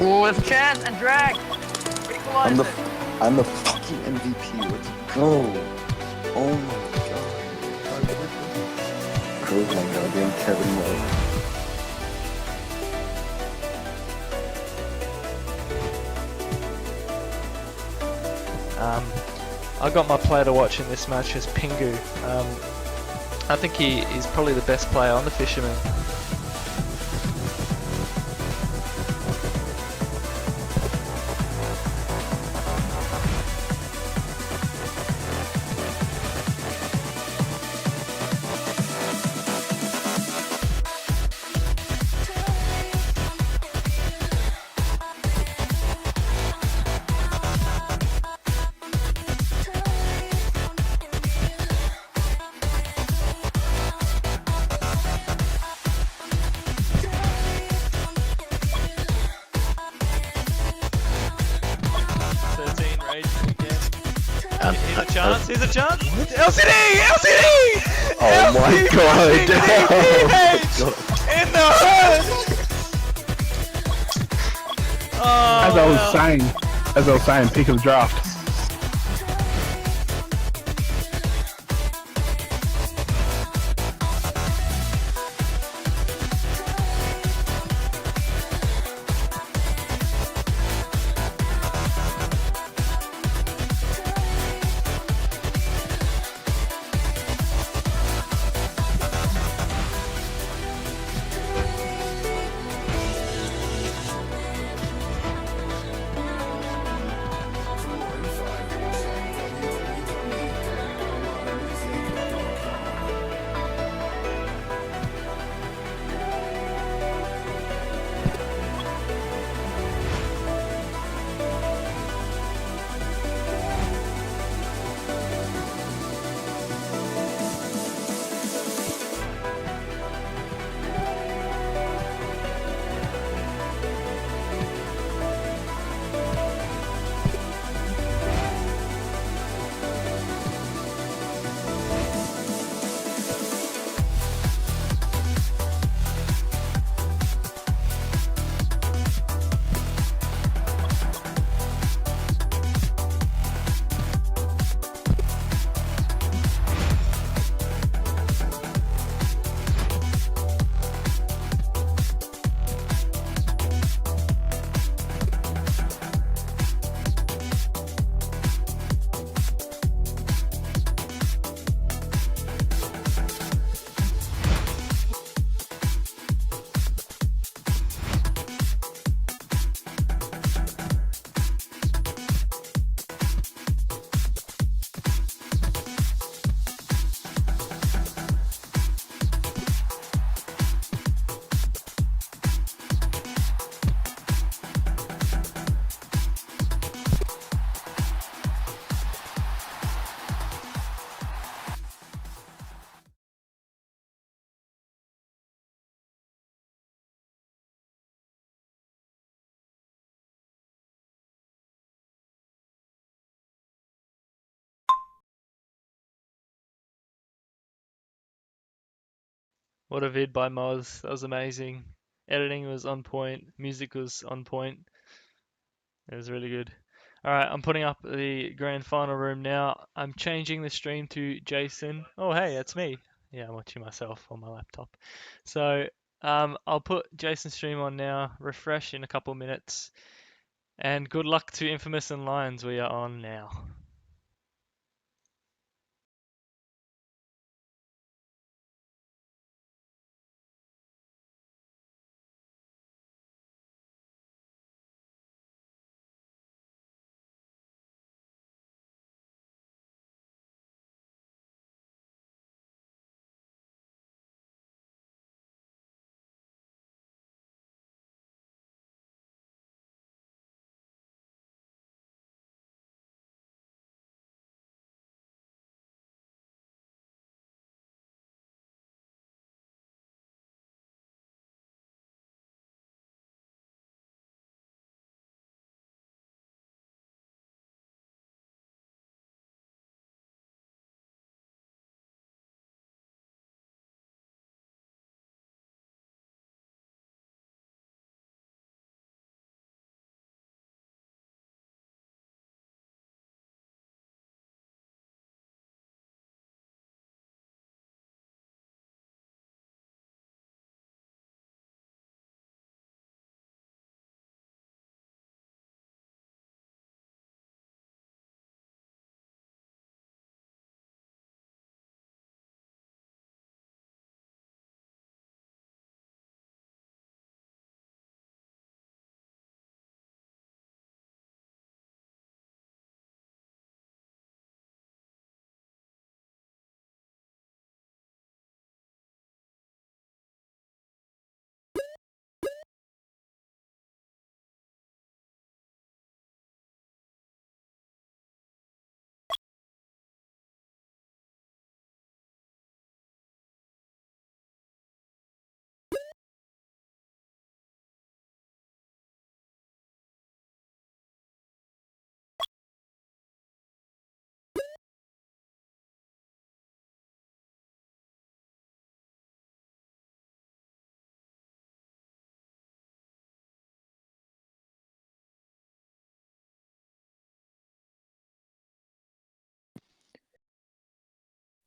Oh, there's a chance and drag. I'm Equalize the it. I'm the fucking MVP. Let's go. Oh my god. Oh my goddamn Kevin Love. I got my player to watch in this match as Pingu. I think he is probably the best player on the Fishermen. Here's a chance, here's a chance! LCD! LCD! Oh my god. In the hood! Oh, As I was saying, pick of the draft. what a vid by Moz. That was amazing. Editing was on point. Music was on point. It was really good. Alright, I'm putting up the grand final room now. I'm changing the stream to Jason. Oh, hey, that's me. Yeah, I'm watching myself on my laptop. So, I'll put Jason's stream on now, refresh in a couple minutes, and good luck to Infamous and Lions. We are on now.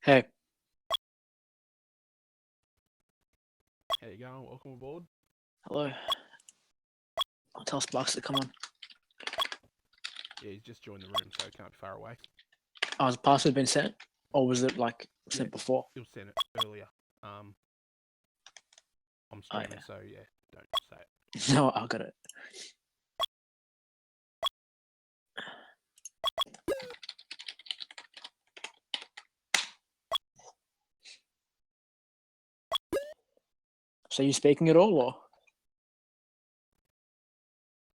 Hey, How you going? Welcome aboard. hello. I'll tell Sparks to come on. Yeah, he's just joined the room, so he can't be far away. Oh, has the password been sent? Or was it like sent Yeah. before? He'll send it earlier. I'm streaming, so yeah, don't say it. No, I got it. So you speaking at all, or?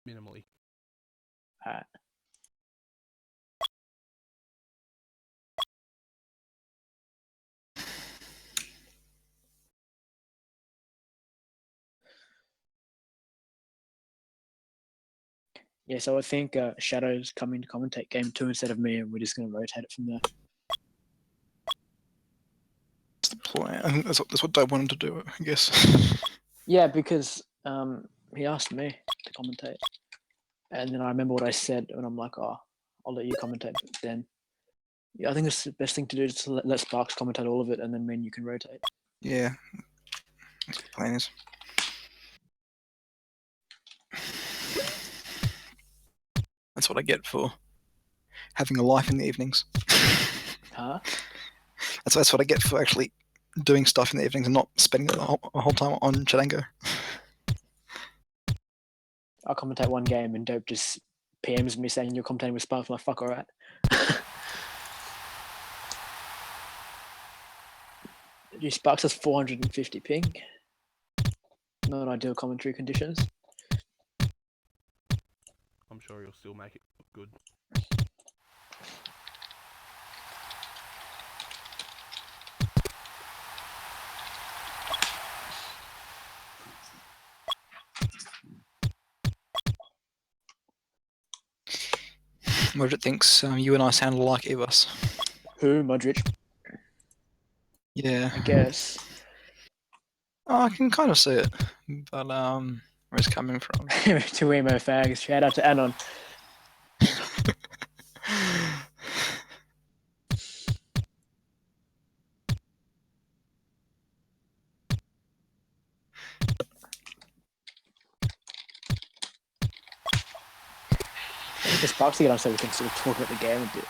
Minimally. Alright. Yeah, so I think Shadow's coming to commentate game 2 instead of me, and we're just going to rotate it from there. That's the plan. I think that's what Dave wanted to do, I guess. Yeah, because he asked me to commentate, and then I remember what I said, and I'm like, oh, I'll let you commentate. But then, yeah, I think it's the best thing to do is to let Sparks commentate all of it, and then me and you can rotate. Yeah. That's what the plan is. That's what I get for having a life in the evenings. Huh? That's what I get for actually doing stuff in the evenings and not spending the whole time on Chadango. I'll commentate one game, and Dope just PMs me saying you're commentating with Sparks. I'm like, fuck, alright. Sparks has 450 ping. Not ideal commentary conditions. I'm sure he'll still make it look good. Modric thinks you and I sound alike, Evas. Who, Modric? Yeah. I guess. Oh, I can kind of see it, but where it's coming from. Two emo fags. Shout out to Anon. This Sparks to get on so we can sort of talk about the game a bit.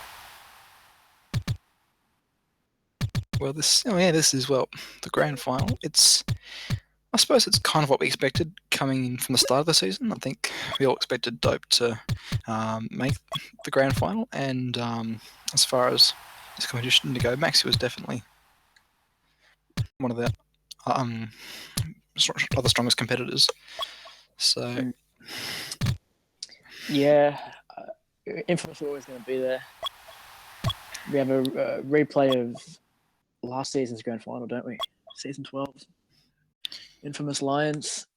Well, this is the grand final. I suppose it's kind of what we expected coming in from the start of the season. I think we all expected Dope to make the grand final, and as far as this competition to go, Maxi was definitely one of the other strongest competitors. So yeah, Infamous are always going to be there. We have a replay of last season's grand final, don't we? Season 12. Infamous Lions.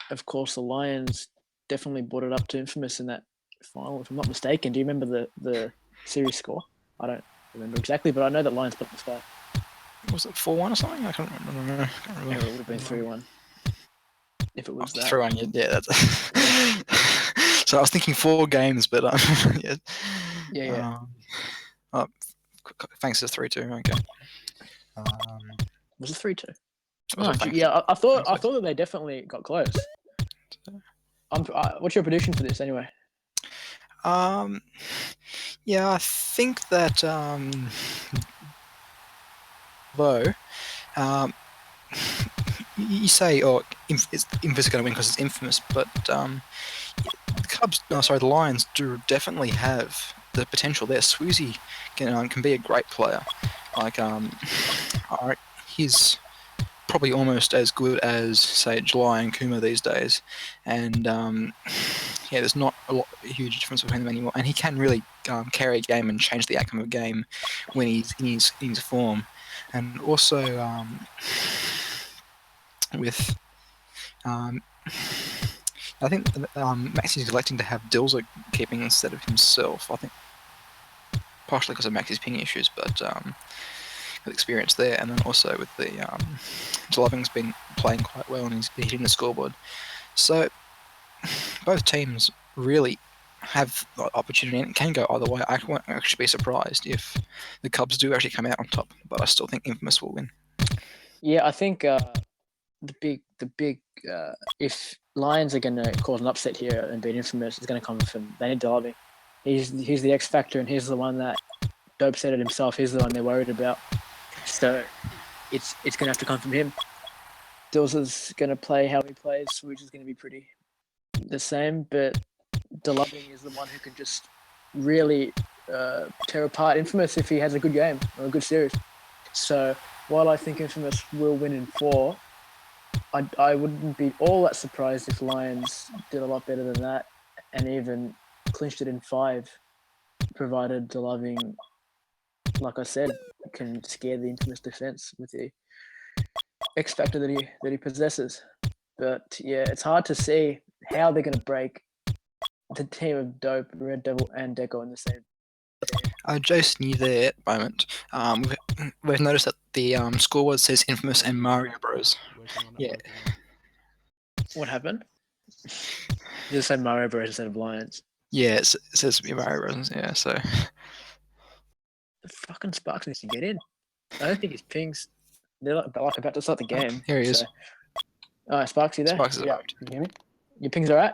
Of course, the Lions definitely brought it up to Infamous in that final, if I'm not mistaken. Do you remember the series score? I don't remember exactly, but I know that Lions put the fight. Was it 4-1 or something? I can't remember. I can't remember. Yeah, it would have been 3-1. If it was that. 3-1, yeah. That's so I was thinking 4 games, but yeah. Yeah. Thanks to 3-2. Okay. Was it 3-2? Was Oh, it thanks- yeah, I thought thanks, that they definitely got close. What's your prediction for this anyway? Yeah, I think that though, you say, it's Infamous going to win because it's Infamous, but the Lions do definitely have the potential there. Swoozy can be a great player. Like, he's probably almost as good as, say, July and Kuma these days, and yeah, there's not a huge difference between them anymore. And he can really carry a game and change the outcome of a game when he's in his form. And also with I think Maxi's electing to have Dilzer keeping instead of himself. I think partially because of Maxi's ping issues, but with experience there, and then also with the Loving's been playing quite well and he's hitting the scoreboard. So both teams really have the opportunity, and it can go either way. I won't actually be surprised if the Cubs do actually come out on top, but I still think Infamous will win. Yeah, I think the big if Lions are going to cause an upset here and beat Infamous, it's going to come from they need Derby. He's the X factor, and he's the one that Dope said it himself. He's the one they're worried about. So it's going to have to come from him. Dills is going to play how he plays, which is going to be pretty the same. But DeLoving is the one who can just really tear apart Infamous if he has a good game or a good series. So while I think Infamous will win in 4, I wouldn't be all that surprised if Lions did a lot better than that and even clinched it in 5, provided DeLoving, like I said, can scare the Infamous defense with the X factor that he possesses. But yeah, it's hard to see how they're going to break the team of Dope, Red Devil, and Deco in the same. Jason, you there at the moment? We've noticed that the scoreboard says Infamous and Mario Bros. Working on it, Yeah. working on it. What happened? You just said Mario Bros instead of Lions. Yeah, it says Mario Bros. Yeah, so The fucking Sparks needs to get in. I don't think his pings. They're like about to start the game. Here he is. So. All right, Sparks, you there? Sparks is Yeah, arrived. can you hear me? Your pings all right?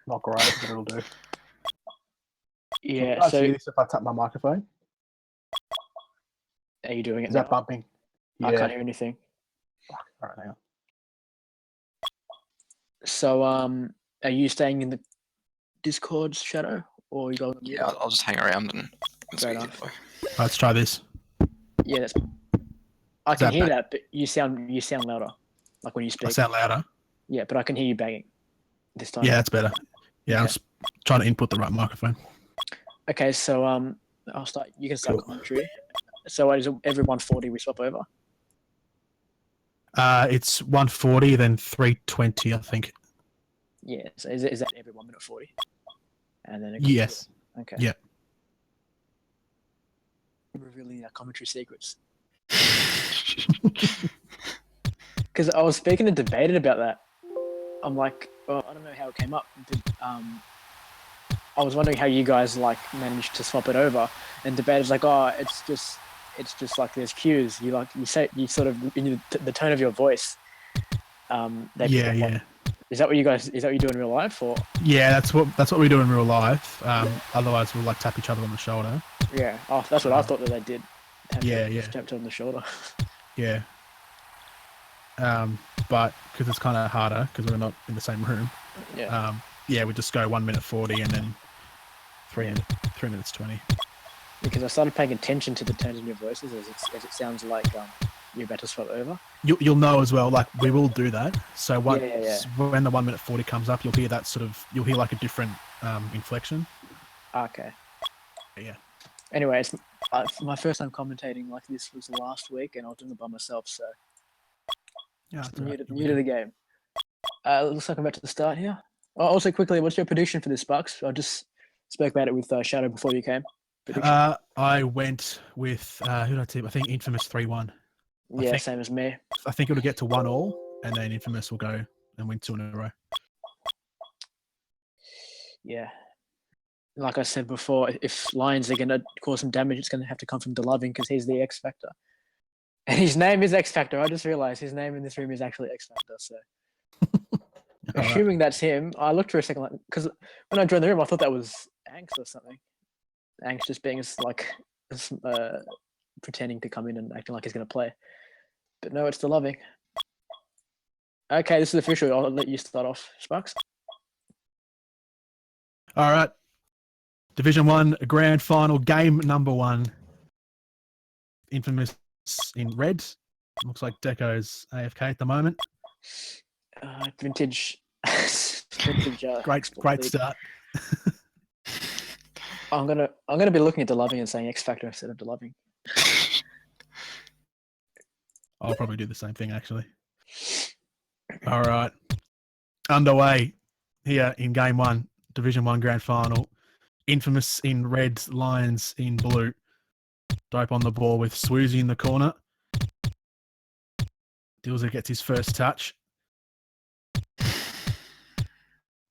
Not great, but it'll do. Yeah. Can I So see this if I tap my microphone? are you doing it Is that now? bumping? I can't hear anything. All right, hang on. So are you staying in the Discord's shadow, or you going? on mute? Yeah, I'll just hang around and it's Fair easy enough. for you. Let's try this. Yeah, that's. I can that hear bad? that, but you sound louder, like when you I speak. sound louder. Yeah, but I can hear you banging this time. Yeah, that's better. Yeah, I'm Okay. just trying to input the right microphone. Okay, so I'll start. You can start Cool. commentary. So is it every 140 we swap over? It's 140, then 320, I think. Yeah. So is that every 1 minute 40? And then Yes. Okay. Yeah. Revealing our commentary secrets. Because I was speaking and debated about that. I'm like, well, I don't know how it came up, but I was wondering how you guys like managed to swap it over. And debated like, oh, it's just like there's cues. You sort of in the tone of your voice. They pick Yeah, up on. yeah. Is that what you do in real life, or? Yeah, that's what we do in real life. Otherwise, we'll like tap each other on the shoulder. Yeah. Oh, that's what I thought that they did. Yeah. Just tapped on the shoulder. Yeah. But because it's kind of harder because we're not in the same room. Yeah. Yeah, we just go 1 minute 40 and then 3 minutes 20. Because I started paying attention to the tones in your voices as it sounds like you're about to swap over. You'll know as well. Like we will do that. So once Yeah. when the 1 minute 40 comes up, you'll hear like a different inflection. Okay. Yeah. Anyway, it's my first time commentating like this was last week, and I was doing it by myself, so Yeah. that's all new right. to the game. Looks like I'm about to start here. Oh, also, quickly, what's your prediction for this, Bucks? I just spoke about it with Shadow before you came. Prediction? I went with who did I tip? I think Infamous 3-1. Yeah, think- same as me. I think it'll get to 1-1, and then Infamous will go and win 2 in a row. Yeah. Like I said before, if Lions are going to cause some damage, it's going to have to come from DeLoving because he's the X Factor. And his name is X Factor. I just realized his name in this room is actually X Factor. So, All right. assuming that's him, I looked for a second, because when I joined the room, I thought that was Angst or something. Angst just being pretending to come in and acting like he's going to play. But no, it's DeLoving. Okay, this is official. I'll let you start off, Sparks. All right. Division 1 Grand Final game number 1. Infamous in red. Looks like Deco's AFK at the moment. Vintage. Great Export League. start. I'm gonna be looking at DeLoving and saying X Factor instead of DeLoving. I'll probably do the same thing actually. All right. Underway here in game 1, Division 1 Grand Final. Infamous in red, Lions in blue. Dope on the ball with Swoozy in the corner. Dilzer gets his first touch.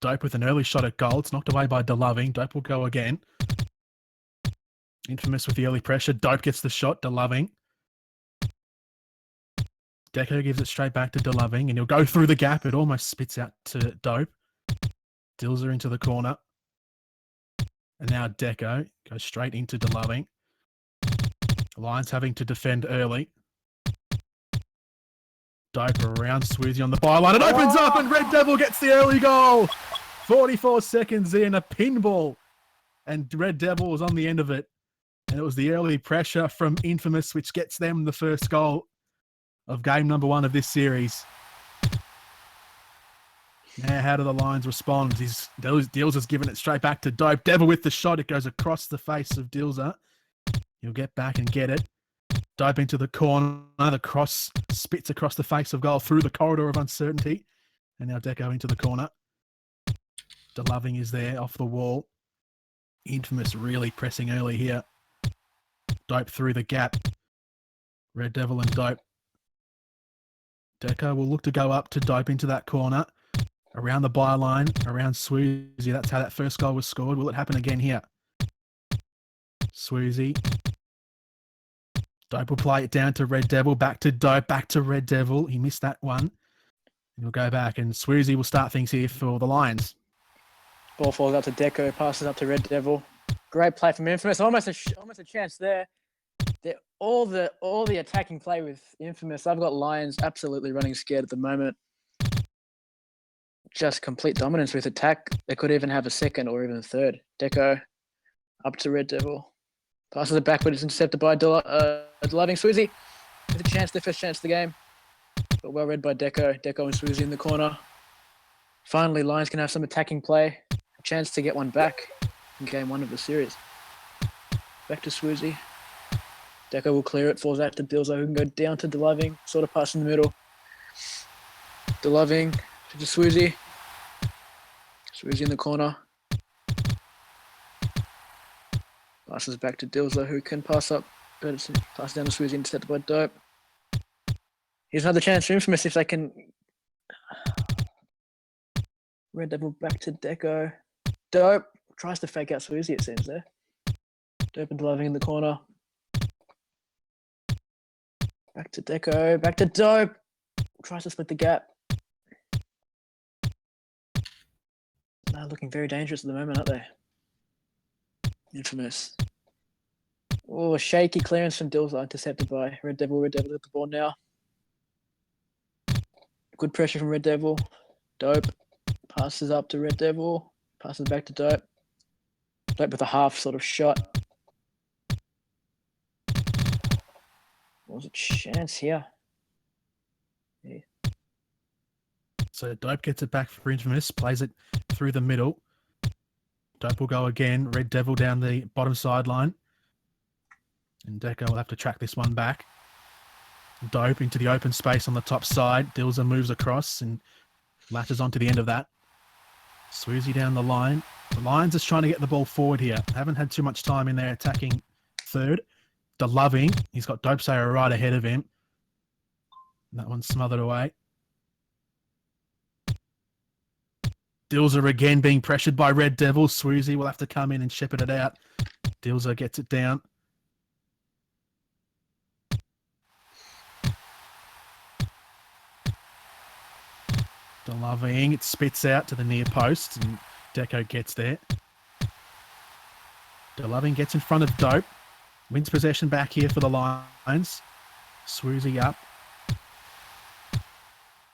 Dope with an early shot at goal. It's knocked away by DeLoving. Dope will go again. Infamous with the early pressure. Dope gets the shot. DeLoving. Deco gives it straight back to DeLoving, and he'll go through the gap. It almost spits out to Dope. Dills into the corner. And now Deco goes straight into DeLoving. Lions having to defend early. Dope around Swoozy on the byline. It opens up and Red Devil gets the early goal. 44 seconds in, a pinball. And Red Devil was on the end of it. And it was the early pressure from Infamous which gets them the first goal of game number 1 of this series. Now, how do the Lions respond? Dilzer's giving it straight back to Dope. Devil with the shot. It goes across the face of Dilzer. He'll get back and get it. Dope into the corner. The cross spits across the face of goal through the corridor of uncertainty. And now Deco into the corner. DeLoving is there off the wall. Infamous really pressing early here. Dope through the gap. Red Devil and Dope. Deco will look to go up to Dope into that corner. Around the byline, around Swoozy. That's how that first goal was scored. Will it happen again here? Swoozy. Dope will play it down to Red Devil. Back to Dope. Back to Red Devil. He missed that one. He'll go back, and Swoozy will start things here for the Lions. Ball falls up to Deco, passes up to Red Devil. Great play from Infamous. Almost a chance there. All the attacking play with Infamous. I've got Lions absolutely running scared at the moment. Just complete dominance with attack. They could even have a second or even a third. Deco up to Red Devil. Passes it back, but it's intercepted by DeLoving. Swoozy with a chance, their first chance of the game. But well read by Deco. Deco and Swoozy in the corner. Finally, Lions can have some attacking play. A chance to get one back in game 1 of the series. Back to Swoozy. Deco will clear it, falls out to Dilzo, who can go down to DeLoving, sort of pass in the middle. DeLoving to Swoozy. Swoozy in the corner. Passes back to Dilzo, who can pass up, but it's pass down to Swoozy, intercepted by Dope. Here's another chance for Infamous if they can. Red Devil back to Deco. Dope tries to fake out Swoozy, it seems there. Dope and DeLoving in the corner. Back to Deco, back to Dope. Tries to split the gap. They're looking very dangerous at the moment, aren't they? Infamous. Oh, a shaky clearance from Dilzer, intercepted by Red Devil. Red Devil at the ball now. Good pressure from Red Devil. Dope passes up to Red Devil. Passes back to Dope. Dope with a half sort of shot. What was a chance here? Yeah. So Dope gets it back for Infamous, plays it through the middle. Dope will go again. Red Devil down the bottom sideline. And Deco will have to track this one back. Dope into the open space on the top side. Dilzer moves across and latches onto the end of that. Swoozy down the line. The Lions just trying to get the ball forward here. Haven't had too much time in their attacking third. DeLoving, he's got Dope Sayer right ahead of him. That one's smothered away. Dilzer again being pressured by Red Devil. Swoozy will have to come in and shepherd it out. Dilzer gets it down. DeLoving, it spits out to the near post and Deco gets there. DeLoving gets in front of Dope. Wins possession back here for the Lions. Swoozy up.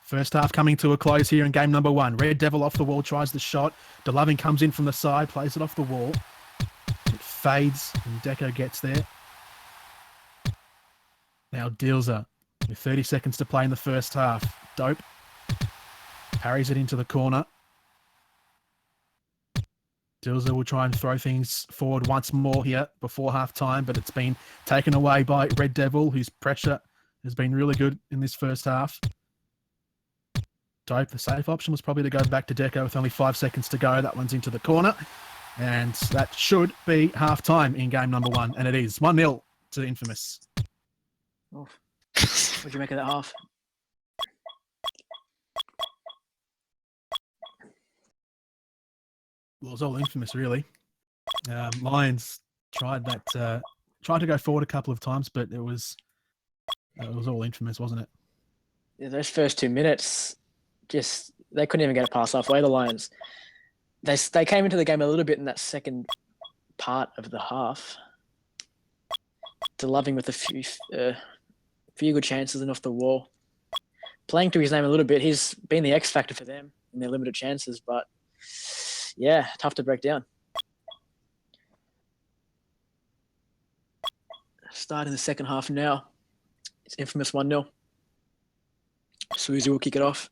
First half coming to a close here in game number 1. Red Devil off the wall, tries the shot. DeLoving comes in from the side, plays it off the wall. It fades and Deco gets there. Now Dilzer with 30 seconds to play in the first half. Dope parries it into the corner. Dilzer will try and throw things forward once more here before half time, but it's been taken away by Red Devil, whose pressure has been really good in this first half. Dope, the safe option was probably to go back to Deco with only 5 seconds to go. That one's into the corner. And that should be half time in game number 1. And it is 1-0 to Infamous. Oh. What'd you make of that half? Well, it was all infamous, really. Lions tried to go forward a couple of times, but it was all infamous, wasn't it? Yeah, those first 2 minutes, just they couldn't even get a pass halfway. The Lions, they came into the game a little bit in that second part of the half. DeLoving with a few good chances and off the wall, playing to his name a little bit. He's been the X factor for them in their limited chances, but yeah, tough to break down. Starting the second half now. It's infamous 1-0. Swoozie will kick it off.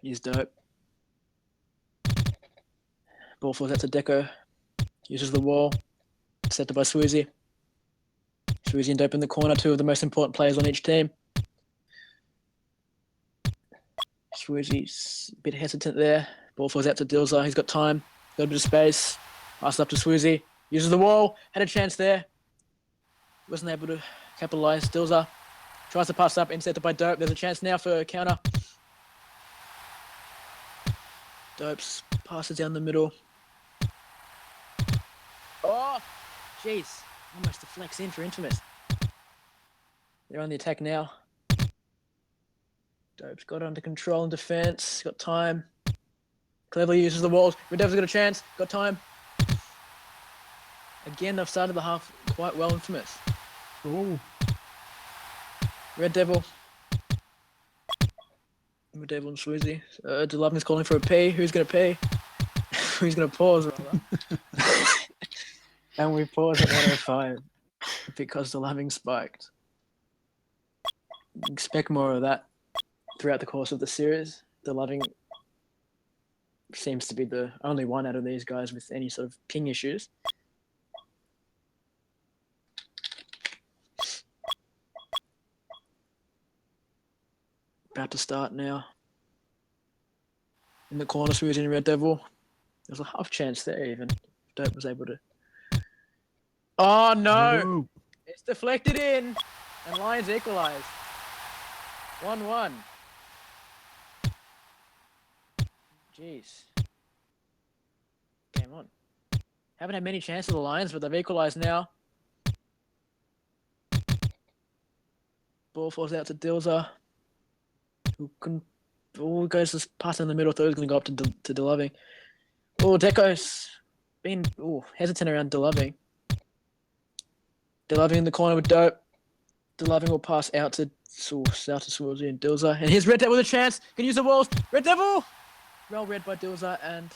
He's dope. Ball falls out to Deco. Uses the wall. Set by Swoozie. Swoozie and Dope in the corner, two of the most important players on each team. Swoozie's a bit hesitant there. Ball falls out to Dilzer. He's got time. Got a bit of space. Passes up to Swoozie. Uses the wall. Had a chance there. Wasn't able to capitalise. Dilzer tries to pass up. Intercepted by Dope. There's a chance now for a counter. Dope's passes down the middle. Oh, jeez. Almost deflects in for Infamous. They're on the attack now. Dope's got it under control in defence. Got time. Cleverly uses the walls. Red Devil's got a chance. Got time. Again, they've started the half quite well, Infamous. Oh, Red Devil. Red Devil and Swoozie. DeLoving's calling for a P. Who's going to P? Who's going to pause, rather? And we pause at 105 because DeLoving spiked. Expect more of that throughout the course of the series. DeLoving seems to be the only one out of these guys with any sort of ping issues. About to start now. In the corner, Swoozie and Red Devil. There's a half chance there even. Dope was able to. Oh no! no. It's deflected in, and Lions equalise. 1-1. Jeez. Game on. Haven't had many chances of the Lions, but they've equalised now. Ball falls out to Dilzer. Who can? Oh, goes to pass in the middle. Thought he was going to go up to DeLoving. Oh, Deco's been hesitant around DeLoving. DeLoving in the corner with Dope. DeLoving will pass out to Swoozie and Dilzer. And here's Red Devil with a chance. Can use the walls. Red Devil! Well read by Dilzer and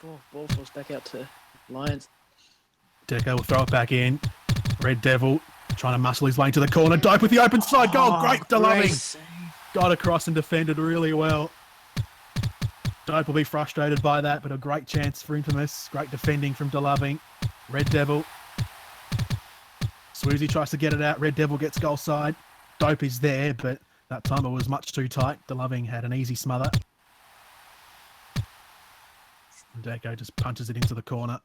ball falls back out to Lions. Deco will throw it back in. Red Devil trying to muscle his way into the corner. Dope with the open side goal. Great DeLoving. Got across and defended really well. Dope will be frustrated by that, but a great chance for Infamous. Great defending from DeLoving. Red Devil. Swoozie tries to get it out. Red Devil gets goal side. Dope is there, but that timer was much too tight. DeLoving had an easy smother. Deco just punches it into the corner.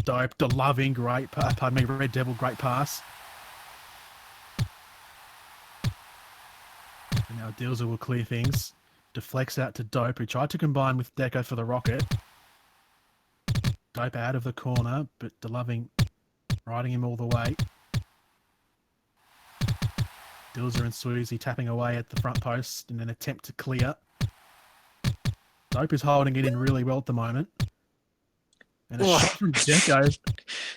Dope, DeLoving, great. Pardon me, Red Devil, great pass. And now Dilzer will clear things. Deflects out to Dope, who tried to combine with Deco for the rocket. Dope out of the corner, but DeLoving riding him all the way. Dilzer and Swoozie tapping away at the front post in an attempt to clear. Dope is holding it in really well at the moment. And a shot from Deco.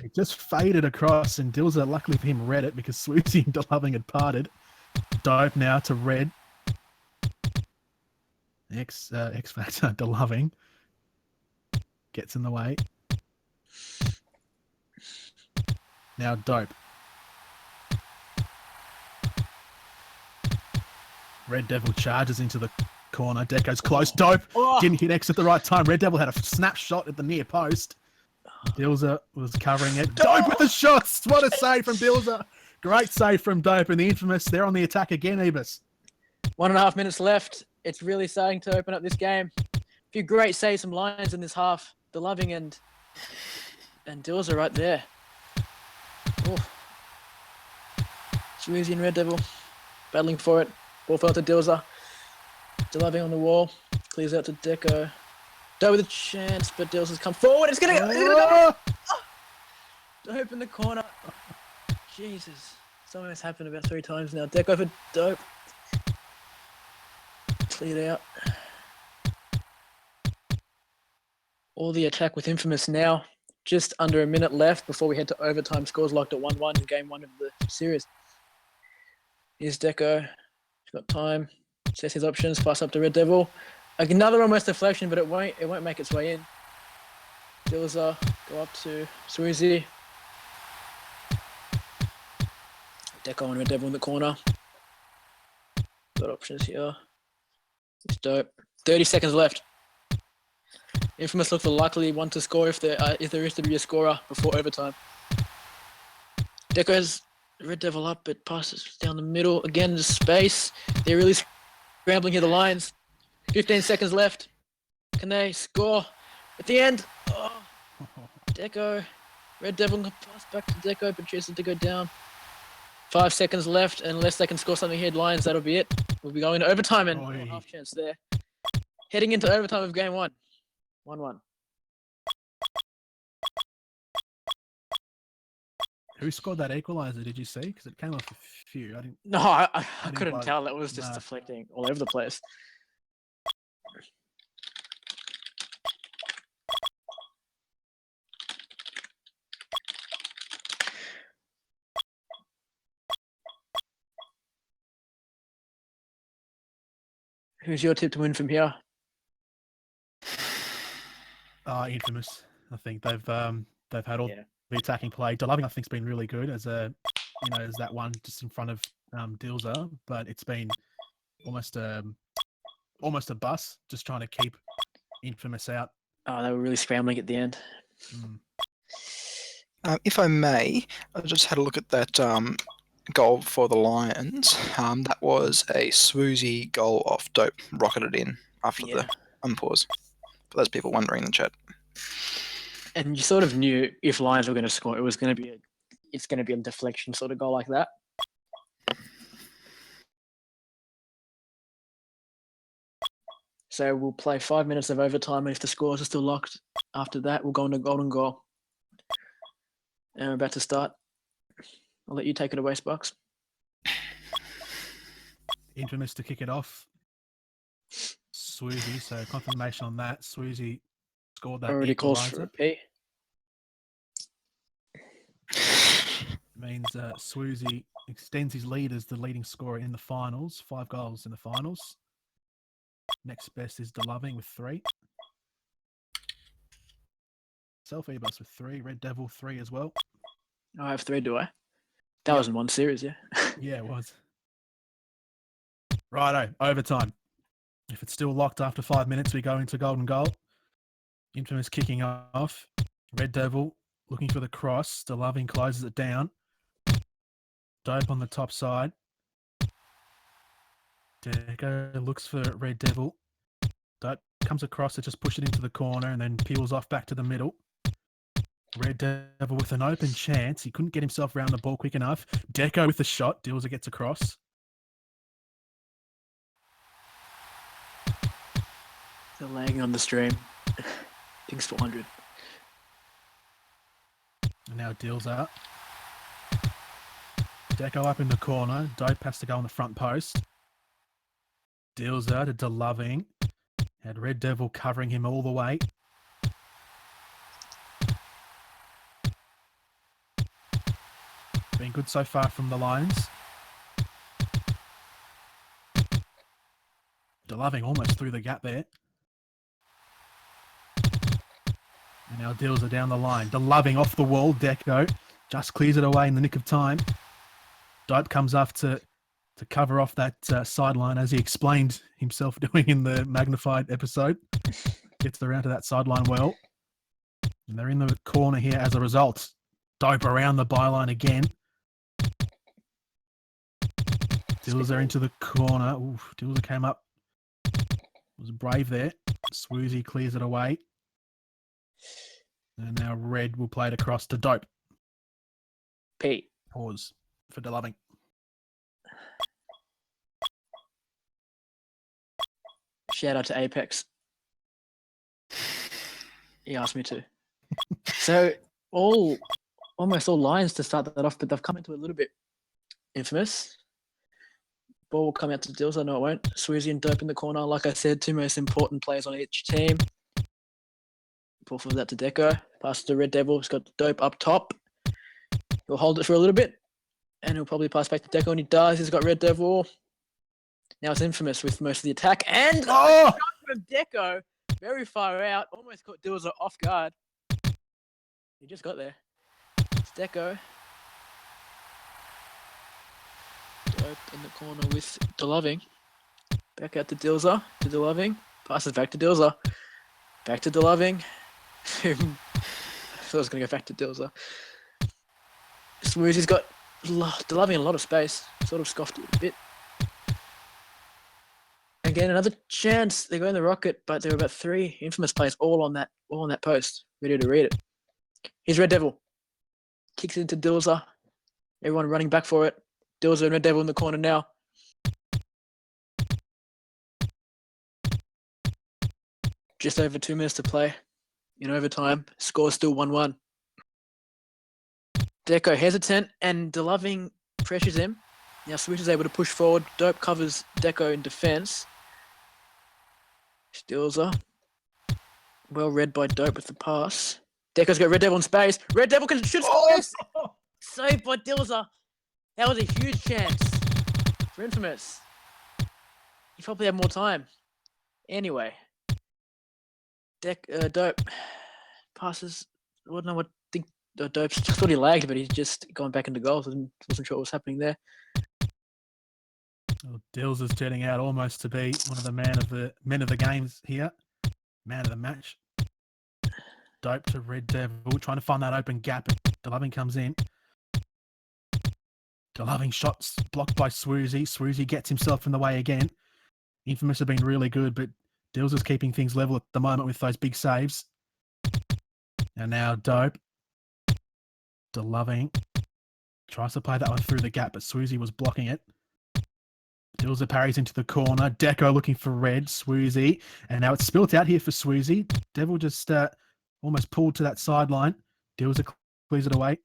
It just faded across, and Dilzer, luckily for him, read it because Swoozie and DeLoving had parted. Dope now to Red. X Factor, DeLoving. Gets in the way. Now Dope. Red Devil charges into the corner. Deco's close. Dope didn't hit X at the right time. Red Devil had a snapshot at the near post. Dilzer was covering it. Dope with the shots. What a save from Dilzer. Great save from Dope. And the Infamous, they're on the attack again, Ebus. 1.5 minutes left. It's really starting to open up this game. A few great saves from Lions in this half. DeLoving and Dilzer right there. Swayze and Red Devil battling for it. Ball fell to Dilzer. DeLoving on the wall. Clears out to Deco. Dope with a chance, but Dilzer's come forward. It's gonna go. It's gonna go. Dope in the corner. Jesus. Something has happened about 3 times now. Deco for Dope. Cleared out. All the attack with Infamous now. Just under a minute left before we head to overtime. Scores locked at 1-1 in game 1 of the series. Here's Deco. He's got time. Sets his options. Pass up to Red Devil. Another almost deflection, but it won't make its way in. Dilzer go up to Swayze. Deco and Red Devil in the corner. Got options here. It's Dope. 30 seconds left. Infamous look the likely one to score if there is to be a scorer before overtime. Deco has Red Devil up, but passes down the middle. Again, the space. They're really scrambling here, the Lions. 15 seconds left. Can they score at the end? Oh, Deco. Red Devil can pass back to Deco, but chooses to go down. 5 seconds left. Unless they can score something here, Lions, that'll be it. We'll be going to overtime and Oi. half chance there. Heading into overtime of game 1. 1-1. Who scored that equaliser? Did you see? Because it came off a few. I didn't. No, I didn't couldn't quite- tell. That was just Nah. deflecting all over the place. Who's your tip to win from here? Infamous. I think they've had all Yeah. the attacking play. DeLoving, I think, has been really good as as that one just in front of Dilzer, but it's been almost a bus, just trying to keep Infamous out. Oh, they were really scrambling at the end. Mm. If I may, I just had a look at that goal for the Lions. That was a Swoozy goal off Dope, rocketed in after Yeah. the unpause. For those people wondering in the chat. And you sort of knew if Lions were going to score, it's going to be a deflection sort of goal like that. So we'll play 5 minutes of overtime, and if the scores are still locked after that, we'll go into golden goal. And we're about to start. I'll let you take it away, Sparks. Infamous to kick it off. Swoozy, so confirmation on that. Swoozy scored that Already calls for a equaliser. P. Means Swoozy extends his lead as the leading scorer in the finals. 5 goals in the finals. Next best is DeLoving with 3. Self-Ebus with 3. Red Devil 3 as well. I have 3, do I? That was in one series, yeah. Yeah, it was. Righto, overtime. If it's still locked after 5 minutes, we go into golden goal. Infamous kicking off. Red Devil looking for the cross. DeLoving closes it down. Dope on the top side. Deco looks for Red Devil. Dope comes across to just push it into the corner and then peels off back to the middle. Red Devil with an open chance. He couldn't get himself around the ball quick enough. Deco with the shot. Dilzer gets across. They're lagging on the stream. Things 400. And now Dilzer. Deco up in the corner. Dope has to go on the front post. Dilzer to DeLoving. Had Red Devil covering him all the way. Been good so far from the Lions. DeLoving almost through the gap there. And now Dilzer down the line. DeLoving off the wall. Deco just clears it away in the nick of time. Dope comes up to cover off that sideline, as he explained himself doing in the magnified episode. Gets around to that sideline well. And they're in the corner here as a result. Dope around the byline again. Dilzer into the corner. Oof, Dilzer came up. Was brave there. Swoozy clears it away. And now Red will play it across to Dope. P. Pause for DeLoving. Shout out to Apex. He asked me to. So almost all Lions to start that off, but they've come into a little bit infamous. Ball will come out to Dills. I know it won't. Sweezy and Dope in the corner. Like I said, two most important players on each team. Ball falls out to Deco. Pass to Red Devil. He's got Dope up top. He'll hold it for a little bit. And he'll probably pass back to Deco. And he does. He's got Red Devil. Now it's infamous with most of the attack. And Oh! from Deco, very far out. Almost caught Dills off guard. He just got there. It's Deco. Dope in the corner with DeLoving. Back out to Dilzer. To DeLoving. Passes back to Dilzer. Back to DeLoving. I thought I was going to go back to Dilzer. Smoozy's got DeLoving a lot of space. Sort of scoffed it a bit. Again, another chance. They go in the rocket, but there were about 3 infamous players all on that post, ready to read it. Here's Red Devil. Kicks it into Dilzer. Everyone running back for it. Dilzer and Red Devil in the corner now. Just over 2 minutes to play. In overtime, score still 1-1. Deco hesitant and DeLoving pressures him. Now Switch is able to push forward. Dope covers Deco in defense. Dilzer. Well read by Dope with the pass. Deco's got Red Devil in space. Red Devil should score this! Saved by Dilzer. That was a huge chance for Infamous. You probably have more time. Anyway. Dope passes. I don't know what think Dope thought he lagged, but he's just gone back into goals. Wasn't sure what was happening there. Well, Dills is turning out almost to be one of the men of the games here. Man of the match. Dope to Red Devil, trying to find that open gap. DeLoving comes in. DeLoving shots blocked by Swoozy. Swoozy gets himself in the way again. Infamous have been really good, but Dills is keeping things level at the moment with those big saves. And now Dope. DeLoving tries to play that one through the gap, but Swoozy was blocking it. Dills parries into the corner. Deco looking for Red. Swoozy. And now it's spilt out here for Swoozy. Devil just almost pulled to that sideline. Dills clears it away.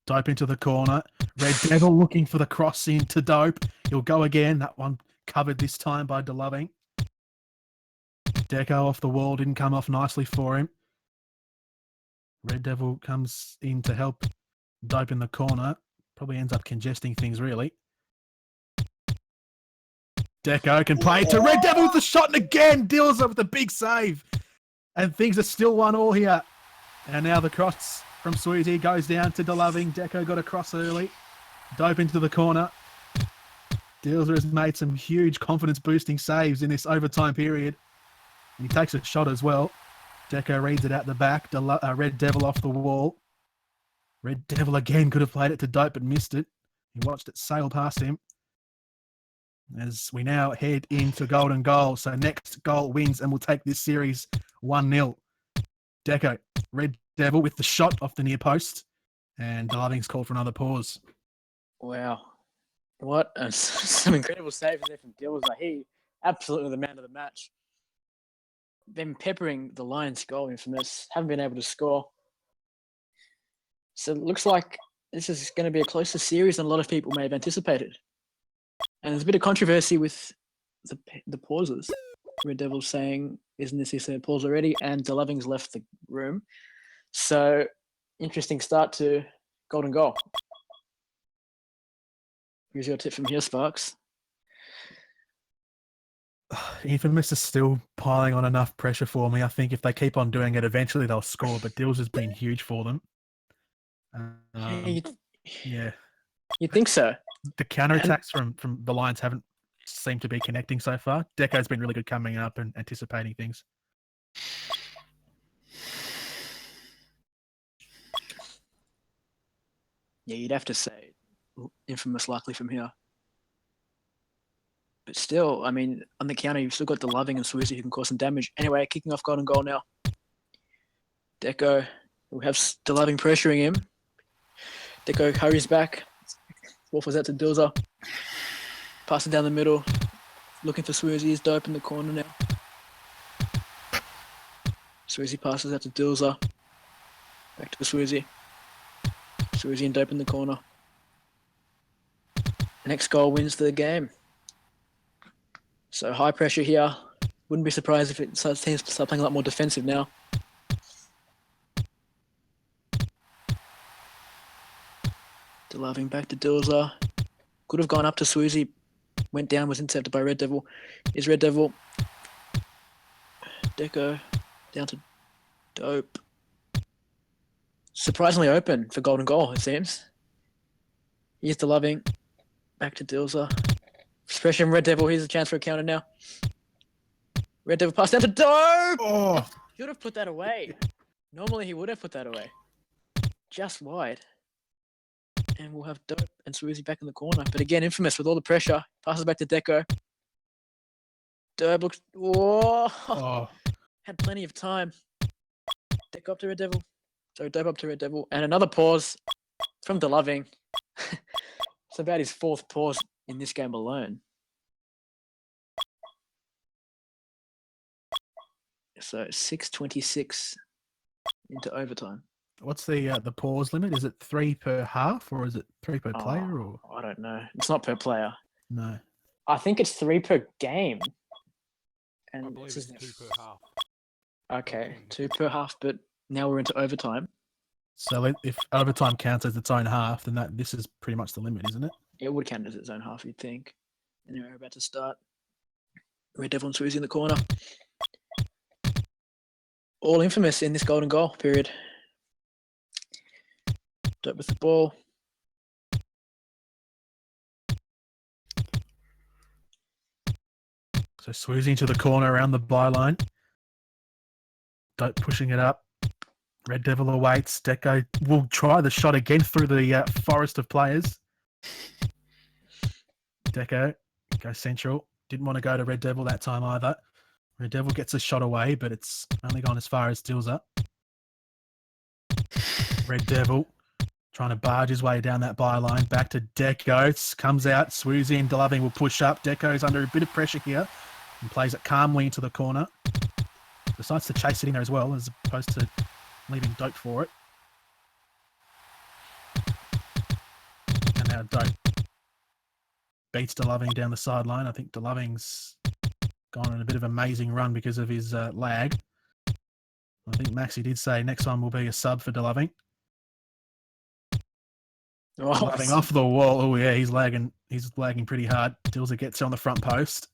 Dope into the corner. Red Devil looking for the cross into Dope. He'll go again. That one covered this time by DeLoving. Deco off the wall. Didn't come off nicely for him. Red Devil comes in to help Dope in the corner. Probably ends up congesting things, really. Deco can play to Red Devil with the shot, and again, deals up with a big save. And things are still 1-1 here. And now the cross from Swoozy goes down to DeLoving. Deco got a cross early. Dope into the corner. Dilzer has made some huge confidence-boosting saves in this overtime period. And he takes a shot as well. Deco reads it out the back. Red Devil off the wall. Red Devil again could have played it to Dope but missed it. He watched it sail past him. As we now head into golden goal. So next goal wins and we'll take this series 1-0. Deco, Red Devil with the shot off the near post. And DeLoving's called for another pause. Wow. What? Some incredible saves there from Dilzer. He absolutely the man of the match. Been peppering the Lions goal Infamous. Haven't been able to score. So it looks like this is going to be a closer series than a lot of people may have anticipated. And there's a bit of controversy with the pauses. Red Devil saying, isn't this his third pause already? And DeLoving's left the room. So interesting start to golden goal. Here's your tip from here, Sparks. Infamous is still piling on enough pressure for me. I think if they keep on doing it, eventually they'll score. But Dills has been huge for them. Yeah. You think so? The counterattacks from the Lions haven't seemed to be connecting so far. Deco's been really good coming up and anticipating things. Yeah, you'd have to say Infamous likely from here. But still, I mean, on the counter, you've still got DeLoving and Swoozy who can cause some damage. Anyway, kicking off golden goal now. Deco, we have DeLoving pressuring him. Deco hurries back. Wolf was out to Dilzer. passing down the middle. Looking for Swoozy. He's dope in the corner now. Swoozy passes out to Dilzer. Back to Swoozy. Swoozy and dope in the corner. Next goal wins the game. So high pressure here. Wouldn't be surprised if teams start playing a lot more defensive now. DeLoving back to Dilzer. Could have gone up to Swoozy. Went down, was intercepted by Red Devil. Is Red Devil. Deco down to Dope. Surprisingly open for golden goal, it seems. Here's DeLoving. Back to Dilzer. Pressure from Red Devil. Here's a chance for a counter now. Red Devil pass down to Dope! Oh, He would have put that away. Normally he would have put that away. Just wide. And we'll have Dope and Swoozy back in the corner. But again, Infamous with all the pressure. Passes back to Deco. Dope looks... Whoa! oh. Had plenty of time. Deco up to Red Devil. So Dope up to Red Devil. And another pause from DeLoving. It's about his 4th pause in this game alone. So 6:26 into overtime. What's the pause limit? Is it 3 per half or is it 3 per player or I don't know. It's not per player. no? I think it's 3 per game. And I believe this it's is 2 per half. okay, 2 per half. But now we're into overtime. So if overtime counts as its own half, then this is pretty much the limit, isn't it? It would count as its own half, you'd think. And we're about to start. Red Devil and Swoozy in the corner. All Infamous in this golden goal period. Dope with the ball. So Swoozy into the corner around the byline. Dope pushing it up. Red Devil awaits. Deco will try the shot again through the forest of players. Deco goes central. Didn't want to go to Red Devil that time either. Red Devil gets a shot away, but it's only gone as far as Dilzer. Red Devil trying to barge his way down that byline. Back to Deco. Comes out. Swoozy and DeLoving will push up. Deco's under a bit of pressure here and plays it calmly into the corner. Decides to chase it in there as well, as opposed to leaving Dope for it. And now Dope beats DeLoving down the sideline. I think DeLoving's gone on a bit of an amazing run because of his lag. I think Maxi did say next time will be a sub for DeLoving. DeLoving off the wall. Oh yeah, he's lagging. He's lagging pretty hard. Dilzer gets on the front post.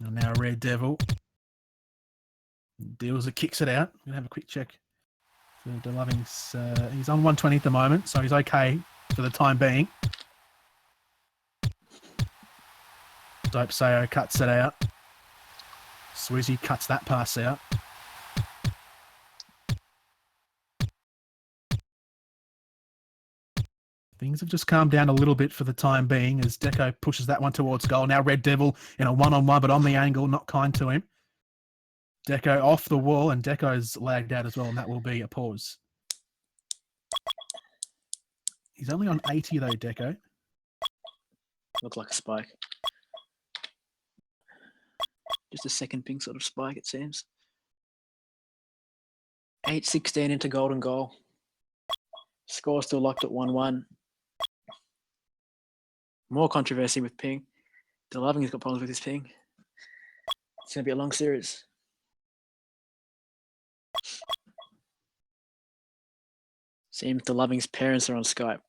And now Red Devil. Dilzer kicks it out. I'm gonna have a quick check. So DeLoving's he's on 120 at the moment, so he's okay for the time being. Dope Sayo cuts it out. Swoozy cuts that pass out. Things have just calmed down a little bit for the time being as Deco pushes that one towards goal. Now Red Devil in a one-on-one, but on the angle, not kind to him. Deco off the wall, and Deco's lagged out as well, and that will be a pause. He's only on 80 though, Deco. Looked like a spike. Just a second ping sort of spike, it seems. 8:16 into golden goal. Score still locked at 1-1. More controversy with ping. DeLoving has got problems with his ping. It's going to be a long series. Seems DeLoving's parents are on Skype.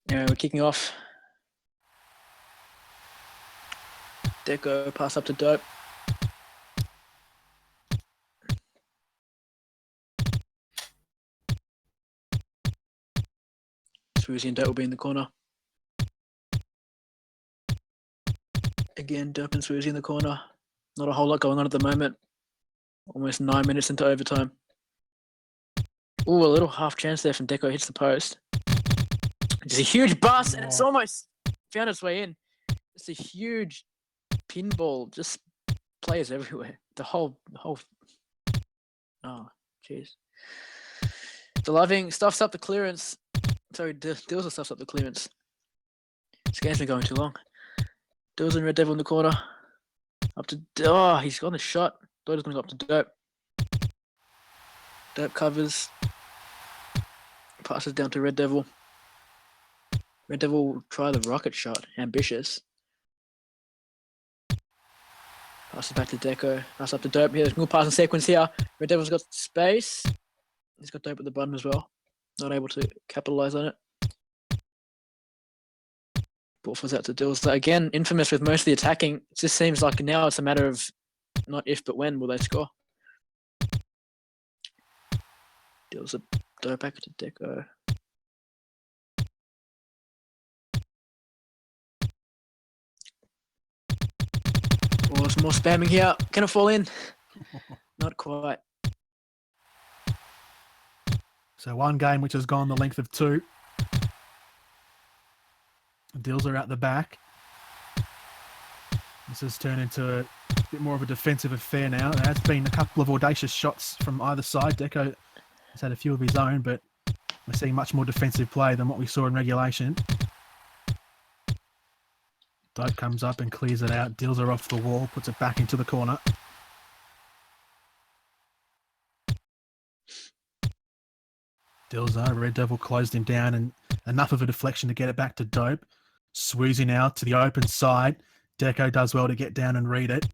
Anyway, we're kicking off. Deco pass up to Dope. Swoozy and Dope will be in the corner. Again, Dope and Swoozy in the corner. Not a whole lot going on at the moment. Almost 9 minutes into overtime. Ooh, a little half chance there from Deco. Hits the post. It's a huge bust, and it's almost found its way in. It's a huge pinball. Just players everywhere. The whole. Oh, jeez. DeLoving stuffs up the clearance. Sorry, Dills stuffs up the clearance. This game's been going too long. Dills and Red Devil in the corner. Up to he's got a shot. Thought he was gonna go up to Dope. Dope covers. Passes down to Red Devil. Red Devil will try the rocket shot. Ambitious. Passes back to Deco. Pass up to Dope. Here's a good passing sequence here. Red Devil's got space. He's got Dope at the bottom as well. Not able to capitalize on it. Ball falls out to Dills. So again, Infamous with most of the attacking. It just seems like now it's a matter of not if but when will they score. Dills a Dope back to Deco. Oh, some more spamming here. Can it fall in? Not quite. So one game which has gone the length of two. Dills are out the back. This has turned into a bit more of a defensive affair now. There has been a couple of audacious shots from either side. Deco has had a few of his own, but we're seeing much more defensive play than what we saw in regulation. Dope comes up and clears it out. Dills are off the wall, puts it back into the corner. Dills Red Devil closed him down and enough of a deflection to get it back to Dope. Swoozy now to the open side. Deco does well to get down and read it.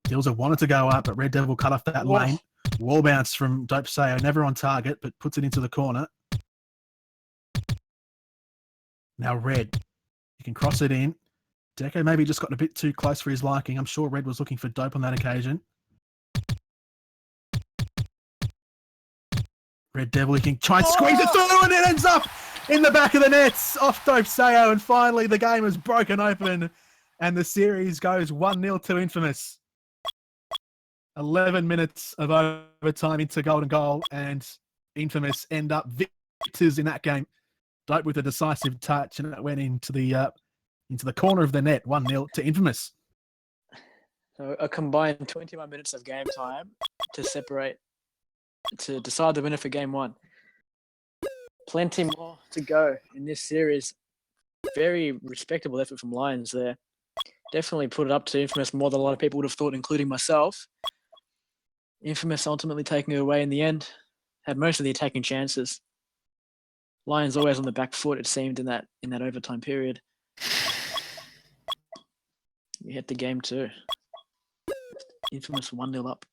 Dills wanted to go up, but Red Devil cut off that lane. Wall bounce from Dope Sayo, never on target, but puts it into the corner. Now Red, you can cross it in. Deco maybe just got a bit too close for his liking. I'm sure Red was looking for Dope on that occasion. Red Devil, he can try and squeeze it through, and it ends up in the back of the nets off Dope Sayo, and finally the game is broken open and the series goes 1-0 to Infamous. 11 minutes of overtime into golden goal, and Infamous end up victors in that game. Dope with a decisive touch, and it went into the corner of the net, 1-0 to Infamous. So a combined 21 minutes of game time to decide the winner for game one. Plenty more to go in this series. Very respectable effort from Lions there. Definitely put it up to Infamous more than a lot of people would have thought, including myself. Infamous ultimately taking it away in the end. Had most of the attacking chances. Lions always on the back foot, it seemed, in that overtime period. We hit the game too. Infamous 1-0 up.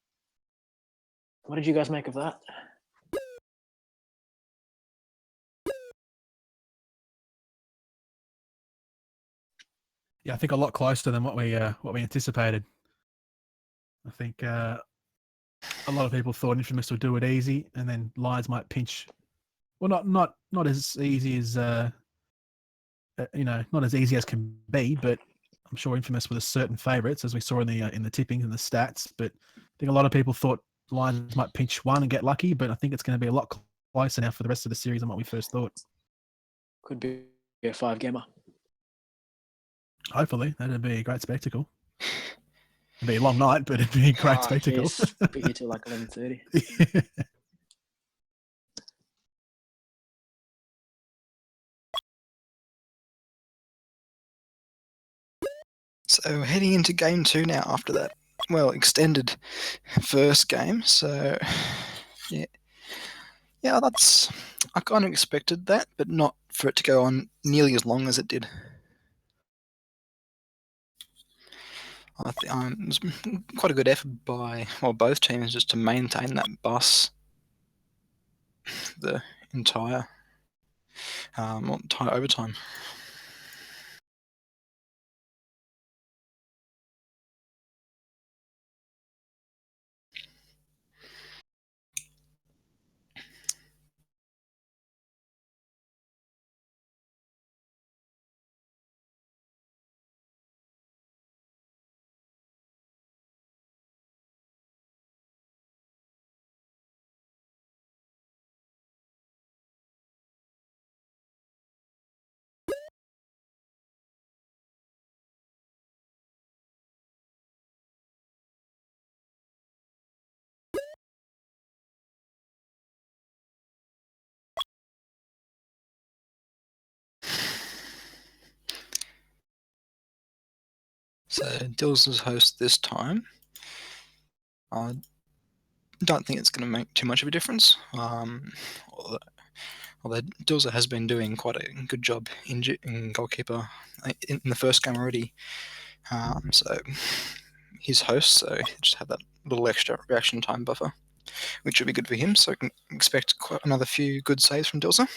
What did you guys make of that? Yeah, I think a lot closer than what we anticipated. I think a lot of people thought Infamous would do it easy, and then Lions might pinch. Well, not as easy as not as easy as can be, but I'm sure Infamous were the certain favourites, as we saw in the tippings and the stats. But I think a lot of people thought Lions might pinch one and get lucky, but I think it's going to be a lot closer now for the rest of the series than what we first thought. Could be a 5-gamer. Hopefully, that'd be a great spectacle. It'd be a long night, but it'd be a great spectacle. Geez. Be here till like 11:30. So heading into game two now after that, extended first game. So yeah, I kind of expected that, but not for it to go on nearly as long as it did. I think it was quite a good effort by both teams just to maintain that bus the entire overtime. So Dills is host this time. I don't think it's going to make too much of a difference. Although Dilza has been doing quite a good job in goalkeeper in the first game already. So he's host, so he just have that little extra reaction time buffer, which would be good for him. So I can expect quite another few good saves from Dilza.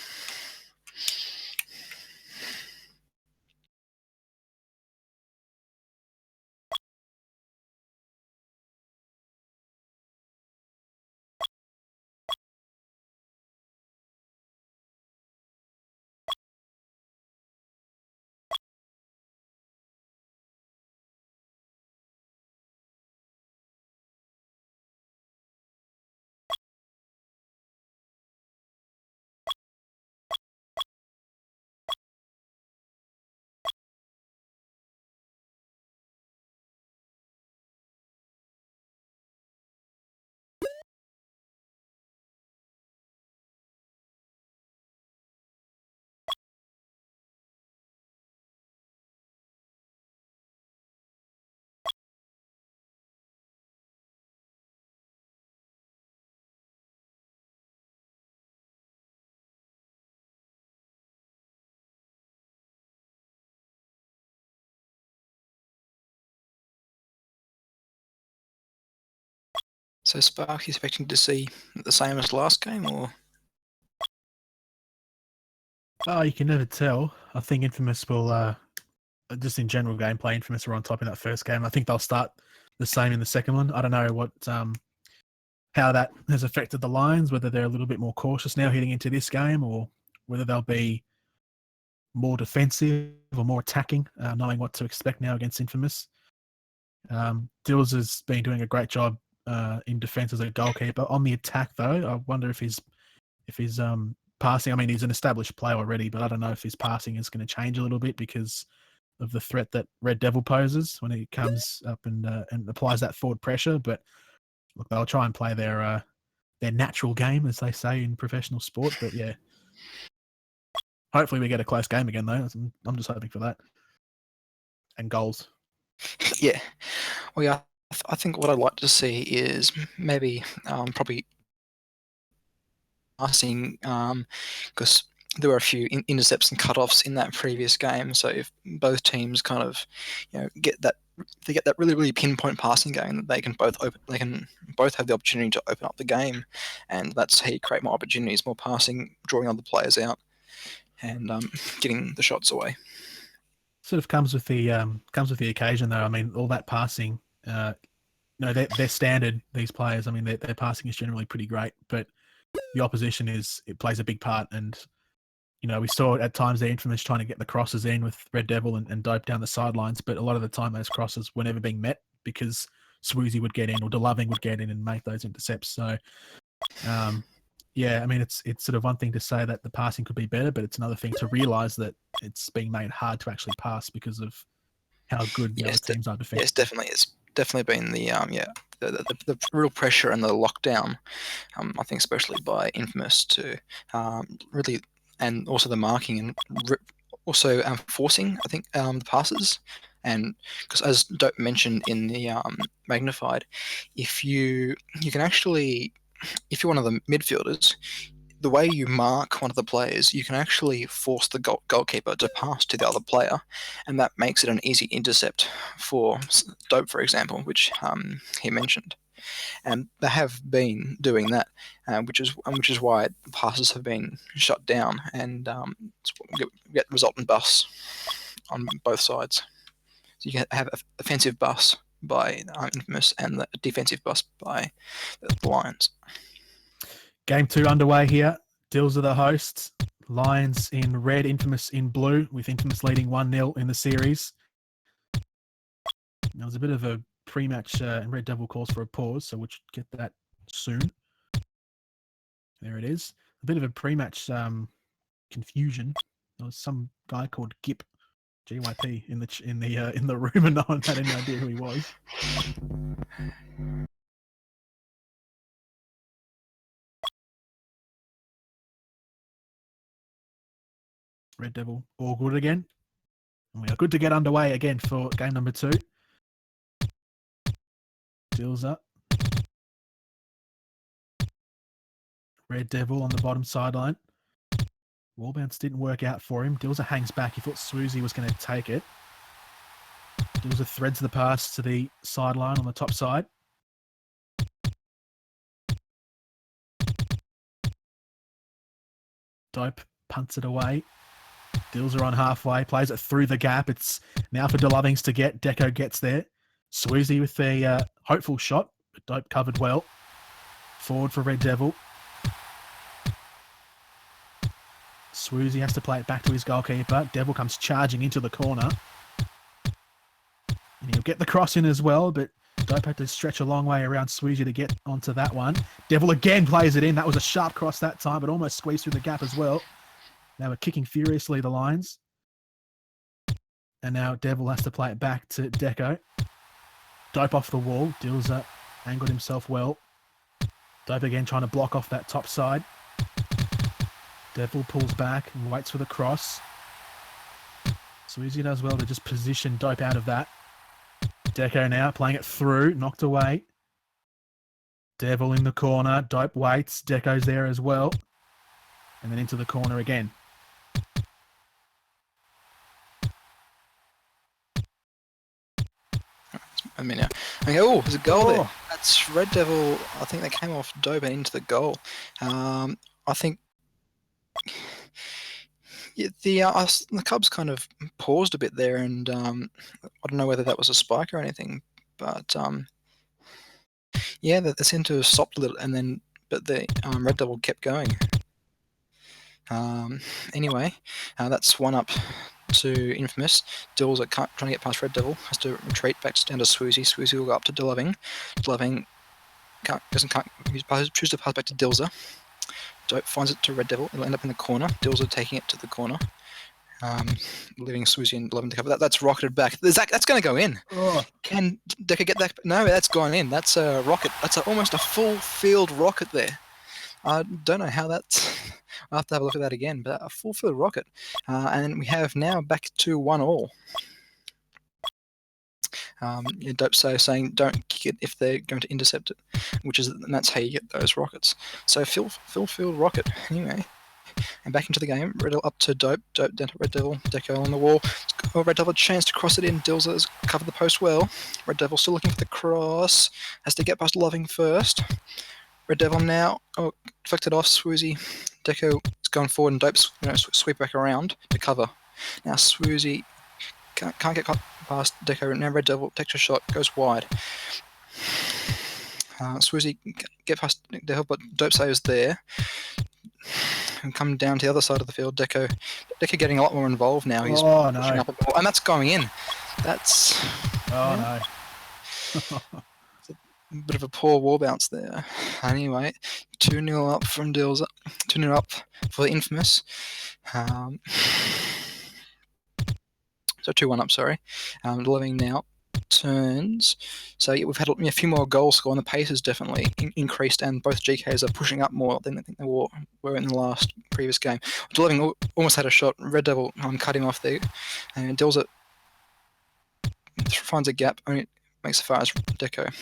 So Spark, you expecting to see the same as last game, or? Oh, you can never tell. I think Infamous will, just in general gameplay, Infamous are on top in that first game. I think they'll start the same in the second one. I don't know what how that has affected the Lions, whether they're a little bit more cautious now heading into this game, or whether they'll be more defensive or more attacking, knowing what to expect now against Infamous. Dills has been doing a great job in defense as a goalkeeper. On the attack, though, I wonder if his passing. I mean, he's an established player already, but I don't know if his passing is going to change a little bit because of the threat that Red Devil poses when he comes up and applies that forward pressure. But look, they'll try and play their natural game, as they say in professional sport. But yeah, hopefully we get a close game again, though. I'm just hoping for that. And goals. Yeah. Well, yeah, I think what I'd like to see is maybe probably passing, because there were a few intercepts and cutoffs in that previous game. So if both teams kind of, get that really pinpoint passing game, they can both have the opportunity to open up the game, and that's how you create more opportunities, more passing, drawing other players out, and getting the shots away. Sort of comes with the occasion, though. I mean, all that passing, they're standard. These players, I mean, their passing is generally pretty great, but the opposition it plays a big part. And we saw at times they're Infamous trying to get the crosses in with Red Devil and dope down the sidelines, but a lot of the time those crosses were never being met because Swoozy would get in or DeLoving would get in and make those intercepts. So, yeah, I mean, it's sort of one thing to say that the passing could be better, but it's another thing to realise that it's being made hard to actually pass because of how good the other teams are defending. Yes, definitely. It's definitely been the real pressure and the lockdown, I think especially by Infamous to really, and also the marking and also forcing, I think, the passes. And because as Dope mentioned in the Magnified, if you can actually, if you're one of the midfielders, the way you mark one of the players, you can actually force the goalkeeper to pass to the other player, and that makes it an easy intercept for Dope, for example, which he mentioned. And they have been doing that, which is why passes have been shut down, and get resultant busts on both sides. So you can have an offensive bust by Infamous and the defensive bust by the Lions. Game 2 underway here. Dills are the hosts. Lions in red, Infamous in blue, with Infamous leading 1-0 in the series. There was a bit of a pre-match, and Red Devil calls for a pause, so we'll get that soon. There it is. A bit of a pre-match confusion. There was some guy called Gip, GYP, in the room, and no one had any idea who he was. Red Devil all good again. And we are good to get underway again for game number 2. Dilzer. Red Devil on the bottom sideline. Wall bounce didn't work out for him. Dilzer hangs back. He thought Swoozy was going to take it. Dilzer threads the pass to the sideline on the top side. Dope punts it away. Dilzer on halfway, plays it through the gap. It's now for DeLovings to get. Deco gets there. Swoozy with the hopeful shot, but Dope covered well. Forward for Red Devil. Swoozy has to play it back to his goalkeeper. Devil comes charging into the corner. And he'll get the cross in as well, but Dope had to stretch a long way around Swoozy to get onto that one. Devil again plays it in. That was a sharp cross that time, but almost squeezed through the gap as well. They were kicking furiously, the Lions. And now Devil has to play it back to Deco. Dope off the wall. Dilzer angled himself well. Dope again trying to block off that top side. Devil pulls back and waits for the cross. Swoozy does well to just position Dope out of that. Deco now playing it through, knocked away. Devil in the corner. Dope waits. Deco's there as well. And then into the corner again. I mean, oh, there's a goal there. That's Red Devil. I think they came off Dope and into the goal. I think the Cubs kind of paused a bit there, and I don't know whether that was a spike or anything, but yeah, they seemed to have stopped a little, and then but the Red Devil kept going. Anyway, that's 1-up to Infamous. Dills trying to get past Red Devil, has to retreat back down to Swoozy. Swoozy will go up to DeLoving. DeLoving choose to pass back to Dilzer. Dope finds it to Red Devil. It'll end up in the corner. Dilzer taking it to the corner. Leaving Swoozy and DeLoving to cover that. That's rocketed back. That's going to go in. Oh. Can Decker get that? No, that's gone in. That's a rocket. That's almost a full field rocket there. I don't know how that's... I'll have to have a look at that again, but a full field rocket. And we have now back to 1-1. Dope saying don't kick it if they're going to intercept it, and that's how you get those rockets. So full field rocket anyway. And back into the game. Red Devil up to Dope. Dope down to Red Devil. Deco on the wall. Red Devil a chance to cross it in. Dilzer has covered the post well. Red Devil still looking for the cross. Has to get past Loving first. Red Devil now. Oh, deflected off. Swoozy. Deco is going forward and Dope's sweep back around to cover. Now Swoozy can't get past Deco. Now Red Devil takes a shot, goes wide. Swoozy get past Deco, but Dope saves there. And come down to the other side of the field. Deco getting a lot more involved now. He's pushing up and that's going in. That's no. A bit of a poor wall bounce there. Anyway, 2-0 up from Dills. 2-0 up for the Infamous. So 2-1 up, sorry. Living now turns. So yeah, we've had a few more goals scored, and the pace has definitely increased, and both GKs are pushing up more than I think they were in the previous game. Living almost had a shot. Red Devil cut him off there, and Dills finds a gap, only makes it far as Deco.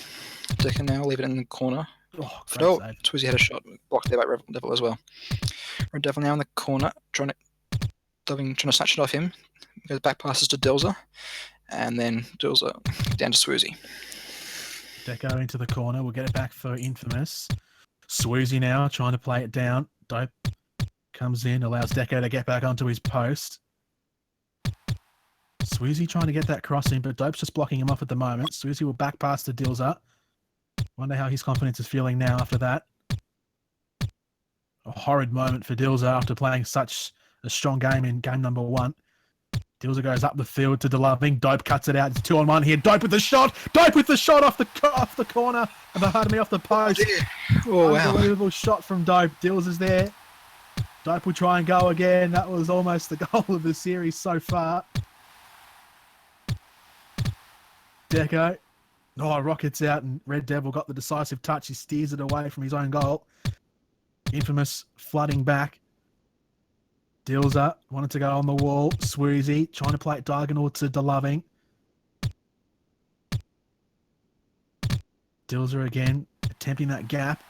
Deco now leave it in the corner. Swoozy had a shot blocked there by Red Devil as well. Red Devil now in the corner, trying to snatch it off him. Goes back passes to Dilzer, and then Dilzer down to Swoozy. Deco into the corner. We'll get it back for Infamous. Swoozy now trying to play it down. Dope comes in, allows Deco to get back onto his post. Swoozy trying to get that crossing, but Dope's just blocking him off at the moment. Swoozy will back pass to Dilzer. Wonder how his confidence is feeling now after that. A horrid moment for Dilzer after playing such a strong game in game number 1. Dilzer goes up the field to DeLoving. Dope cuts it out. It's 2-on-1 here. Dope with the shot. Dope with the shot off the corner. Off the post. Oh, wow. Unbelievable shot from Dope. Dilzer's there. Dope will try and go again. That was almost the goal of the series so far. Deco. Rockets out, and Red Devil got the decisive touch. He steers it away from his own goal. Infamous flooding back. Dilzer wanted to go on the wall. Swoozy trying to play it diagonal to DeLoving. Dilzer again, attempting that gap.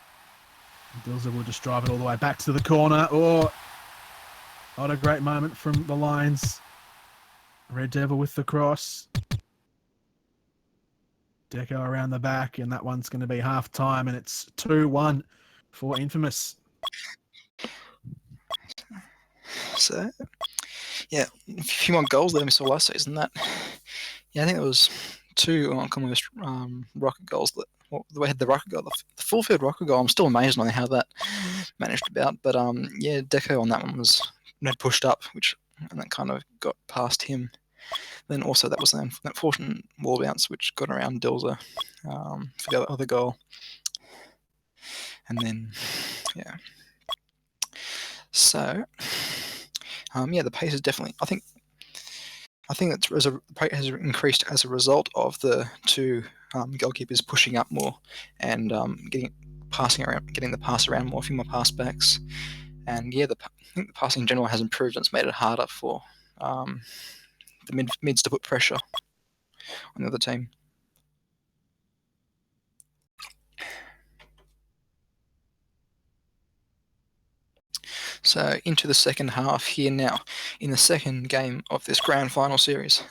Dilzer will just drive it all the way back to the corner. Oh, what a great moment from the Lions. Red Devil with the cross. Deco around the back, and that one's going to be half time, and it's 2-1 for Infamous. So, yeah, a few more goals than we saw last season. That, yeah, I think it was two almost rocket goals. The way had the rocket goal, the full field rocket goal. I'm still amazed on how that managed about. But yeah, Deco on that one was pushed up, and that kind of got past him. Then also that was that fortunate wall bounce which got around Dilzer for the other goal. And then, yeah. So, yeah, the pace is definitely. I think the pace has increased as a result of the two goalkeepers pushing up more and getting the pass around more, a few more pass backs. And yeah, I think the passing in general has improved, and it's made it harder for the mids to put pressure on the other team. So into the second half here now, in the second game of this grand final series.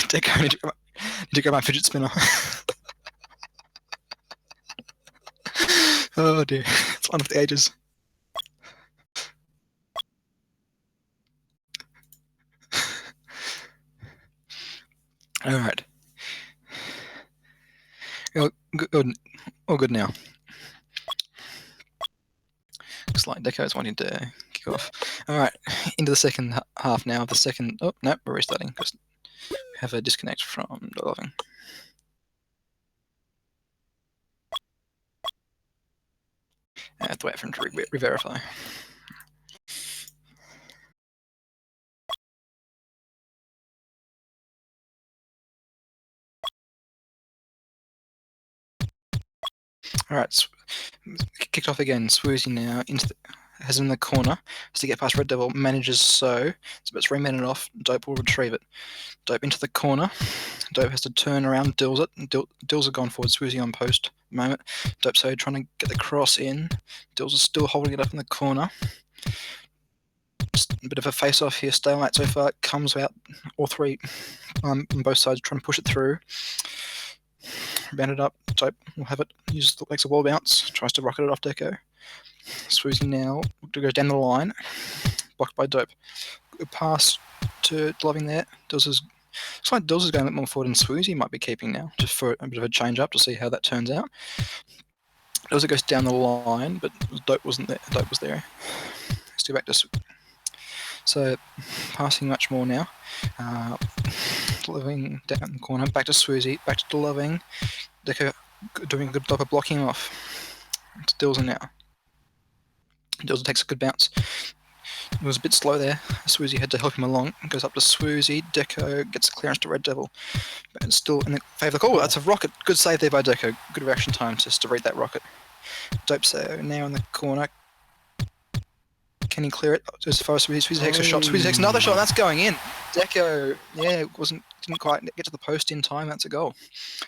Deco, need to grab my fidget spinner. Oh dear, it's one of the ages. All right. All good now. Looks like Deco is wanting to kick off. All right, into the second half now. Oh no, we're restarting because we have a disconnect from Loving. I have to wait for him to re-verify. All right, kicked off again. Swoozy now has him in the corner. Has to get past Red Devil. Manages so it's 3 minutes off. Dope will retrieve it. Dope into the corner. Dope has to turn around. Dills it. Dills are gone forward. Swoozy on post at the moment. Dope so trying to get the cross in. Dills is still holding it up in the corner. Just a bit of a face-off here. Stalemate so far. Comes out. All three on both sides trying to push it through. Bound it up. Dope will have it. Makes a wall bounce. Tries to rocket it off Deco. Swoozy now goes down the line. Blocked by Dope. Good pass to Loving there. Looks like Dills is going a bit more forward than Swoozy might be keeping now, just for a bit of a change up to see how that turns out. Dills goes down the line, but Dope wasn't there. Dope was there. Still back to so passing much more now. Loving down the corner, back to Swoozy, back to Loving. Deco doing a good job of blocking off. It's Dills now. Dills takes a good bounce. It was a bit slow there. Swoozy had to help him along. Goes up to Swoozy. Deco gets a clearance to Red Devil. But it's still in the favour of the call. That's a rocket. Good save there by Deco. Good reaction time just to read that rocket. Dope so now in the corner. Can he clear it as far as Swoozy takes a shot? Swoozy takes another shot. That's going in. Deco, yeah, didn't quite get to the post in time. That's a goal.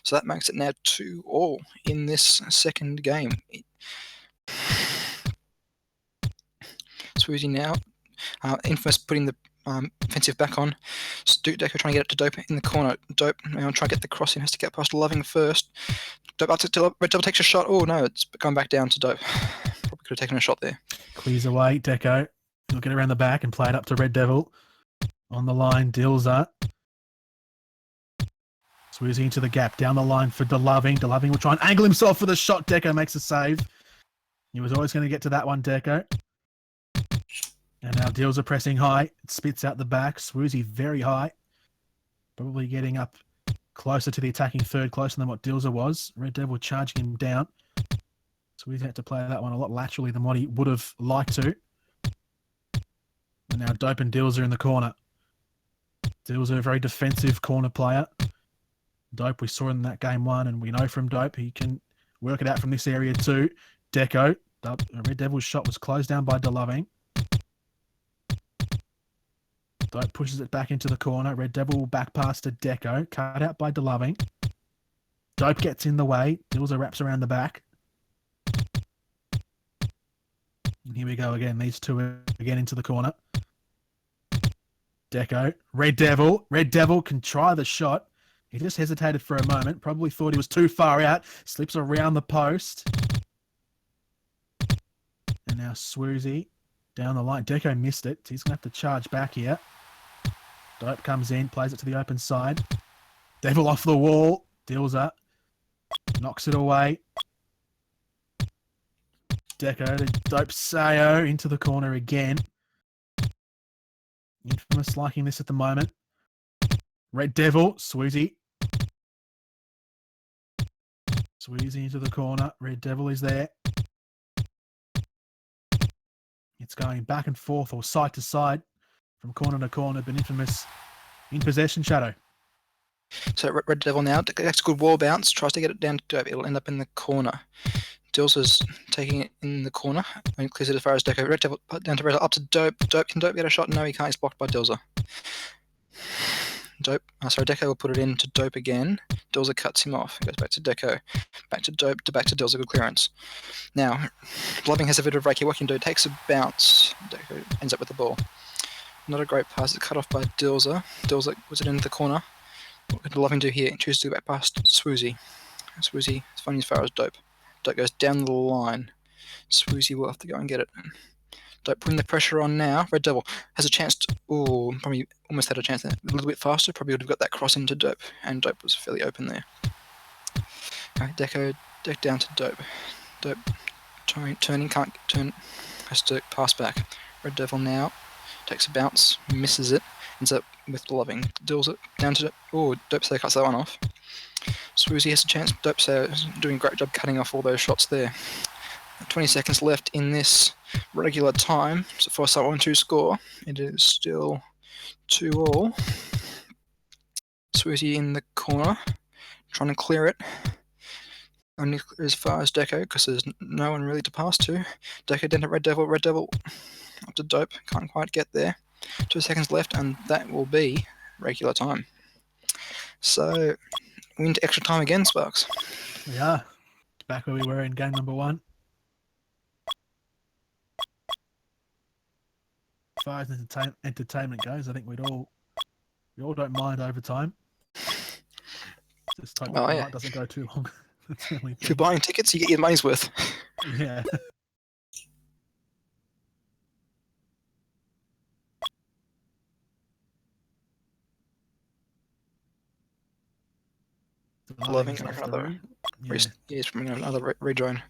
So that makes it now 2-2 in this second game. Swoozy now. Infamous putting the offensive back on. Deco trying to get it to Dope in the corner. Dope now trying to get the cross in. Has to get past Loving first. Dope up to Red Devil takes a shot. Oh no, it's going back down to Dope. Probably could have taken a shot there. Clears away, Deco. He'll get around the back and play it up to Red Devil. On the line, Dilzer. Swoozy into the gap. Down the line for DeLoving. DeLoving will try and angle himself for the shot. Deco makes a save. He was always going to get to that one, Deco. And now Dilzer pressing high. It spits out the back. Swoozy very high. Probably getting up closer to the attacking third, closer than what Dilzer was. Red Devil charging him down. Swoozy had to play that one a lot laterally than what he would have liked to. And now Dope and Dilzer in the corner. Dilzer a very defensive corner player. Dope we saw in that game one, and we know from Dope he can work it out from this area too. Deco. Red Devil's shot was closed down by DeLoving. Dope pushes it back into the corner. Red Devil will back pass to Deco. Cut out by DeLoving. Dope gets in the way. Dilza wraps around the back. And here we go again. These two again into the corner. Deco. Red Devil. Red Devil can try the shot. He just hesitated for a moment. Probably thought he was too far out. Slips around the post. And now Swoozy down the line. Deco missed it. He's going to have to charge back here. Dope comes in. Plays it to the open side. Devil off the wall. Dilza. Knocks it away. Deco to Dope Sayo into the corner again. Infamous liking this at the moment. Red Devil, Swoozy. Swoozy into the corner. Red Devil is there. It's going back and forth or side to side from corner to corner, but Infamous in possession, Shadow. So Red Devil now gets a good wall bounce, tries to get it down to Dope. It'll end up in the corner. Dilza's taking it in the corner and clears it as far as Deco. Red Devil down to Red, up to Dope. Can Dope get a shot? No, he can't. He's blocked by Dilza. Deco will put it in to Dope again. Dilza cuts him off. Goes back to Deco. Back to Dope, back to Dilza. Good clearance. Now, Blubbing has a bit of break here. What can do? Takes a bounce. Deco ends up with the ball. Not a great pass. It's cut off by Dilza. Dilza puts it into the corner. What can Blubbing do here? Chooses to go back past Swoozy. Swoozy is finding as far as Dope. Dope goes down the line. Swoozy will have to go and get it. Dope putting the pressure on now. Red Devil has a chance to... Ooh, probably almost had a chance there. A little bit faster. Probably would have got that cross into Dope. And Dope was fairly open there. Alright, Deco down to Dope. Dope turning, can't turn. Has to pass back. Red Devil now takes a bounce. Misses it. Ends up with Blubbing. Deals it down to... Ooh, Dope Sayer cuts that one off. Swoozy has a chance. Dope Sayer is doing a great job cutting off all those shots there. 20 seconds left in this regular time so for someone to score. It is still 2-all. Swoozy in the corner, trying to clear it. Only as far as Deco because there's no one really to pass to. Deco down to Red Devil. Red Devil up to Dope. Can't quite get there. 2 seconds left, and that will be regular time. So, we into extra time again, Sparks. We are back where we were in game number 1. As far as entertainment goes, I think we all don't mind overtime. Just hope the night doesn't go too long. That's the only If you're buying tickets, you get your money's worth. Yeah. Loving another. Yeah. He's from another rejoin.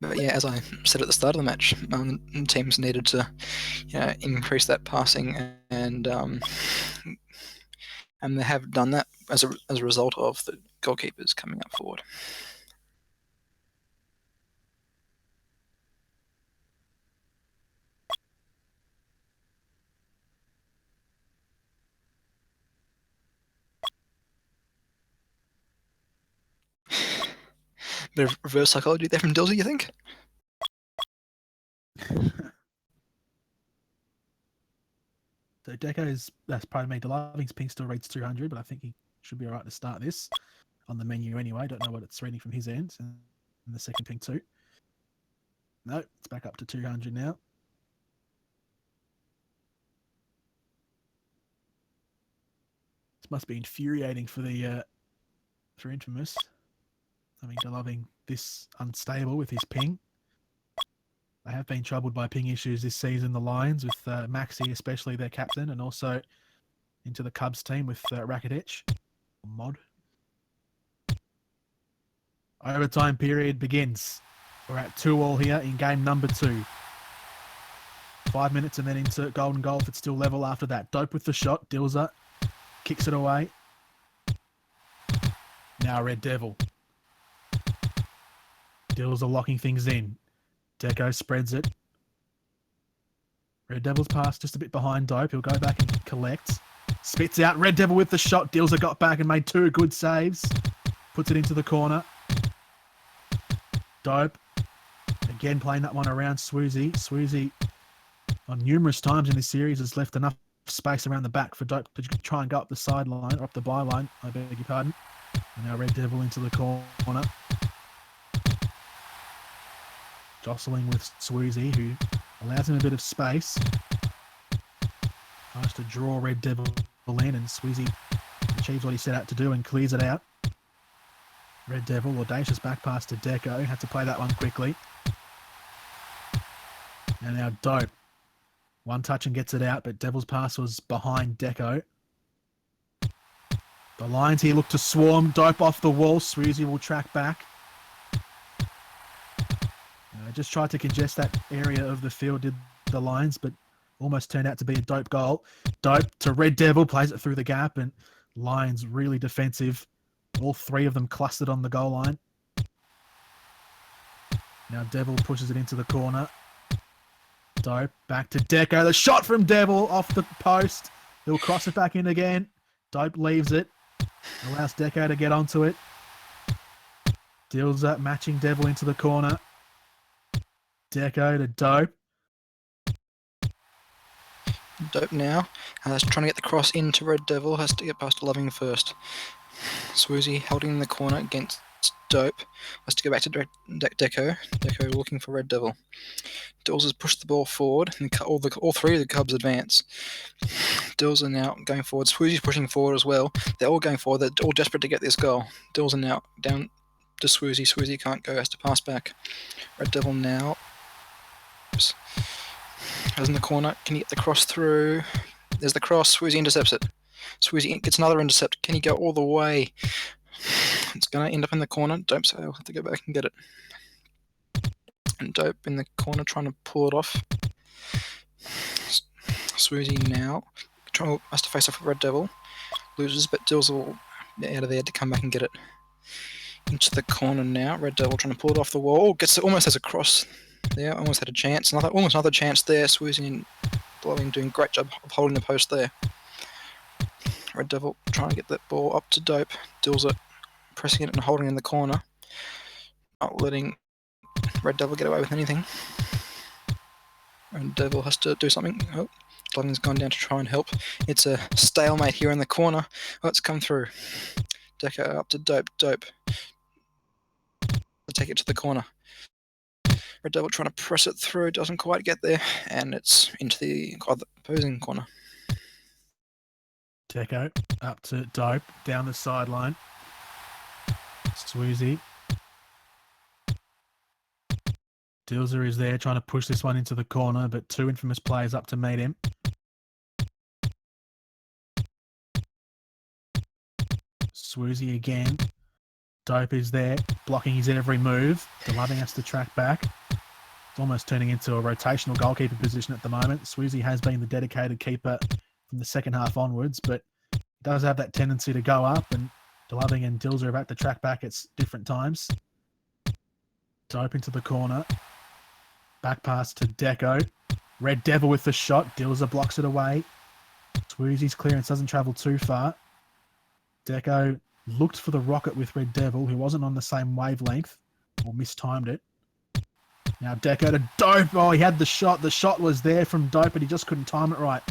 But yeah, as I said at the start of the match, teams needed to, increase that passing, and they have done that as a result of the goalkeepers coming up forward. Bit of reverse psychology there from Dilzy, you think? So DeLoving's ping still reads 200, but I think he should be alright to start this on the menu anyway. Don't know what it's reading from his end. And the second ping too. No, it's back up to 200 now. This must be infuriating for Infamous. Having DeLoving this unstable with his ping. They have been troubled by ping issues this season, the Lions, with Maxi, especially their captain, and also into the Cubs team with Rakitic. Mod. Overtime period begins. We're at 2-2 here in game number 2. 5 minutes and then into golden goal if it's still level after that. Dope with the shot. Dilza kicks it away. Now Red Devil. Dilza locking things in. Deco spreads it. Red Devil's pass just a bit behind Dope. He'll go back and collect. Spits out. Red Devil with the shot. Dilza got back and made 2 good saves. Puts it into the corner. Dope. Again playing that one around Swoozy. Swoozy on numerous times in this series has left enough space around the back for Dope to try and go up the sideline, or up the byline, I beg your pardon. And now Red Devil into the corner. Jostling with Sweezy, who allows him a bit of space. Tries to draw Red Devil in, and Sweezy achieves what he set out to do and clears it out. Red Devil, audacious back pass to Deco. Had to play that one quickly. And now Dope. One touch and gets it out, but Devil's pass was behind Deco. The Lions here look to swarm. Dope off the wall. Sweezy will track back. Just tried to congest that area of the field, did the Lions, but almost turned out to be a Dope goal. Dope to Red Devil, plays it through the gap, and Lions really defensive. All three of them clustered on the goal line. Now Devil pushes it into the corner. Dope back to Deco. The shot from Devil off the post. He'll cross it back in again. Dope leaves it. Allows Deco to get onto it. Deals up, matching Devil into the corner. Deco to Dope. Dope now. Trying to get the cross into Red Devil. Has to get past Loving first. Swoozy holding in the corner against Dope. Has to go back to Deco. Deco looking for Red Devil. Dills has pushed the ball forward, and all three of the Cubs advance. Dills are now going forward. Swoozy's pushing forward as well. They're all going forward. They're all desperate to get this goal. Dills are now down to Swoozy. Swoozy can't go. Has to pass back. Red Devil now. Oops. Goes in the corner. Can he get the cross through? There's the cross. Swoozy intercepts it. Swoozy gets another intercept. Can he go all the way? It's going to end up in the corner. Dope, so he'll have to go back and get it. And Dope in the corner trying to pull it off. Swoozy now has to face off with Red Devil. Loses, but Dills will out of there to come back and get it. Into the corner now. Red Devil trying to pull it off the wall. Almost has a cross there. Almost had a chance. Almost another chance there. Swoozy and Loving doing a great job of holding the post there. Red Devil trying to get that ball up to Dope. Dills it, pressing it and holding in the corner. Not letting Red Devil get away with anything. Red Devil has to do something. Oh, Loving's gone down to try and help. It's a stalemate here in the corner. Let's come through. Deco up to Dope. Dope to take it to the corner. Red Devil trying to press it through. Doesn't quite get there. And it's into the opposing corner. Deco up to Dope, down the sideline. Swoozy. Dilzer is there trying to push this one into the corner, but two infamous players up to meet him. Swoozy again. Dope is there, blocking his every move. DeLoving has to track back. It's almost turning into a rotational goalkeeper position at the moment. Swoozy has been the dedicated keeper from the second half onwards, but does have that tendency to go up, and DeLoving and Dills are about to track back at different times. Dope into the corner. Back pass to Deco. Red Devil with the shot. Dills blocks it away. Swoozy's clearance doesn't travel too far. Deco looked for the rocket with Red Devil, who wasn't on the same wavelength, or mistimed it. Now Deco to Dope. Oh, he had the shot. The shot was there from Dope, but he just couldn't time it right.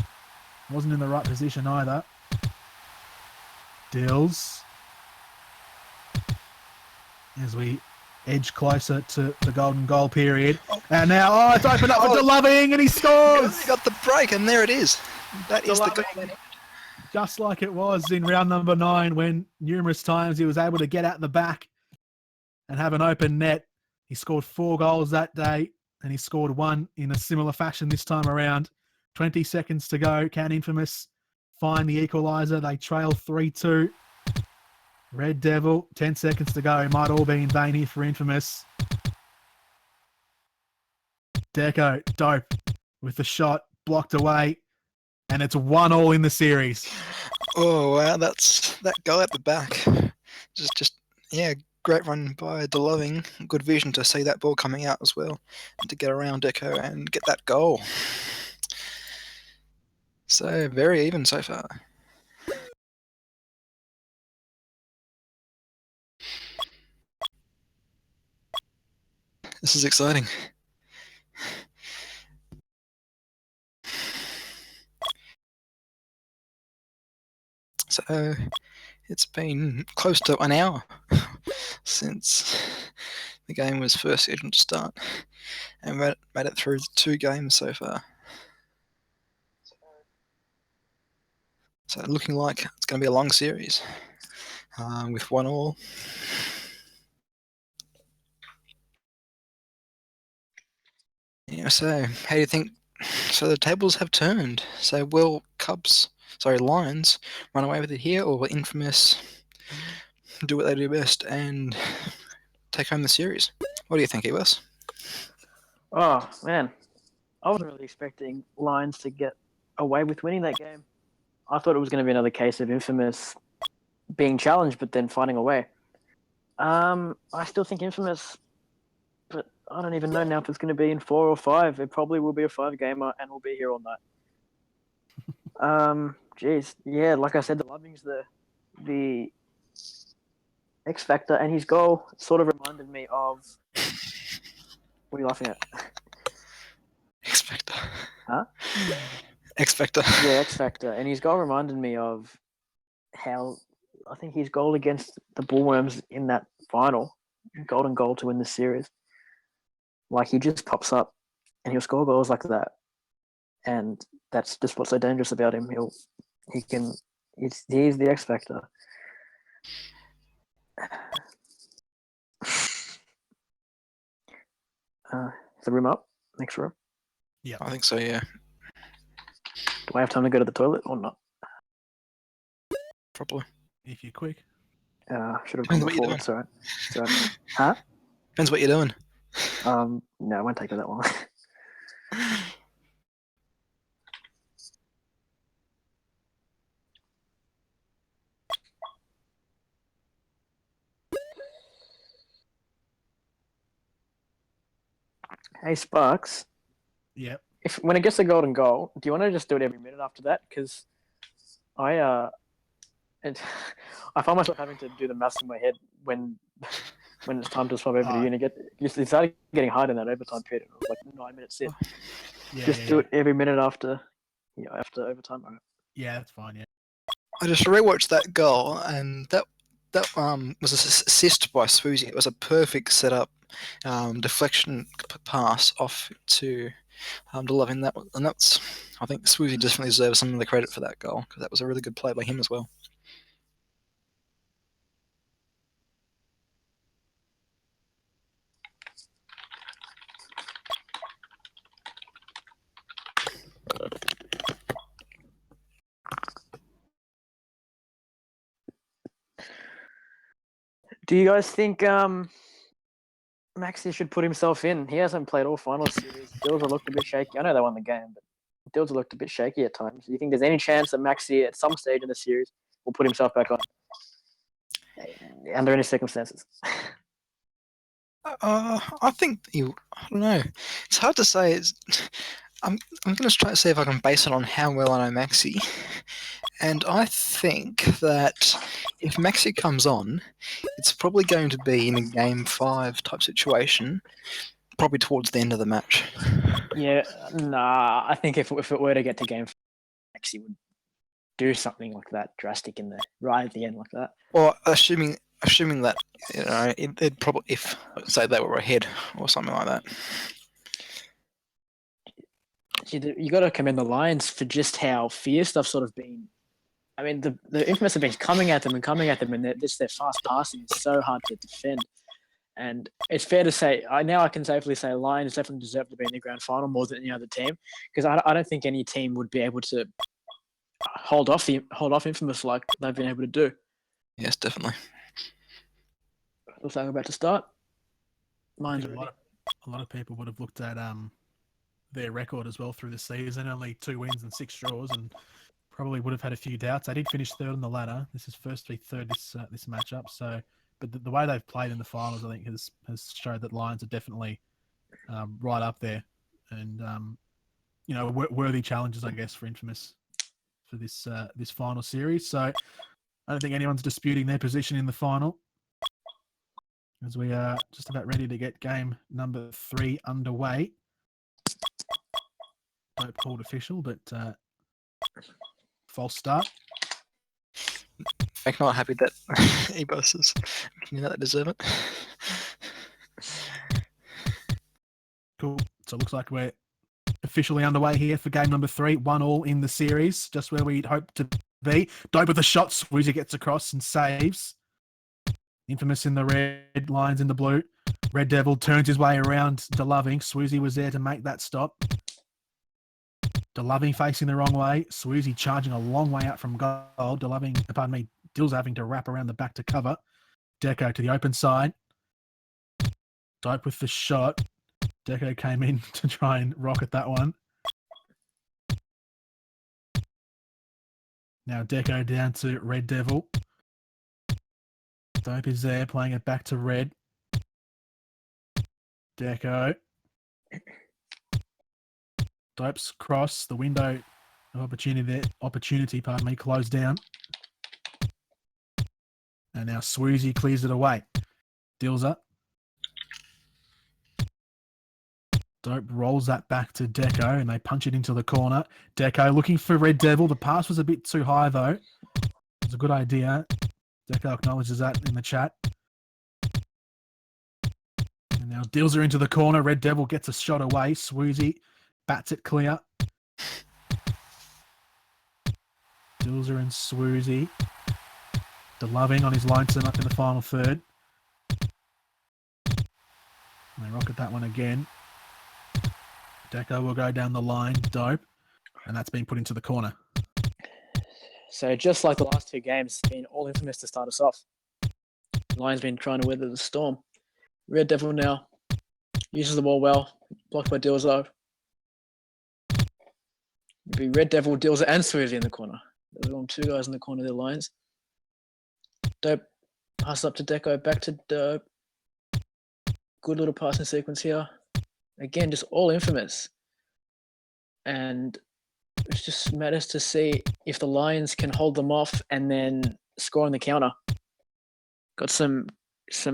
Wasn't in the right position either. Dills. As we edge closer to the golden goal period. And now, it's opened up for DeLoving, and he scores! He got the break, and there it is. That is the goal. Just like it was in round number 9, when numerous times he was able to get out the back and have an open net. He scored 4 goals that day, and he scored 1 in a similar fashion this time around. 20 seconds to go. Can Infamous find the equaliser? They trail 3-2. Red Devil, 10 seconds to go. It might all be in vain here for Infamous. Deco, Dope with the shot, blocked away, and it's 1-1 in the series. Oh wow, that's that goal at the back. Yeah, great run by DeLoving. Good vision to see that ball coming out as well, and to get around Deco and get that goal. So very even so far. This is exciting. So it's been close to an hour since the game was first scheduled to start, and made it through 2 games so far. So looking like it's going to be a long series with 1-1. Yeah, so how do you think? So the tables have turned. So will Lions run away with it here, or will Infamous do what they do best and take home the series? What do you think, Ebus? Oh man, I wasn't really expecting Lions to get away with winning that game. I thought it was going to be another case of Infamous being challenged but then finding a way. I still think Infamous, but I don't even know now if it's going to be in 4 or 5. It probably will be a 5-gamer, and we'll be here all night. Geez, yeah, like I said, the Loving's the X Factor, and his goal sort of reminded me of. What are you laughing at? X Factor. Huh? X Factor. Yeah, X Factor, and his goal reminded me of how I think his goal against the Bullworms in that final, golden goal to win the series. Like, he just pops up and he'll score goals like that, and that's just what's so dangerous about him. He's the X Factor. Is the room up? Next room. Yeah. I think so, yeah. Do I have time to go to the toilet or not? Probably. If you're quick. Should have Depends gone what you're before. doing. It's alright. It's alright. Huh? Depends what you're doing. No, it won't take her that long. Hey, Sparks. Yep. When it gets a golden goal, do you want to just do it every minute after that? Because I find myself having to do the maths in my head when it's time to swap over to you, and it started getting hard in that overtime period. It was like 9 minutes in. Yeah, Do it every minute after overtime. Right? Yeah, that's fine. Yeah. I just rewatched that goal, and that was an assist by Swoozy. It was a perfect setup, deflection pass off to Loving that, and that's. I think Swoozy definitely deserves some of the credit for that goal, because that was a really good play by him as well. Do you guys think Maxi should put himself in? He hasn't played all final series. Dilger looked a bit shaky. I know they won the game, but Dilger looked a bit shaky at times. Do you think there's any chance that Maxi at some stage in the series will put himself back on under any circumstances? I think I don't know. It's hard to say. I'm going to try to see if I can base it on how well I know Maxi, and I think that if Maxi comes on, it's probably going to be in a game 5 type situation, probably towards the end of the match. Yeah, nah. I think if it were to get to game 5, Maxi would do something like that drastic in the right at the end like that. Or assuming that it'd probably, if say they were ahead or something like that. You got to commend the Lions for just how fierce they've sort of been. I mean, the Infamous have been coming at them, and their fast passing is so hard to defend. And it's fair to say, I can safely say Lions definitely deserve to be in the grand final more than any other team, because I don't think any team would be able to hold off Infamous like they've been able to do. Yes, definitely. Looks like we're about to start. Lions A lot of people would have looked at their record as well through the season, only 2 wins and 6 draws, and probably would have had a few doubts. They did finish third on the ladder. This is first to be third this matchup. So, but the way they've played in the finals, I think, has showed that Lions are definitely right up there, and worthy challenges, I guess, for Infamous for this final series. So, I don't think anyone's disputing their position in the final, as we are just about ready to get game number 3 underway. Don't called official, but false start. In fact, not happy that Ebos is making that they deserve it. Cool. So it looks like we're officially underway here for game number 3. 1-1 in the series, just where we'd hope to be. Dope with a shot. Swoozy gets across and saves. Infamous in the red, Lions in the blue. Red Devil turns his way around DeLoving. Swoozy was there to make that stop. DeLoving facing the wrong way. Swoozy charging a long way out from goal. Dill's having to wrap around the back to cover. Deco to the open side. Dope with the shot. Deco came in to try and rocket that one. Now Deco down to Red Devil. Dope is there, playing it back to Red. Deco. Dope's cross. The window of opportunity, closed down. And now Swoozy clears it away. Deals up. Dope rolls that back to Deco and they punch it into the corner. Deco looking for Red Devil. The pass was a bit too high though. It's a good idea. Deco acknowledges that in the chat. And now deals her into the corner. Red Devil gets a shot away. Swoozy bats it clear. Deals her and Swoozy. DeLoving on his lonesome up in the final third. And they rocket that one again. Deco will go down the line, Dope, and that's been put into the corner. So just like the last 2 games, it's been all Infamous to start us off. Lions been trying to weather the storm. Red Devil now uses the ball well, blocked by Dilzo. It'll be Red Devil, Dilzo, and Swoozy in the corner. There's only 2 guys in the corner of the Lions. Dope passes up to Deco, back to Dope. Good little passing sequence here. Again, just all Infamous. And it just matters to see if the Lions can hold them off and then score on the counter. Got some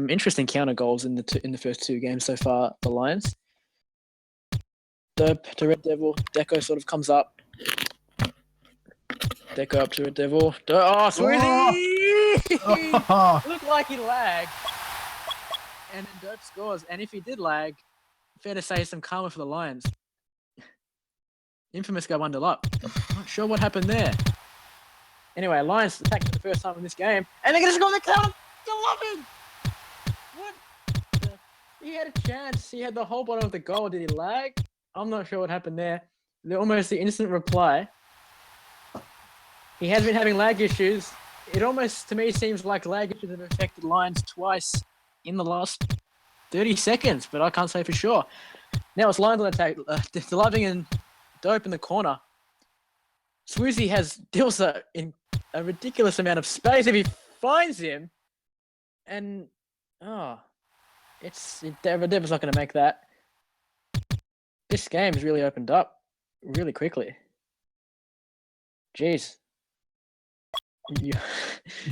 interesting counter goals in the first 2 games so far, the Lions. Dope to Red Devil. Deco sort of comes up. Deco up to Red Devil. Oh, Swoozy! Oh. Looked like he lagged. And then Dope scores. And if he did lag, fair to say some karma for the Lions. Infamous go 1-0 up. Not sure what happened there. Anyway, Lions attacking for the first time in this game. And they're going to score the counter. DeLoving! What? He had a chance. He had the whole bottom of the goal. Did he lag? I'm not sure what happened there. Almost the instant reply. He has been having lag issues. It almost, to me, seems like lag issues have affected Lions twice in the last 30 seconds, but I can't say for sure. Now it's Lions on attack. DeLoving and Dope in the corner. Swoozy has Dilsa in a ridiculous amount of space if he finds him. And, Devil's not going to make that. This game's really opened up really quickly. Jeez.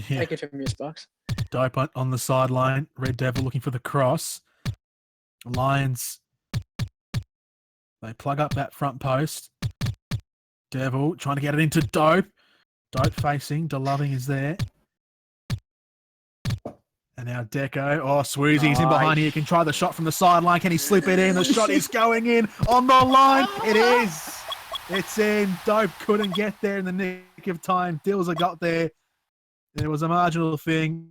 Take it from your Sparks. Dope on the sideline. Red Devil looking for the cross. Lions, they plug up that front post. Devil trying to get it into Dope. Dope facing. DeLoving is there. And now Deco. Oh, Swoozy's in behind here. He can try the shot from the sideline. Can he slip it in? The shot is going in on the line. It is. It's in. Dope couldn't get there in the nick of time. Dilsa got there. There was a marginal thing.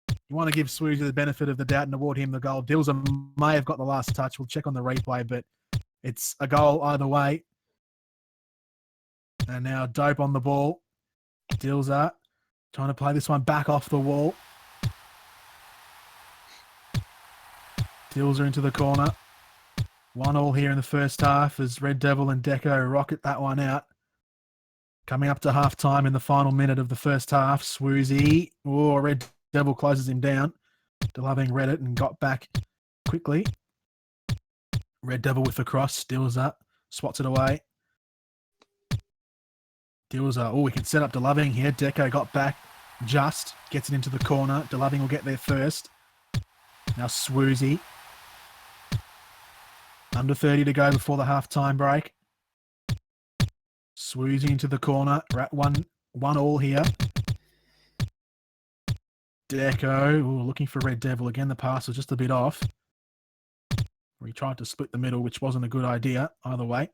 You want to give Swoozy the benefit of the doubt and award him the goal. Dilsa may have got the last touch. We'll check on the replay, but it's a goal either way. And now Dope on the ball. Dilsa trying to play this one back off the wall. Dilsa into the corner. 1-1 here in the first half as Red Devil and Deco rocket that one out. Coming up to half time in the final minute of the first half. Swoozy. Oh, Red Devil closes him down. DeLoving read it and got back quickly. Red Devil with the cross. Dilsa swats it away. Dilsa. Oh, we can set up DeLoving here. Deco got back. Just gets it into the corner. DeLoving will get there first. Now Swoozy. Under 30 to go before the half-time break. Swoozy into the corner. We're at 1-1 here. Deco. Ooh, looking for Red Devil again. The pass was just a bit off. He tried to split the middle, which wasn't a good idea either way.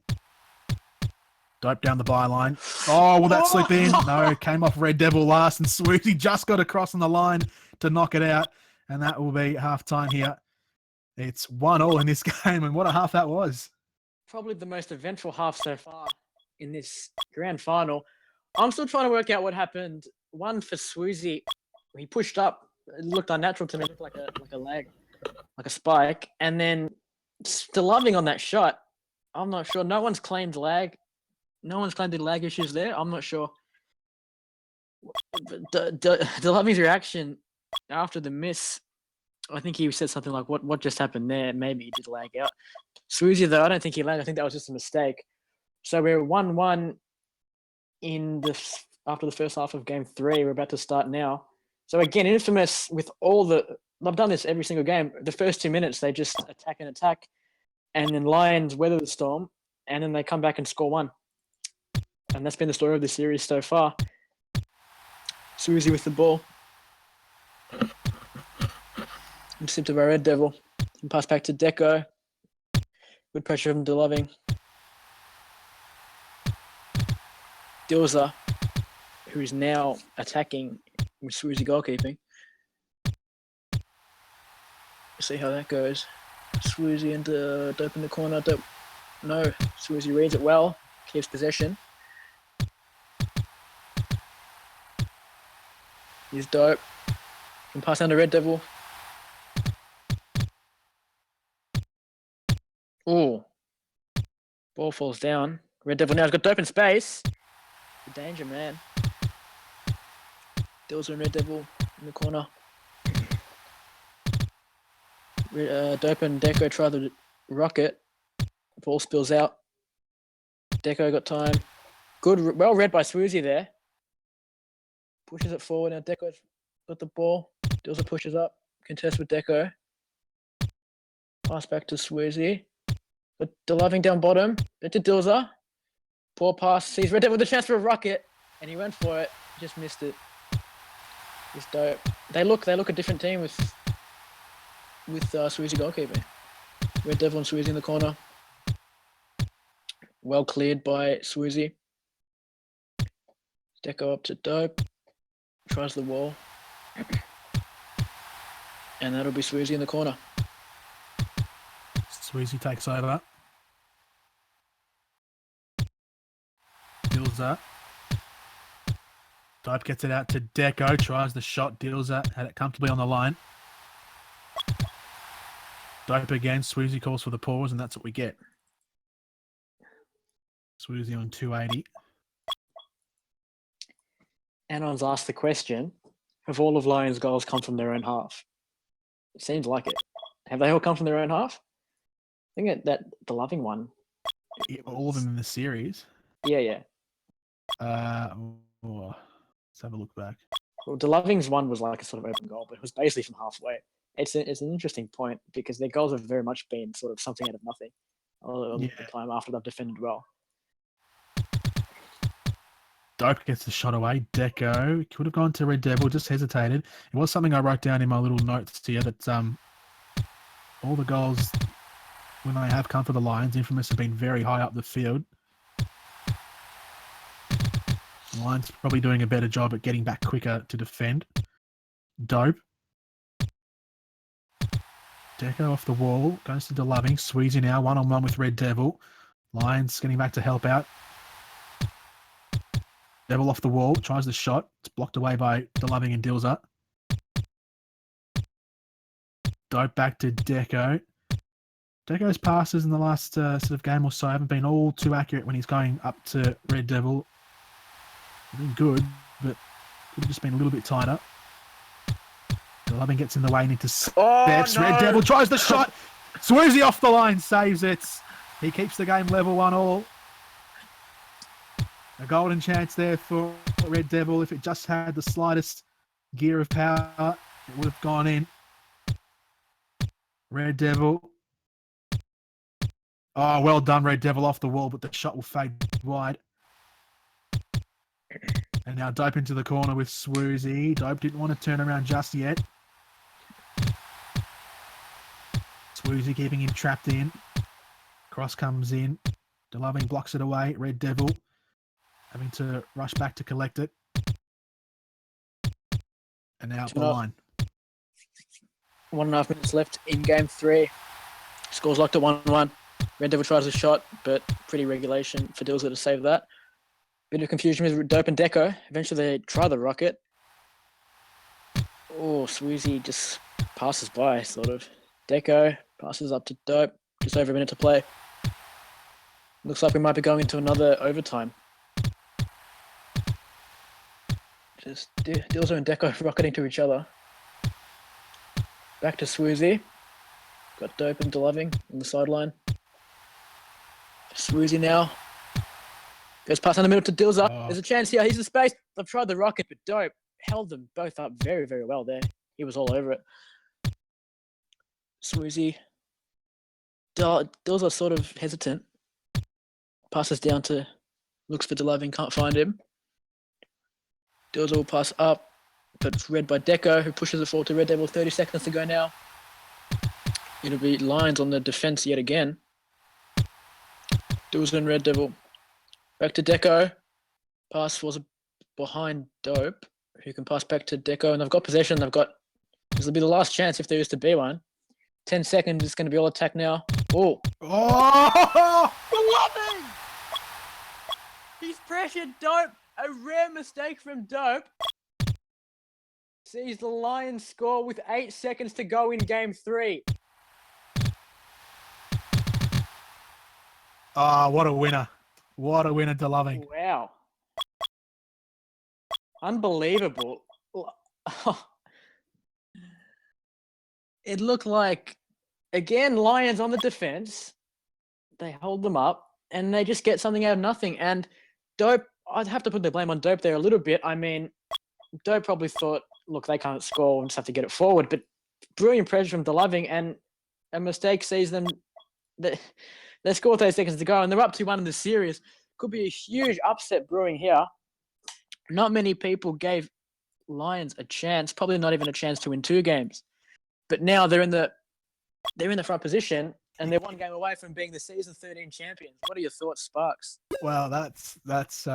Dope down the byline. Oh, will that slip in? No, came off Red Devil last, and Swoozy just got across on the line to knock it out. And that will be half time here. It's 1-1 in this game, and what a half that was. Probably the most eventful half so far in this grand final. I'm still trying to work out what happened. One for Swoozy, he pushed up. It looked unnatural to me. It looked like a leg, like a spike. And then DeLoving on that shot. I'm not sure. No one's claimed lag. No one's claimed the lag issues there. I'm not sure. DeLoving's reaction after the miss, I think he said something like, "What just happened there?" Maybe he did lag out. Swoozy, though, I don't think he lagged. I think that was just a mistake. So we're 1-1 after the first half of game 3. We're about to start now. So again, Infamous with I've done this every single game. The first 2 minutes, they just attack, and then Lions weather the storm, and then they come back and score 1. And that's been the story of the series so far. Swoozy with the ball. Intercepted by Red Devil. And pass back to Deco. Good pressure from DeLoving. Dilza, who is now attacking with Swoozy goalkeeping. See how that goes. Swoozy and Dope in the corner. Dope. No, Swoozy reads it well. Keeps possession. He's Dope. Can pass down to Red Devil. Ooh. Ball falls down. Red Devil now has got Dope in space. The danger, man. Dills and Red Devil in the corner. Dope and Deco try the rocket. Ball spills out. Deco got time. Good, well read by Swoozy there. Pushes it forward. Now Deco's got the ball. Dills pushes up. Contest with Deco. Pass back to Swoozy. But DeLoving down bottom. Bit to Dilza. Poor pass. Sees Red Devil with a chance for a rocket. And he went for it. Just missed it. It's Dope. They look a different team with Swoozy goalkeeping. Red Devil and Swoozy in the corner. Well cleared by Swoozy. Deco up to Dope. Tries the wall. And that'll be Swoozy in the corner. Swoozy takes over. Dilza. Dope gets it out to Deco. Tries the shot. Dilza had it comfortably on the line. Dope again. Swoozy calls for the pause, and that's what we get. Swoozy on 280. Anon's asked the question, have all of Lions' goals come from their own half? It seems like it. Have they all come from their own half? I think that DeLoving one. All of them in the series. Yeah. Let's have a look back. Well, DeLoving's one was like a sort of open goal, but it was basically from halfway. It's an interesting point because their goals have very much been sort of something out of nothing all the time after they've defended well. Dope gets the shot away. Deco could have gone to Red Devil, just hesitated. It was something I wrote down in my little notes here that all the goals when they have come for the Lions, Infamous have been very high up the field. The Lions probably doing a better job at getting back quicker to defend. Dope. Deco off the wall, goes to DeLoving. Swoozy now, one-on-one with Red Devil. Lions getting back to help out. Devil off the wall, tries the shot. It's blocked away by DeLoving and Dilza. Dope back to Deco. Deco's passes in the last sort of game or so haven't been all too accurate when he's going up to Red Devil. Been good, but could have just been a little bit tighter. DeLoving gets in the way, into steps. No. Red Devil tries the shot. Swoozy off the line, saves it. He keeps the game level 1-1. A golden chance there for Red Devil. If it just had the slightest gear of power, it would have gone in. Red Devil. Oh, well done, Red Devil off the wall, but the shot will fade wide. And now Dope into the corner with Swoozy. Dope didn't want to turn around just yet. Swoozy keeping him trapped in. Cross comes in. DeLoving blocks it away. Red Devil having to rush back to collect it. And now up the line. 1.5 minutes left in game 3. Score's locked at 1-1. Red Devil tries a shot, but pretty regulation for Dilzer to save that. Bit of confusion with Dope and Deco. Eventually they try the rocket. Oh, Swoozy just passes by, sort of. Deco passes up to Dope. Just over a minute to play. Looks like we might be going into another overtime. Just Dilzer and Deco rocketing to each other. Back to Swoozy. Got Dope and DeLoving on the sideline. Swoozy now. Goes past in the middle to Dilzer. Oh. There's a chance here. He's in space. They've tried the rocket, but Dope held them both up very, very well there. He was all over it. Swoozy. Dilzer sort of hesitant. Passes down to, looks for DeLoving, can't find him. Dilzer will pass up, but it's read by Deco, who pushes it forward to Red Devil. 30 seconds to go now. It'll be Lions on the defense yet again. Dilzer and Red Devil. Back to Deco. Pass was behind Dope, who can pass back to Deco. And they've got possession. This will be the last chance if there is to be one. 10 seconds. It's going to be all attack now. Oh. Oh! DeLoving! He's pressured Dope. A rare mistake from Dope. Sees the Lions score with 8 seconds to go in game 3. Oh, what a winner. What a winner, DeLoving. Wow. Unbelievable. It looked like, again, Lions on the defense. They hold them up and they just get something out of nothing. And Dope, I'd have to put the blame on Dope there a little bit. I mean, Dope probably thought, look, they can't score, we'll just have to get it forward. But brilliant pressure from DeLoving, and a mistake sees them. They score 30 seconds to go, and they're up 2-1 in the series. Could be a huge upset brewing here. Not many people gave Lions a chance, probably not even a chance to win 2 games. But now they're in the front position, and they're 1 game away from being the season 13 champions. What are your thoughts, Sparks? Well, that's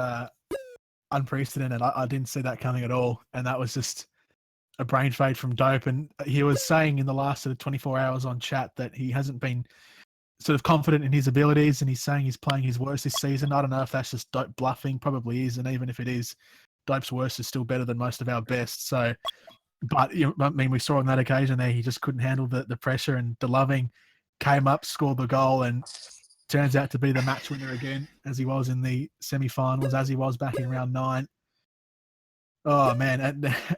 unprecedented. I didn't see that coming at all, and that was just a brain fade from Dope. And he was saying in the last sort of 24 hours on chat that he hasn't been sort of confident in his abilities, and he's saying he's playing his worst this season. I don't know if that's just Dope bluffing, probably is, and even if it is, Dope's worst is still better than most of our best. So, but I mean, we saw on that occasion there he just couldn't handle the pressure, and DeLoving came up, scored the goal, and turns out to be the match winner again, as he was in the semi-finals, as he was back in round 9. Oh man,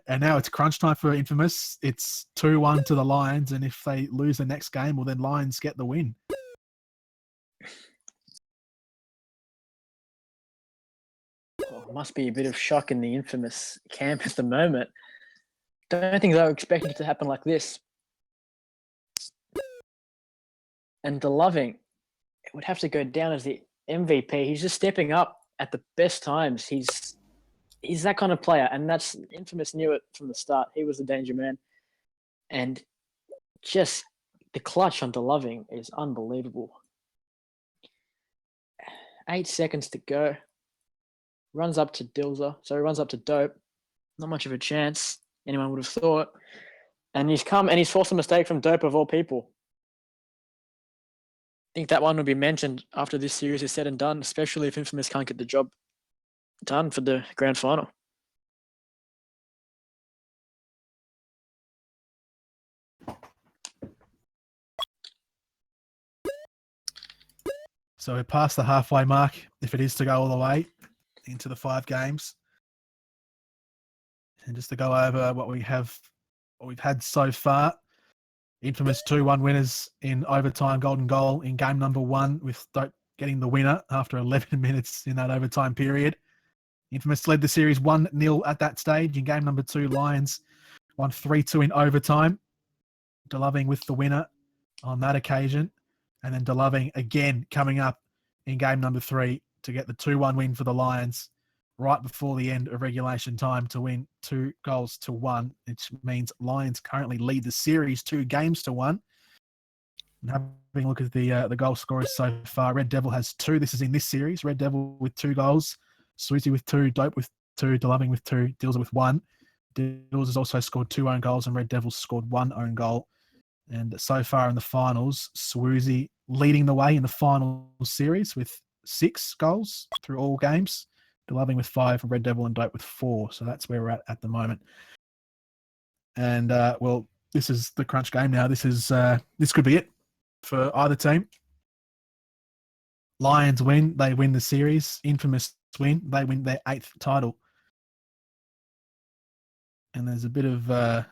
and now it's crunch time for Infamous. It's 2-1 to the Lions, and if they lose the next game, well then Lions get the win. Oh, must be a bit of shock in the Infamous camp at the moment. Don't think they were expecting it to happen like this. And DeLoving, it would have to go down as the MVP. He's just stepping up at the best times. He's that kind of player, and that's Infamous knew it from the start. He was the danger man, and just the clutch on DeLoving is unbelievable. 8 seconds to go. Runs up to Dilzer, so he runs up to Dope. Not much of a chance, anyone would have thought. And he's come and he's forced a mistake from Dope of all people. I think that one will be mentioned after this series is said and done, especially if Infamous can't get the job done for the grand final. So we're past the halfway mark, if it is to go all the way into the 5 games. And just to go over what we've had so far. Infamous 2-1 winners in overtime golden goal in game number 1, with Dope getting the winner after 11 minutes in that overtime period. Infamous led the series 1-0 at that stage. In game number 2, Lions won 3-2 in overtime. DeLoving with the winner on that occasion. And then DeLoving again coming up in game number 3 to get the 2-1 win for the Lions right before the end of regulation time to win 2-1, which means Lions currently lead the series 2-1. And having a look at the goal scorers so far, Red Devil has 2. This is in this series. Red Devil with 2 goals, Swoozy with 2, Dope with 2, DeLoving with 2, Dills with 1. Dills has also scored 2 own goals, and Red Devil's scored 1 own goal. And so far in the finals, Swoozy leading the way in the final series with 6 goals through all games. DeLoving with 5, and Red Devil and Dope with 4. So that's where we're at the moment. And well, this is the crunch game now. This could be it for either team. Lions win, they win the series. Infamous win, they win their 8th title. And there's a bit of, I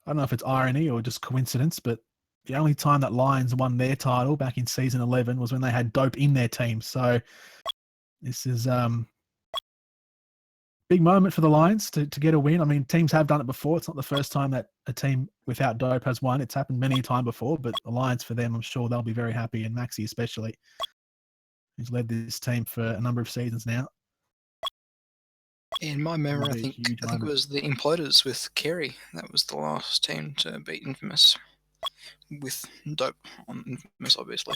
don't know if it's irony or just coincidence, but the only time that Lions won their title back in season 11 was when they had Dope in their team. So this is big moment for the Lions to get a win. I mean, teams have done it before. It's not the first time that a team without Dope has won. It's happened many times before, but the Lions, for them, I'm sure they'll be very happy, and Maxi especially, who's led this team for a number of seasons now. In my memory, I Be a think huge it moment. was the Imploders with Kerry. That was the last team to beat Infamous, with Dope on Infamous, obviously.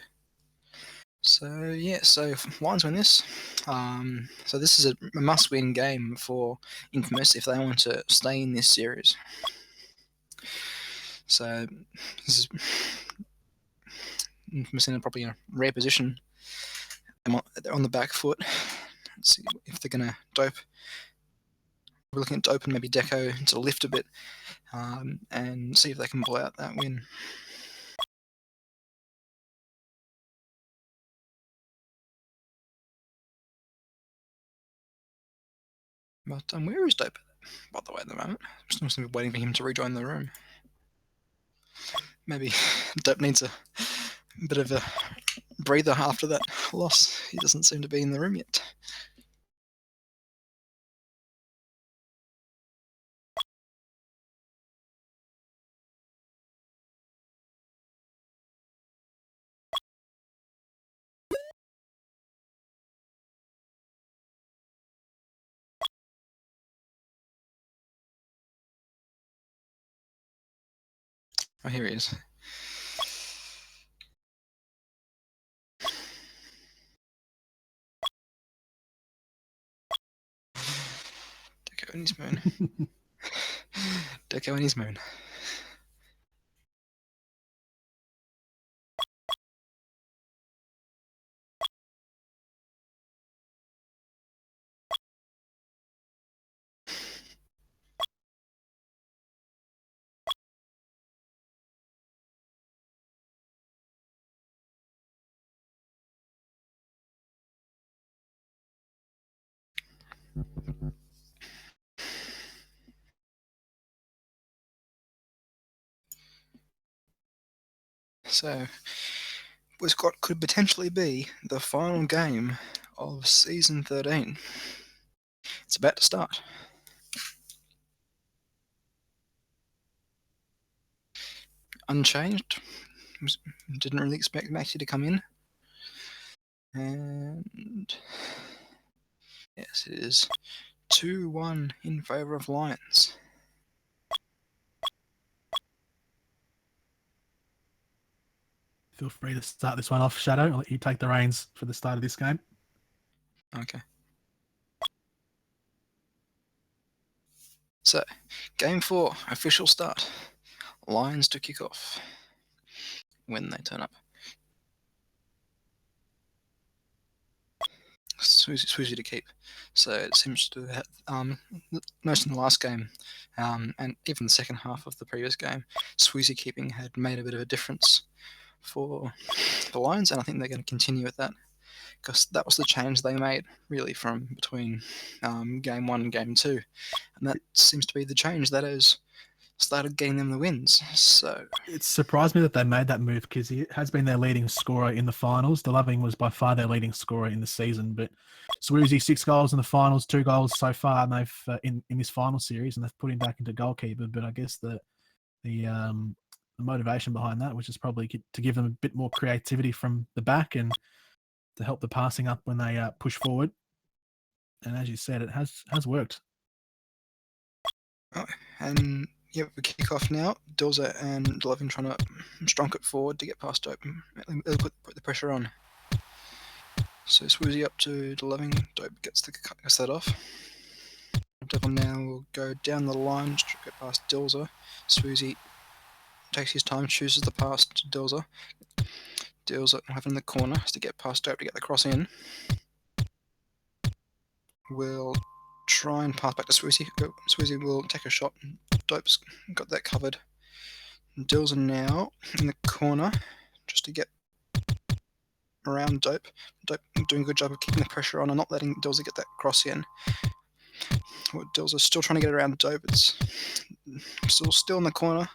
So yeah, so if Lions win this. So this is a must-win game for Infamous if they want to stay in this series. So this is Infamous in probably a rare position. They're on the back foot. Let's see if they're gonna Dope. We're looking at Dope and maybe Deco to lift a bit, and see if they can pull out that win. But where is Dope, by the way, at the moment? I'm still gonna be waiting for him to rejoin the room. Maybe Dope needs a bit of a breather after that loss. He doesn't seem to be in the room yet. Oh, here he is. Deco and his moon. Deco and his moon. So, what could potentially be the final game of Season 13. It's about to start. Unchanged. Didn't really expect Maxi to come in. And yes, it is 2-1 in favour of Lions. Feel free to start this one off, Shadow. I'll let you take the reins for the start of this game. Okay. So, Game 4, official start. Lions to kick off when they turn up. Swoozy to keep. So it seems to have, most in the last game, and even the second half of the previous game, Swoozy keeping had made a bit of a difference for the Lions, and I think they're going to continue with that, because that was the change they made, really, from between Game 1 and Game 2. And that seems to be the change that has started getting them the wins. So It surprised me that they made that move, because he has been their leading scorer in the finals. DeLoving was by far their leading scorer in the season, but Swoozy 6 goals in the finals, 2 goals so far, and they've in this final series, and they've put him back into goalkeeper. But I guess the motivation behind that, which is probably to give them a bit more creativity from the back and to help the passing up when they push forward. And as you said, it has worked. And yep, we kick off now. Dilza and Delaving trying to strong it forward to get past Dope. They'll put the pressure on. So Swoozy up to Delaving. Dope gets that off. Devil now will go down the line to get past Dilza. Swoozy takes his time, chooses the pass to Dilza. Dilza having the corner has to get past Dope to get the cross in. Will try and pass back to Swoozy. Swoozy will take a shot. Dope's got that covered. Dilza now in the corner just to get around Dope. Dope doing a good job of keeping the pressure on and not letting Dilza get that cross in. Dilza's still trying to get around Dope. It's still in the corner.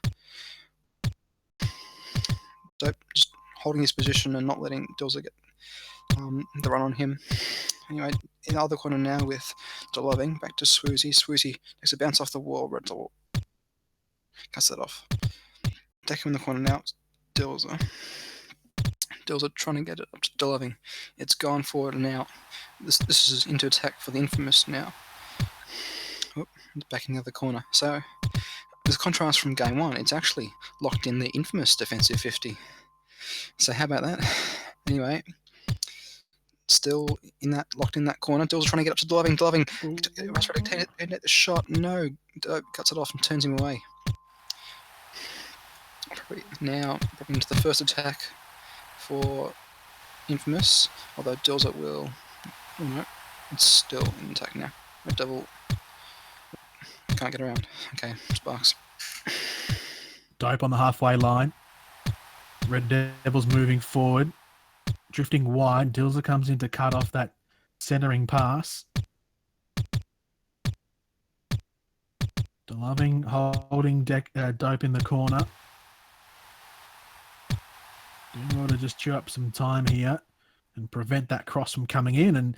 Dope just holding his position and not letting Dilza get the run on him. Anyway, in the other corner now with Delaving, back to Swoozy. Swoozy takes a bounce off the wall. Red Devil cuts that off. Deco in the corner now. Dilza. Dilza trying to get it up to Delaving. It's gone forward now. This is into attack for the Infamous now. Oh, back in the other corner. So there's a contrast from game one. It's actually locked in the Infamous defensive 50. So how about that? Anyway, still locked in that corner. Dilza trying to get up to Delaving. Delaving runs ready to net the shot. No, Dope cuts it off and turns him away. Now into the first attack for Infamous, although Dilza will. Oh no, it's still in attack now. Red Devil can't get around. Okay, Sparks. Dope on the halfway line. Red Devil's moving forward, drifting wide. Dilza comes in to cut off that centering pass. Delaving holding Dope in the corner. Doing well to just chew up some time here and prevent that cross from coming in, and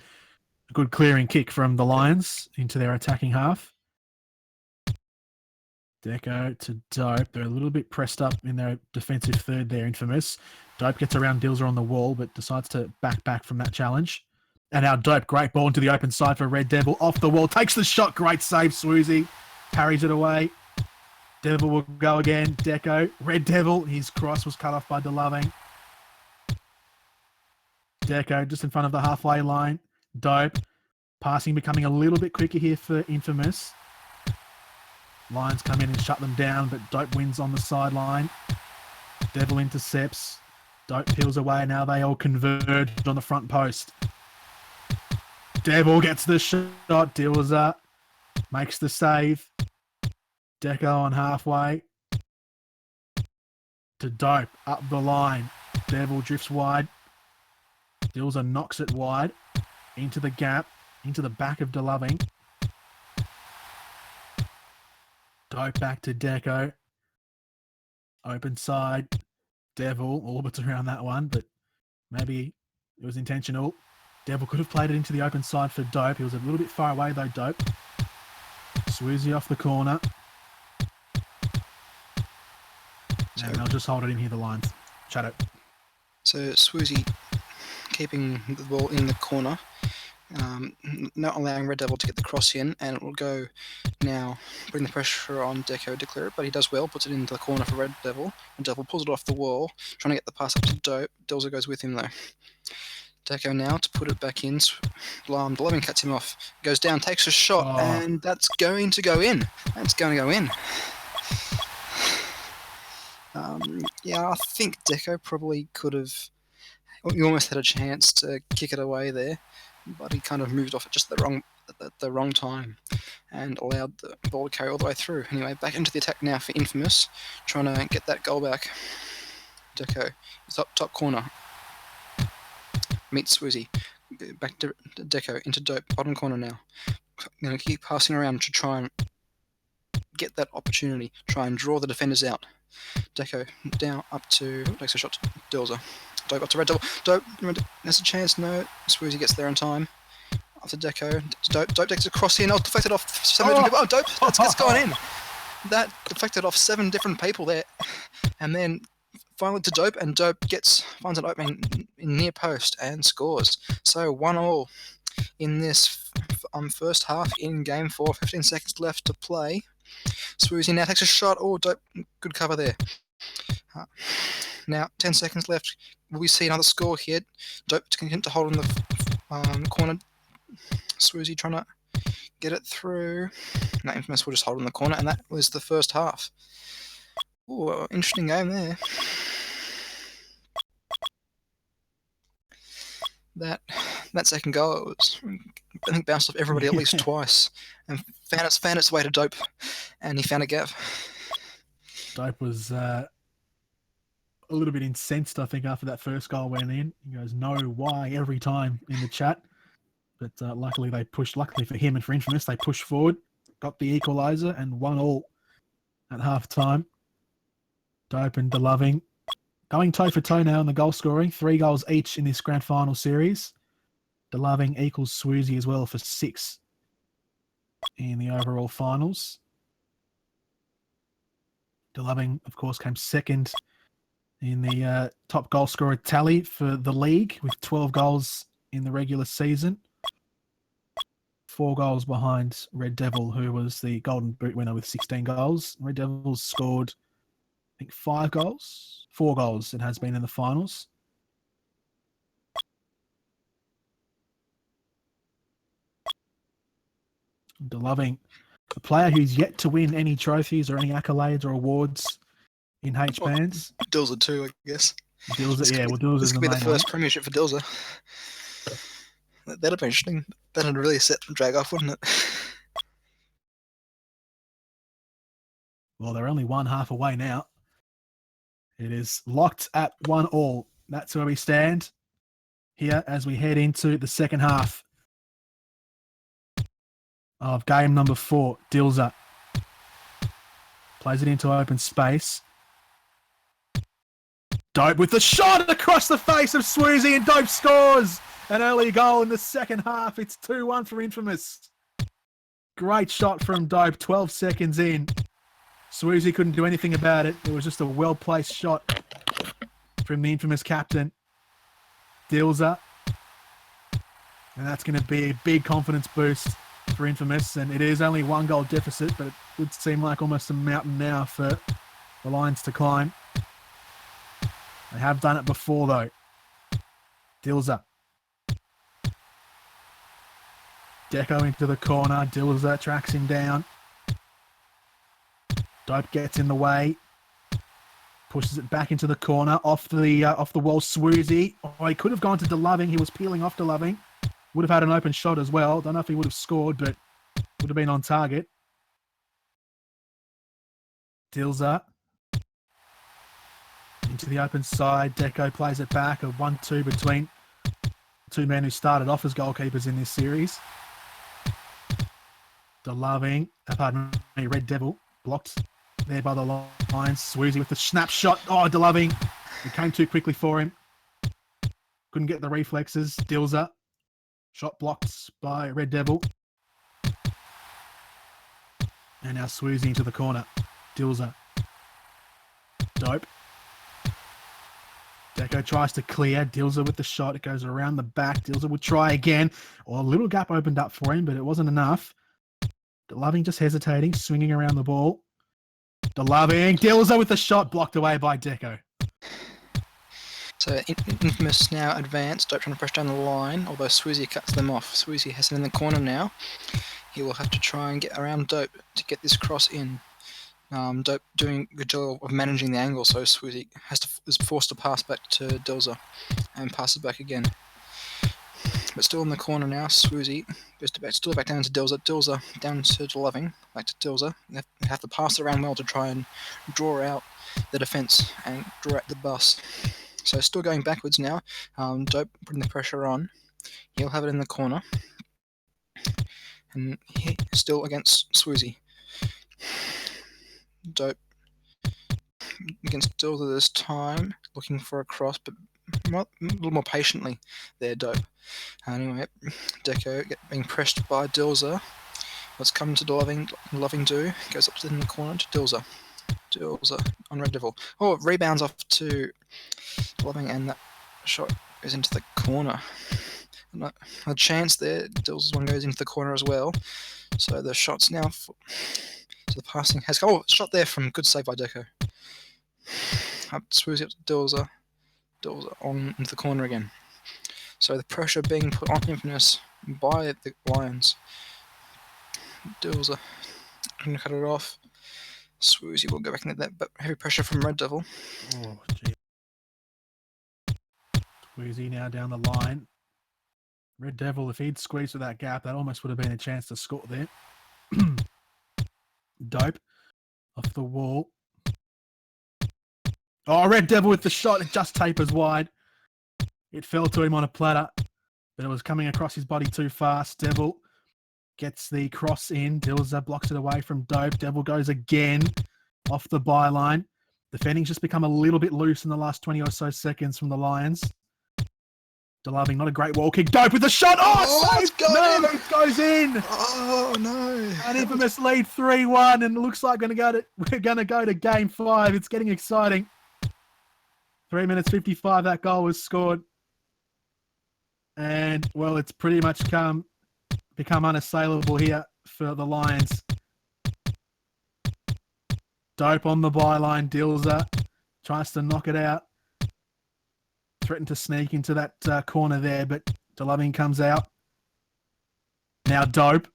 a good clearing kick from the Lions into their attacking half. Deco to Dope. They're a little bit pressed up in their defensive third there, Infamous. Dope gets around Dilza on the wall, but decides to back from that challenge. And now Dope, great ball into the open side for Red Devil. Off the wall, takes the shot. Great save, Swoozy. Parries it away. Devil will go again. Deco. Red Devil, his cross was cut off by Delaving. Deco just in front of the halfway line. Dope. Passing becoming a little bit quicker here for Infamous. Lions come in and shut them down, but Dope wins on the sideline. Devil intercepts. Dope peels away. Now they all converge on the front post. Devil gets the shot. Dilza makes the save. Deco on halfway. To Dope. Up the line. Devil drifts wide. Dilza knocks it wide. Into the gap. Into the back of Delaving. Dope back to Deco. Open side. Devil orbits around that one, but maybe it was intentional. Devil could have played it into the open side for Dope. He was a little bit far away though, Dope. Swoozy off the corner. And they'll just hold it in here, the Lions. Shadow. So Swoozy keeping the ball in the corner. Not allowing Red Devil to get the cross in, and it will go now, bring the pressure on Deco, declare it, but he does well, puts it into the corner for Red Devil. Red Devil pulls it off the wall, trying to get the pass up to Dope. Dilza goes with him though. Deco now to put it back in. Delaving cuts him off, goes down, takes a shot, and that's going to go in. That's going to go in. Yeah, I think Deco probably could have. He almost had a chance to kick it away there, but he kind of moved off at just at the wrong time and allowed the ball to carry all the way through. Anyway, back into the attack now for Infamous, trying to get that goal back. Deco is up top corner. Meets Swoozy. Back to Deco into Dope, bottom corner now. Going to keep passing around to try and get that opportunity, try and draw the defenders out. Deco down up to, takes a shot to Dilza. Dope up to Red Devil. Dope, there's a chance. No, Swoozy gets there in time. After Deco, Dope takes a cross in. Oh, deflected off 7 different people. Oh, Dope, that's gone in. That deflected off 7 different people there. And then finally to Dope, and Dope finds an opening in near post and scores. So 1-1 in this first half in game 4. 15 seconds left to play. Swoozy now takes a shot. Oh, Dope, good cover there. Now 10 seconds left. Will we see another score here? Dope to continue to hold in the corner. Swoozy trying to get it through. No, Infamous will just hold in the corner, and that was the first half. Oh, interesting game there. That second goal was, I think, bounced off everybody at least twice, and found its way to Dope, and he found a gap. Dope was a little bit incensed, I think, after that first goal went in. He goes, "No, why?" every time in the chat. But luckily for him and for Infamous, they pushed forward, got the equaliser, and 1-1 at half time. Dope and DeLoving going toe for toe now in the goal scoring. 3 goals each in this grand final series. DeLoving equals Swoozy as well for 6 in the overall finals. DeLoving, of course, came second in the top goal scorer tally for the league with 12 goals in the regular season. 4 goals behind Red Devil, who was the Golden Boot winner with 16 goals. Red Devil's scored, I think, 5 goals. 4 goals it has been in the finals. DeLoving, a player who's yet to win any trophies or any accolades or awards in H-Bands. Dilza too, I guess. Dilza, yeah, well, Dilza's This could be the main first one. premiership for Dilza. That'd be interesting. That'd really set the drag off, wouldn't it? Well, they're only one half away now. It is locked at 1-1. That's where we stand here as we head into the second half of game number 4. Dilza plays it into open space. Dope with the shot across the face of Swoozy, and Dope scores an early goal in the second half. It's 2-1 for Infamous. Great shot from Dope 12 seconds in. Swoozy couldn't do anything about it. It was just a well-placed shot from the Infamous captain, Dilza. And that's going to be a big confidence boost for Infamous. And it is only 1 goal deficit, but it would seem like almost a mountain now for the Lions to climb. They have done it before, though. Dilza. Deco into the corner. Dilza tracks him down. Dope gets in the way. Pushes it back into the corner. Off the wall, Swoozy. Oh, he could have gone to DeLoving. He was peeling off DeLoving. Would have had an open shot as well. Don't know if he would have scored, but would have been on target. Dilza. Into the open side. Deco plays it back. A 1-2 between 2 men who started off as goalkeepers in this series. DeLoving. Pardon me, Red Devil. Blocked there by the Lions. Swoozy with the snapshot. Oh, DeLoving. It came too quickly for him. Couldn't get the reflexes. Dilza. Shot blocked by Red Devil. And now Swoozy into the corner. Dilza. Dope. Deco tries to clear. Dilza with the shot. It goes around the back. Dilza will try again. Well, a little gap opened up for him, but it wasn't enough. DeLoving just hesitating, swinging around the ball. DeLoving. Dilza with the shot blocked away by Deco. So Infamous now advanced. Dope trying to press down the line, although Swoozy cuts them off. Swoozy has it in the corner now. He will have to try and get around Dope to get this cross in. Dope doing a good job of managing the angle, so Swoozy is forced to pass back to Dilza and pass it back again. But still in the corner now, Swoozy still back down to Dilza. Dilza down to DeLoving, back to Dilza. They have to pass it around well to try and draw out the defence and draw out the bus. So still going backwards now. Dope putting the pressure on. He'll have it in the corner. And he still against Swoozy. Dope against Dilza this time, looking for a cross, but a little more patiently there, Dope. Anyway, Deco being pressed by Dilza. What's come to Loving do? Goes up in the corner to Dilza. Dilza on Red Devil. Oh, it rebounds off to Loving, and that shot goes into the corner. a chance there. Dills' one goes into the corner as well. So the shots now. So the passing has. Oh, shot there from good save by Deco. Up Swoozy up to Dills. Dills on into the corner again. So the pressure being put on Infamous by the Lions. Dills going to cut it off. Swoozy will go back into that, but heavy pressure from Red Devil. Oh, gee. Squeezy now down the line. Red Devil, if he'd squeezed through that gap, that almost would have been a chance to score there. Dope. Off the wall. Oh, Red Devil with the shot. It just tapers wide. It fell to him on a platter, but it was coming across his body too fast. Devil gets the cross in. Dilza blocks it away from Dope. Devil goes again off the byline. Defending's just become a little bit loose in the last 20 or so seconds from the Lions. DeLoving, not a great wall kick. Dope with the shot. Oh, it's no, going in. it goes in. Oh no! An Infamous lead 3-1, and it looks like we're going to go to Game 5. It's getting exciting. 3 minutes 55, that goal was scored. And, well, it's pretty much become unassailable here for the Lions. Dope on the byline. Dilza tries to knock it out. Threatened to sneak into that corner there, but DeLoving comes out. Now Dope.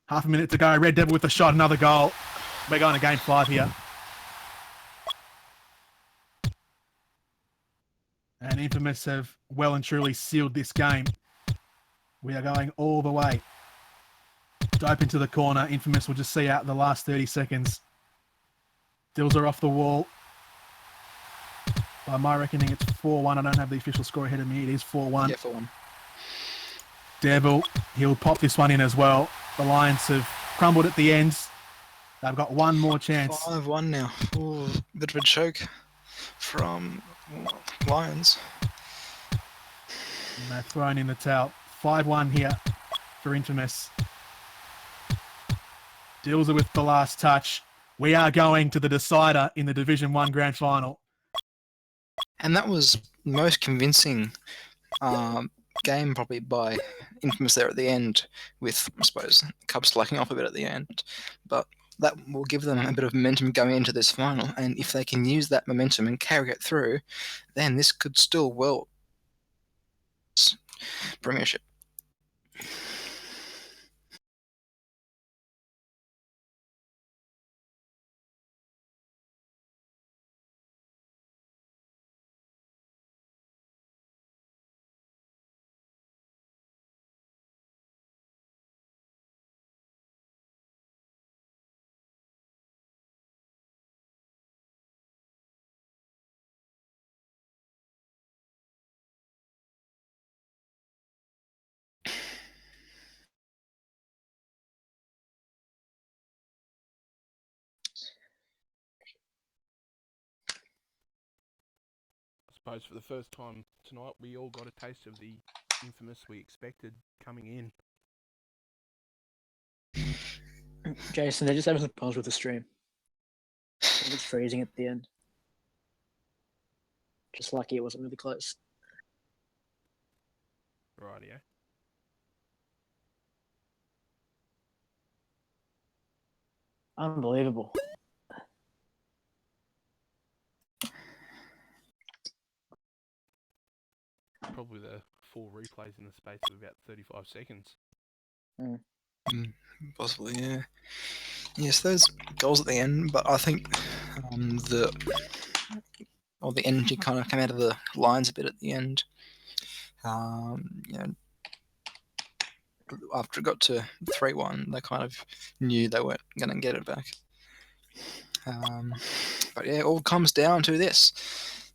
Half a minute to go. Red Devil with the shot. Another goal. We're going to Game 5 here. And Infamous have well and truly sealed this game. We are going all the way. Dope into the corner. Infamous will just see out the last 30 seconds. Dills are off the wall. By my reckoning, it's 4-1. I don't have the official score ahead of me. It is 4-1. Yeah, 4-1. Devil, he'll pop this one in as well. The Lions have crumbled at the ends. They've got one more chance. 5-1 now. Ooh, bit of a choke from Lions. And they've thrown in the towel. 5-1 here for Infamous. Dills are with the last touch. We are going to the decider in the Division 1 Grand Final. And that was the most convincing game probably by Infamous there at the end, with, I suppose, Cubs slacking off a bit at the end. But that will give them a bit of momentum going into this final. And if they can use that momentum and carry it through, then this could still well premiership. I suppose for the first time tonight, we all got a taste of the Infamous we expected coming in. Jason, they're just having some problems with the stream. It was freezing at the end. Just lucky it wasn't really close. Rightio. Unbelievable. Probably the 4 replays in the space of about 35 seconds. Possibly, yeah. Yes, those goals at the end, but I think the energy kind of came out of the Lions a bit at the end. After it got to 3-1, they kind of knew they weren't going to get it back. But yeah, it all comes down to this.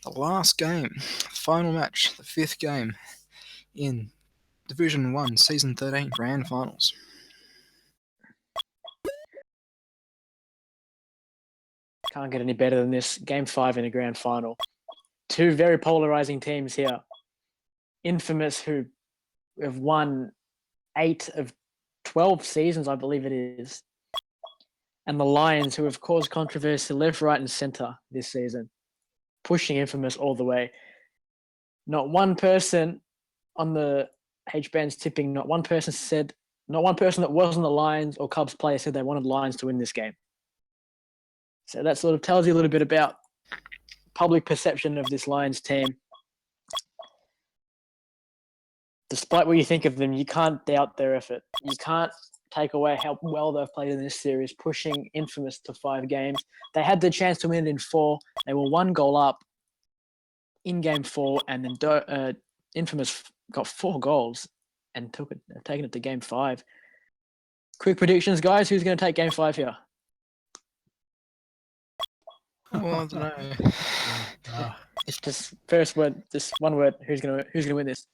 The last game, final match, the 5th game in Division 1, Season 13 Grand Finals. Can't get any better than this. Game 5 in a grand final. 2 very polarizing teams here. Infamous, who have won 8 of 12 seasons, I believe it is. And the Lions, who have caused controversy left, right, and center this season. Pushing Infamous all the way. Not one person on the H-Band's tipping, not one person that was on the Lions or Cubs player said they wanted Lions to win this game. So that sort of tells you a little bit about public perception of this Lions team. Despite what you think of them, you can't doubt their effort. You can't take away how well they've played in this series, pushing Infamous to 5 games. They had the chance to win it in 4. They were 1 goal up in game 4, and then Infamous got 4 goals and taken it to game 5. Quick predictions, guys. Who's going to take game 5 here? Well, I don't know. It's just first word, just one word. Who's gonna win this?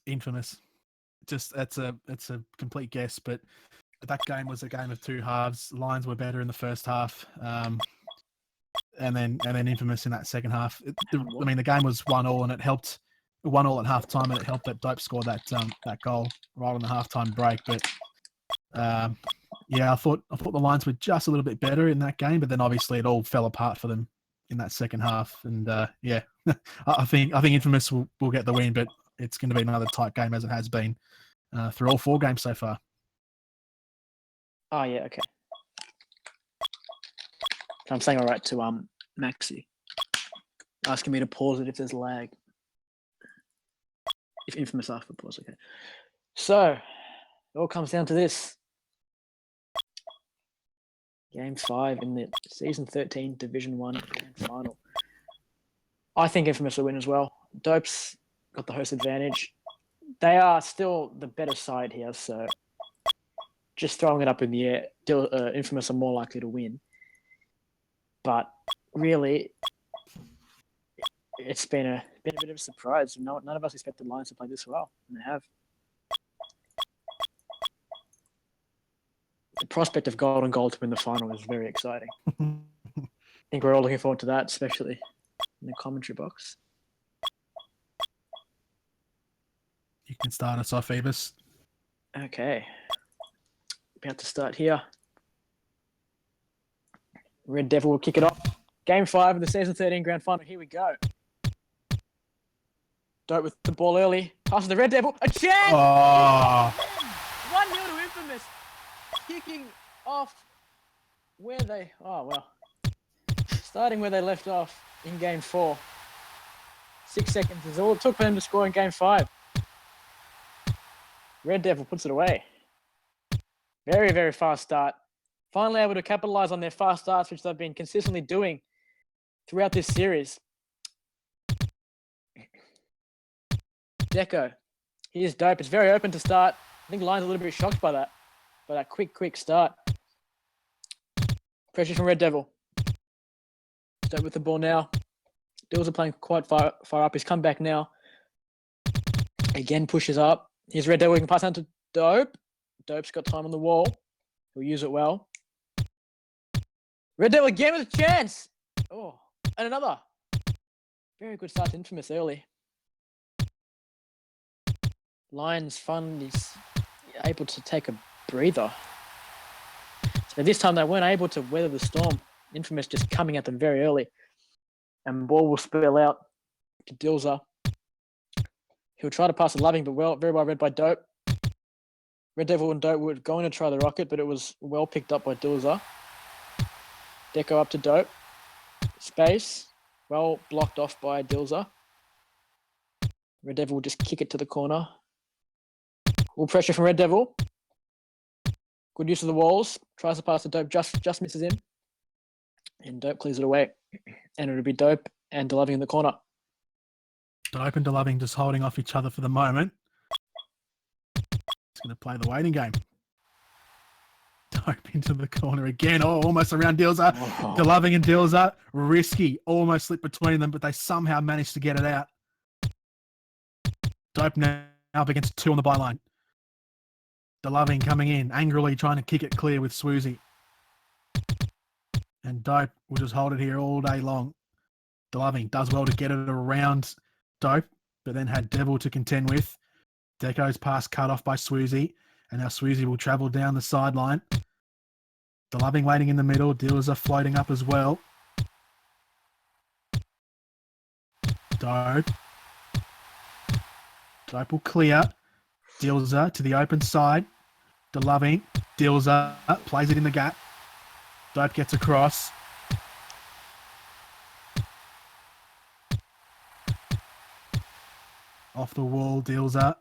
Infamous. Just it's a complete guess, but that game was a game of 2 halves. Lions were better in the first half, and then Infamous in that second half. The game was 1-1, and it helped 1-1 at half time, and it helped that Dope score that goal right on the halftime break. But yeah, I thought the Lions were just a little bit better in that game, but then obviously it all fell apart for them in that second half. And yeah, I think Infamous will get the win, but it's going to be another tight game as it has been through all 4 games so far. Oh yeah, okay. I'm saying all right to Maxi, asking me to pause it if there's lag. If Infamous asks for pause, okay. So it all comes down to this. Game 5 in the Season 13 Division 1 Grand Final. I think Infamous will win as well. Dope's got the host advantage. They are still the better side here, so just throwing it up in the air, Infamous are more likely to win. But really, it's been a bit of a surprise. None of us expected Lions to play this well, and they have. The prospect of Golden Goal to win the final is very exciting. I think we're all looking forward to that, especially in the commentary box. You can start us off, Avis. Okay. About to start here. Red Devil will kick it off. Game 5 of the Season 13 Grand Final. Here we go. Dope with the ball early. Passes the Red Devil. A chance! Oh, 1-0 to Infamous. Kicking off where they... Oh, well. Starting where they left off in Game 4. 6 seconds is all it took for them to score in Game 5. Red Devil puts it away. Very, very fast start. Finally able to capitalize on their fast starts, which they've been consistently doing throughout this series. Deco. He is dope. It's very open to start. I think Lions are a little bit shocked by that quick start. Pressure from Red Devil. Dope with the ball now. Dills are playing quite far up. He's come back now. Again pushes up. Here's Red Devil. He can pass down to Dope. Dope's got time on the wall. He'll use it well. Red Devil again with a chance. Oh, and another. Very good start to Infamous early. Lions Fund is able to take a breather. So this time they weren't able to weather the storm. Infamous just coming at them very early. And ball will spill out to Dilzer. He'll try to pass it Loving, but very well read by Dope. Red Devil and Dope were going to try the rocket, but it was well picked up by Dilzer. Deco up to Dope. Space. Well blocked off by Dilzer. Red Devil will just kick it to the corner. All pressure from Red Devil. Good use of the walls. Tries to pass to Dope, just misses him. And Dope clears it away. And it'll be Dope and DeLoving in the corner. Dope and DeLoving just holding off each other for the moment. He's going to play the waiting game. Dope into the corner again. Oh, almost around Dilzer. Oh. DeLoving and Dilzer, risky. Almost slipped between them, but they somehow managed to get it out. Dope now up against 2 on the byline. DeLoving coming in, angrily trying to kick it clear with Swoozy. And Dope will just hold it here all day long. DeLoving does well to get it around Dope, but then had Devil to contend with. Deco's pass cut off by Swoozy, and now Swoozy will travel down the sideline. DeLoving waiting in the middle. Dills are floating up as well. Dope. Dope will clear. Dilzer to the open side. DeLoving. Dilzer plays it in the gap. Dope gets across. Off the wall, Dilzer.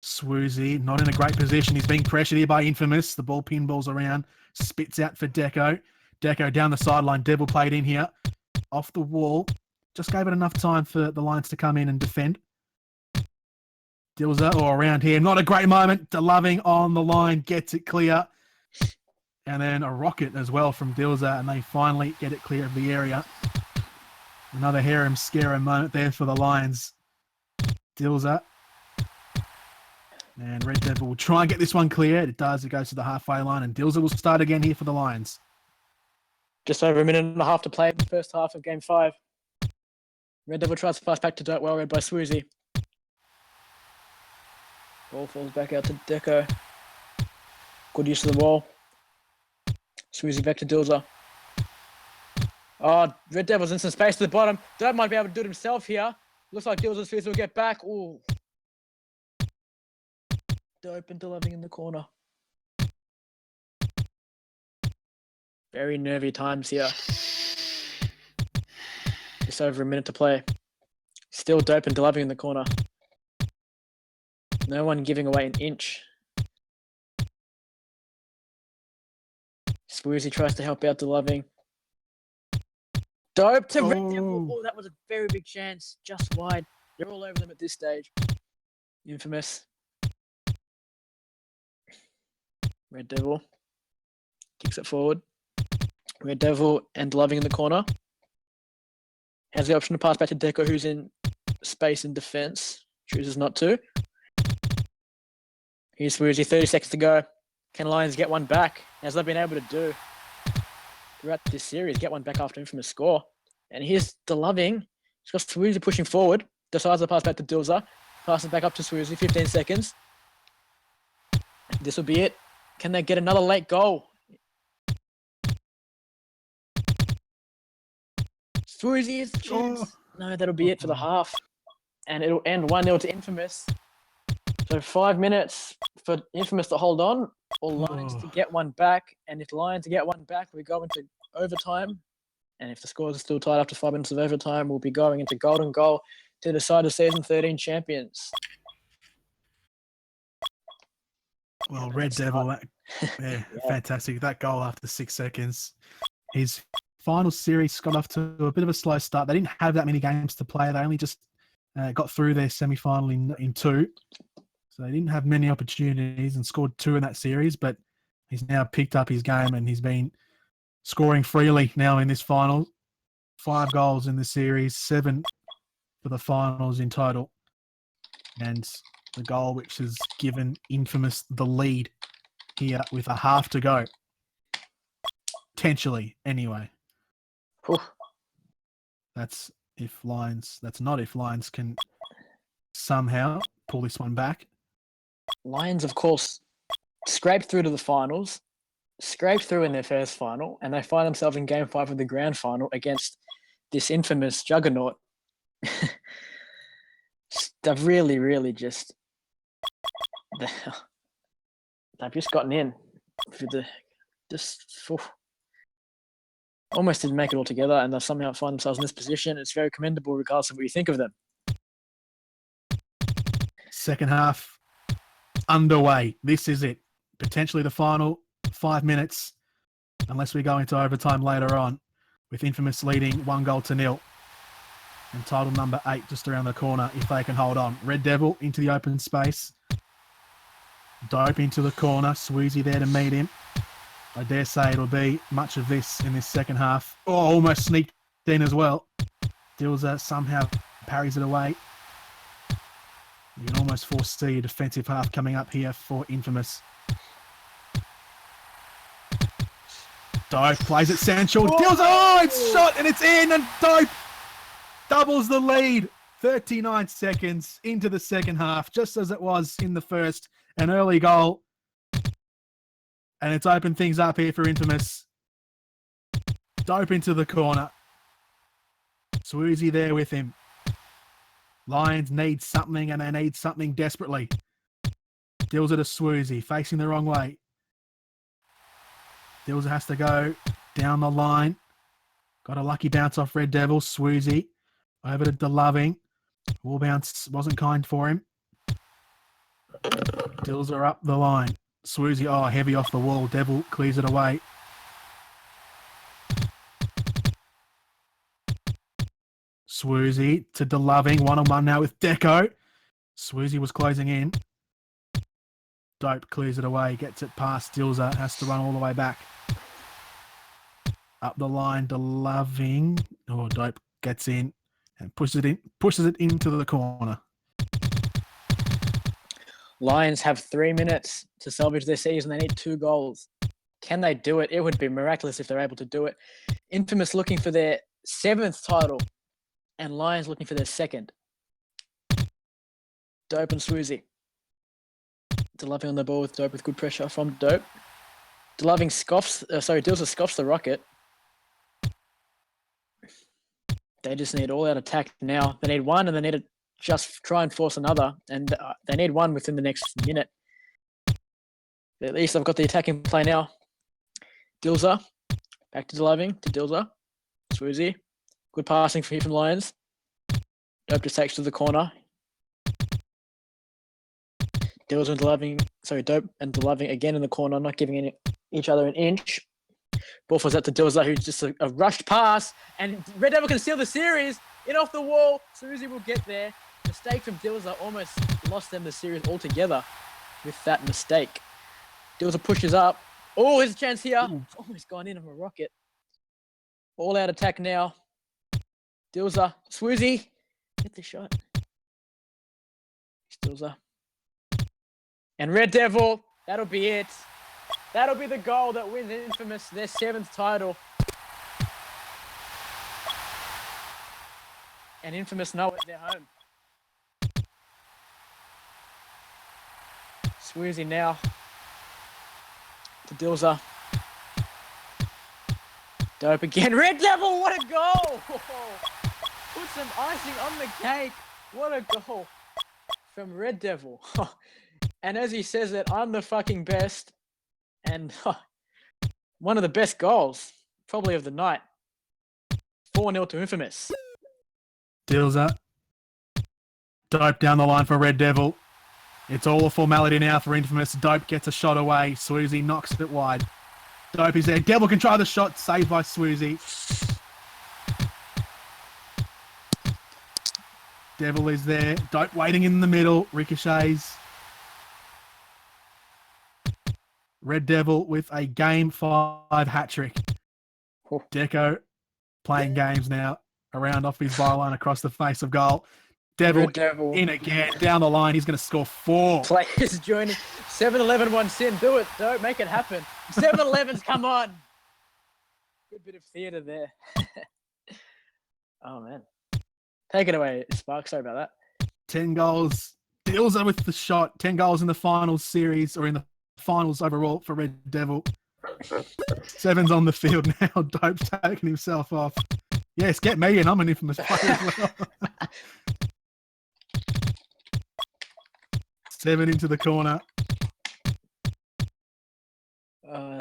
Swoozy, not in a great position. He's being pressured here by Infamous. The ball pinballs around. Spits out for Deco. Deco down the sideline. Devil played in here. Off the wall. Just gave it enough time for the Lions to come in and defend. Dilzer, or around here. Not a great moment. DeLoving on the line. Gets it clear. And then a rocket as well from Dilzer. And they finally get it clear of the area. Another harem scarer moment there for the Lions. Dilzer. And Red Devil will try and get this one cleared. It does. It goes to the halfway line. And Dilzer will start again here for the Lions. Just over a minute and a half to play in the first half of Game 5. Red Devil tries to pass back to Dirt, well read by Swoozy. Ball falls back out to Deco. Good use of the ball. Swoozy back to Dilzer. Oh, Red Devil's in some space to the bottom. Dirt might be able to do it himself here. Looks like Dilzer's Swoozy will get back. Ooh. Dope and DeLoving in the corner. Very nervy times here. Just over a minute to play. Still Dope and DeLoving in the corner. No one giving away an inch. Swoozy tries to help out DeLoving. Dope to Red Devil. Oh, that was a very big chance. Just wide. They're all over them at this stage. Infamous. Red Devil kicks it forward. Red Devil and DeLoving in the corner. Has the option to pass back to Deco, who's in space in defense. Chooses not to. Here's Swoozy, 30 seconds to go. Can Lions get one back? As they've been able to do throughout this series, get one back after Infamous score. And here's DeLoving. He's got Swoozy pushing forward. Decides to pass back to Dilzer. Passes back up to Swoozy, 15 seconds. This will be it. Can they get another late goal? Swoozy is the chance. No, that'll be it for the half. And it'll end 1-0 to Infamous. So 5 minutes for Infamous to hold on, or Lions to get one back. And if Lions to get one back, we go into overtime. And if the scores are still tied after 5 minutes of overtime, we'll be going into golden goal to decide the season 13 champions. Well, Red Devil, yeah, fantastic. That goal after 6 seconds. His final series got off to a bit of a slow start. They didn't have that many games to play. They only just got through their semi-final in 2. So they didn't have many opportunities and scored 2 in that series, but he's now picked up his game and he's been scoring freely now in this final. 5 goals in the series, 7 for the finals in total. And the goal which has given Infamous the lead here with a half to go. Potentially, anyway. Oof. That's not if Lions can somehow pull this one back. Lions, of course, scraped through to the finals, scraped through in their first final, and they find themselves in Game 5 of the grand final against this Infamous juggernaut. They've really just... They've just gotten in for the... Almost didn't make it all together, and they somehow find themselves in this position. It's very commendable regardless of what you think of them. Second half underway. This is it. Potentially the final 5 minutes, unless we go into overtime later on, with Infamous leading 1-0. And title number 8 just around the corner if they can hold on. Red Devil into the open space. Dope into the corner. Swoozy there to meet him. I dare say it'll be much of this in this second half. Oh, almost sneaked in as well. Dilzer somehow parries it away. You can almost foresee a defensive half coming up here for Infamous. Dope plays it Sancho. Dilzer, oh, it's shot and it's in, and Dope doubles the lead. 39 seconds into the second half, just as it was in the first. An early goal. And it's opened things up here for Infamous. Dope into the corner. Swoozy there with him. Lions need something, and they need something desperately. Dills it to Swoozy, facing the wrong way. Dills has to go down the line. Got a lucky bounce off Red Devil. Swoozy over to DeLoving. Wall bounce wasn't kind for him. Dills are up the line. Swoozy, heavy off the wall. Devil clears it away. Swoozy to DeLoving. 1-on-1 now with Deco. Swoozy was closing in. Dope clears it away. Gets it past Dilzer. Has to run all the way back. Up the line, DeLoving. Dope gets in and pushes it into the corner. Lions have 3 minutes to salvage their season. They need 2 goals. Can they do it? It would be miraculous if they're able to do it. Infamous looking for their 7th title, and Lions looking for their 2nd. Dope and Swoozy. DeLoving on the ball with Dope with good pressure from Dope. DeLoving Dilser scoffs the rocket. They just need all-out attack now. They need one, and they need to just try and force another. And they need one within the next minute. At least I've got the attacking play now. Dilzer. Back to DeLoving. To Dilzer. Swoozy. Good passing from Lions. Dope just takes to the corner. Dilzer and DeLoving. Dope and DeLoving again in the corner, not giving each other an inch. Ball falls out to Dilzer, who's just a rushed pass, and Red Devil can steal the series. In off the wall, Swoozy will get there. Mistake from Dilzer almost lost them the series altogether with that mistake. Dilzer pushes up. Oh, there's a chance here. Almost gone in of a rocket. All out attack now. Dilzer, Swoozy, get the shot. Dilzer. And Red Devil, that'll be it. That'll be the goal that wins Infamous their 7th title. And Infamous know it, they're home. Swoozy now to Dilzer. Dope again. Red Devil, what a goal! Put some icing on the cake. What a goal from Red Devil. And as he says it, I'm the fucking best. And one of the best goals, probably of the night. 4-0 to Infamous. Dilzer. Dope down the line for Red Devil. It's all a formality now for Infamous. Dope gets a shot away. Swoozy knocks it wide. Dope is there. Devil can try the shot. Saved by Swoozy. Devil is there. Dope waiting in the middle. Ricochets. Red Devil with a Game 5 hat-trick. Deco playing games now. Around off his byline across the face of goal. Devil in again. Down the line. He's going to score 4. Players joining. 7-11 wants in. Do it. Don't make it happen. 7-11's come on. Good bit of theatre there. Oh, man. Take it away, Spark. Sorry about that. 10 goals. Dilzer with the shot. 10 goals in the finals series, or in the finals overall for Red Devil. 7's on the field now. Dope's taking himself off. Yes, get me in. I'm an Infamous player as well. 7 into the corner.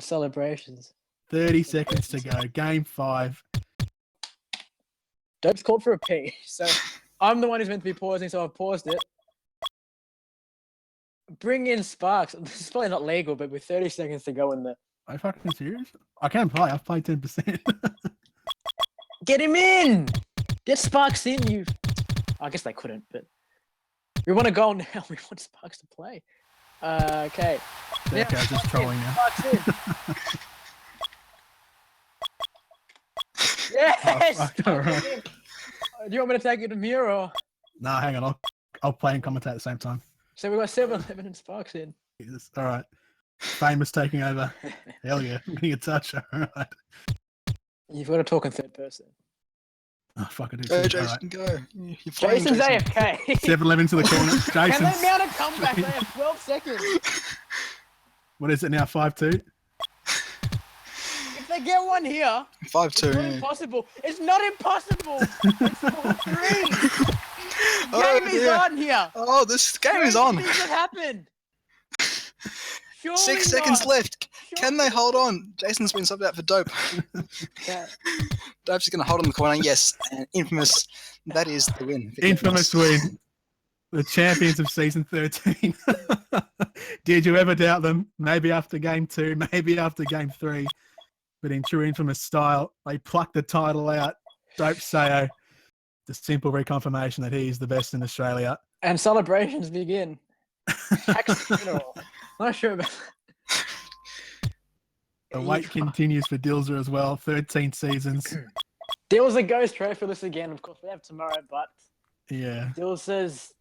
Celebrations. 30 seconds to go. Game 5. Dope's called for a pee. So I'm the one who's meant to be pausing, so I've paused it. Bring in Sparks. This is probably not legal, but with 30 seconds to go in the... Are you fucking serious? I can play. I've played 10%. Get him in! Get Sparks in, you... I guess they couldn't, but... We want a goal now. We want Sparks to play. Okay. Deco's just trolling now. Sparks in. Yes! Oh, fuck, all right. Do you want me to take it from here, or...? Nah, hang on. I'll play and commentate at the same time. So we've got 7-11 and Sparks in. Jesus. All right. Famous taking over. Hell yeah. I'm getting a touch. All right. You've got to talk in third person. Oh, fuck it. Go, All Jason, right. go. You're flying, Jason's Jason. AFK. 7-11 to the corner. Can Jason's... they mount a comeback? They have 12 seconds. What is it now? 5-2? If they get one here, 5-2. it's not Yeah. impossible. It's not impossible. It's 4-3. All game is dear. on here. Oh, this game is on. When did that happen? Surely 6 seconds not. left. Can they Surely hold on? Jason's been subbed out for Dope. not. Dope's just going to hold on the corner. Yes, and Infamous. That is the win. for Infamous win. The champions of season 13. Did you ever doubt them? Maybe after game 2, maybe after game 3. But in true Infamous style, they plucked the title out. Dope Sayo. The simple reconfirmation that he is the best in Australia. And celebrations begin. Actually, funeral. Not sure about. The wait continues for Dilzer as well. 13 seasons. Dills a ghost trophy again. Of course, we have tomorrow, but Yeah. Dills'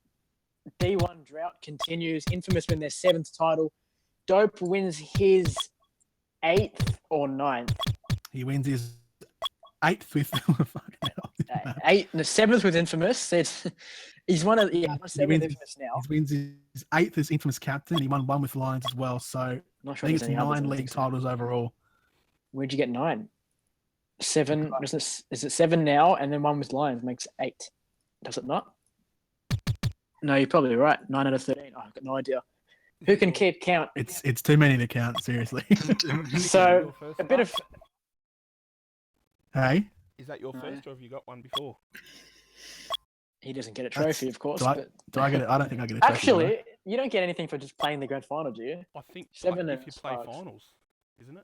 D1 drought continues. Infamous win their 7th title. Dope wins his 8th or 9th. He wins his 8th with fucking hell. 7th with Infamous. He's one of He 7 wins with Infamous now. He wins his 8th as Infamous captain. He won 1 with Lions as well. So I'm not I sure think if it's there's any others 9 in the league season. titles overall. Where'd you get 9? 7. Is it 7 now? And then 1 with Lions makes 8. Does it not? No, you're probably right. 9 out of 13. I've got no idea. Who can keep count? It's too many to count, seriously. So, a bit of. Hey? Is that your No. first, or have you got one before? He doesn't get a That's- trophy, of course. do I- But Do I get it? I don't think I get a trophy. do I? actually, you don't get anything for just playing the grand final, do you? I think 7 like, and if you play 5. finals, isn't it?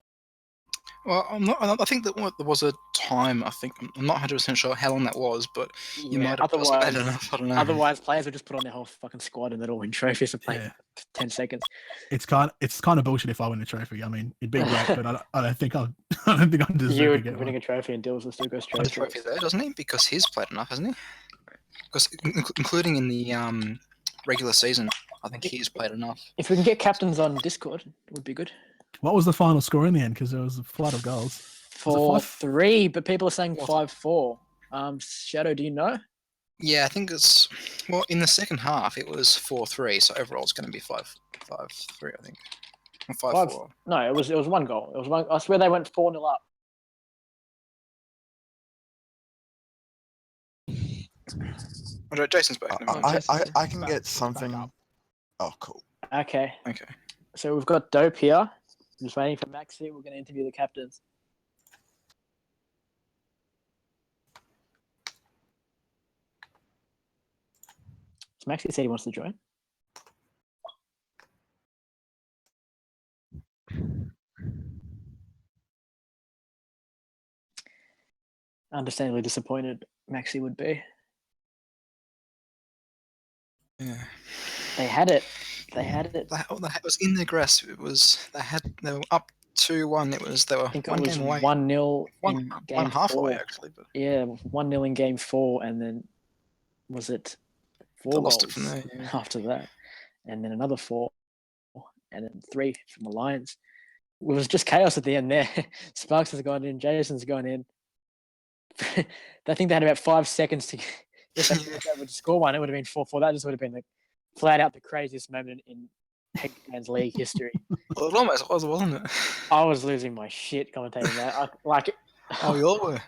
Well, I think that there was a time. I think I'm not 100% sure how long that was, but you might have just played enough. I don't know. Otherwise, players would just put on their whole fucking squad and they'd all win trophies for playing Yeah. 10 seconds. It's kind of bullshit if I win a trophy. I mean, it'd be great, but I don't think I deserve You to would get winning one. a trophy and Dills will still go straight Has a to trophy it. there, doesn't he? Because he's played enough, hasn't he? Because including in the regular season, I think he's played enough. If we can get captains on Discord, it would be good. What was the final score in the end? Because there was a flood of goals. Was it 4-3, but people are saying What? 5-4. Shadow, do you know? Yeah, I think it's in the second half it was 4-3, so overall it's going to be 5-3, I think, or 5-4. No, it was 1 goal. It was 1. I swear they went 4-0 up. Oh, Jason's back. never mind. I can get something. Oh, cool. Okay, Okay. so we've got Dope here. I'm just waiting for Maxi. We're going to interview the captains. So Maxi said he wants to join. Understandably disappointed Maxi would be. Yeah. They had it. They had it. It was in their grasp. They were up 2-1. They were I think one it was game away. 1-0 One in game one half 4. away actually, but Yeah, 1-0 in game 4, and then was it 4 They goals lost it from there, yeah. after that, and then another 4, and then 3 from the Lions. It was just chaos at the end there. Sparks has gone in, Jason's gone in. I think they had about 5 seconds to. If they would score one, it would have been 4-4. That just would have been flat out the craziest moment in Eggman's league history. Well, it almost was, wasn't it? I was losing my shit commentating that. Oh, we all were.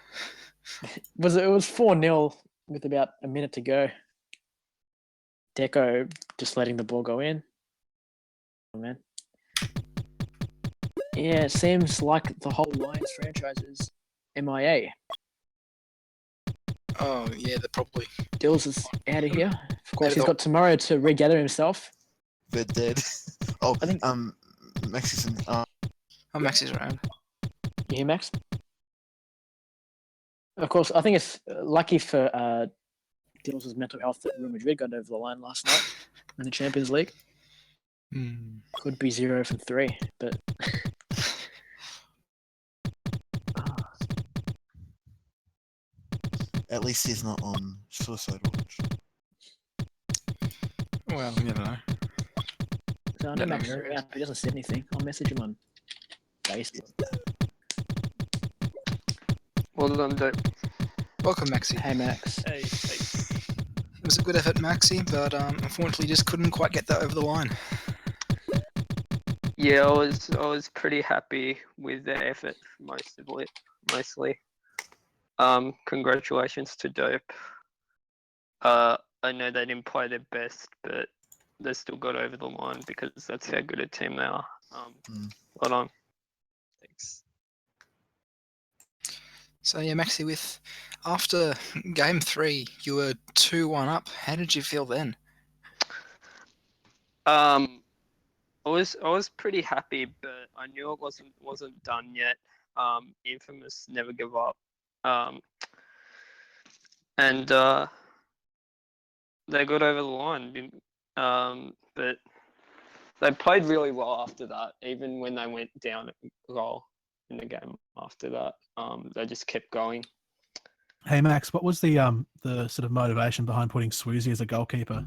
It was 4-0 with about a minute to go. Deco just letting the ball go in. Oh, man. Yeah, it seems like the whole Lions franchise is MIA. Oh yeah, they're probably. Dills is out of here. Of course, Maybe he's got tomorrow to regather himself. They're dead. Oh, I think- Mexican. Oh, Maxi's around. You hear, Max? Of course, I think it's lucky for Dills' mental health that Real Madrid got over the line last night in the Champions League. Hmm. Could be 0 from 3, but At least he's not on suicide watch. Well, you never know. so I know No, Max no, is around. He doesn't say anything. I'll message him on Facebook. Well done, Dope. Welcome, Maxi. Hey, Max. Hey, hey. It was a good effort, Maxi, but unfortunately just couldn't quite get that over the line. Yeah, I was pretty happy with the effort mostly. Congratulations to Dope. I I know they didn't play their best, but they still got over the line because that's how good a team they are. Well done. Thanks. So yeah, Maxi, with after game 3, you were 2-1 up. How did you feel then? I was pretty happy, but I knew it wasn't done yet. Infamous never give up. And they got over the line. But they played really well after that. Even when they went down a goal in the game after that, they just kept going. Hey Max, what was the sort of motivation behind putting Swoozy as a goalkeeper?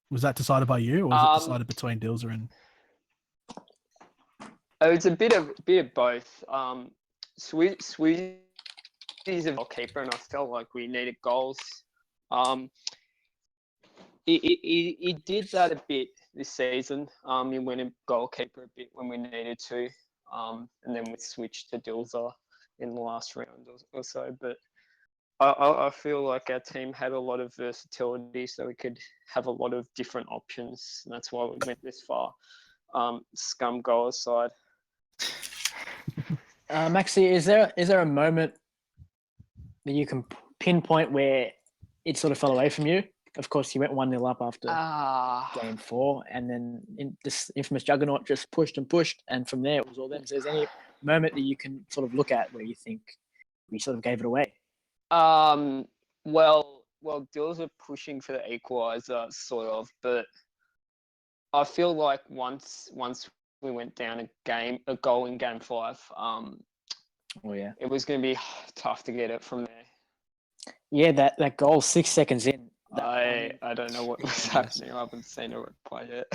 Was that decided by you, or was it decided between Dilzer and? It's a bit of both. Swoozy's a goalkeeper, and I felt like we needed goals. He did that a bit this season. He went a goalkeeper a bit when we needed to, and then we switched to Dilzer in the last round or so. But I feel like our team had a lot of versatility, so we could have a lot of different options, and that's why we went this far. Scum goal aside. Maxi, is there a moment that you can pinpoint where it sort of fell away from you? Of course, you went 1-0 up after game 4, and then this infamous juggernaut just pushed and pushed, and from there it was all them. So is there any moment that you can sort of look at where you think we sort of gave it away? Well, Dills are pushing for the equaliser, sort of, but I feel like once we went down a goal in game 5, Oh yeah, it was going to be tough to get it from there. yeah. That goal 6 seconds in. I don't know what was happening. I haven't seen it play yet.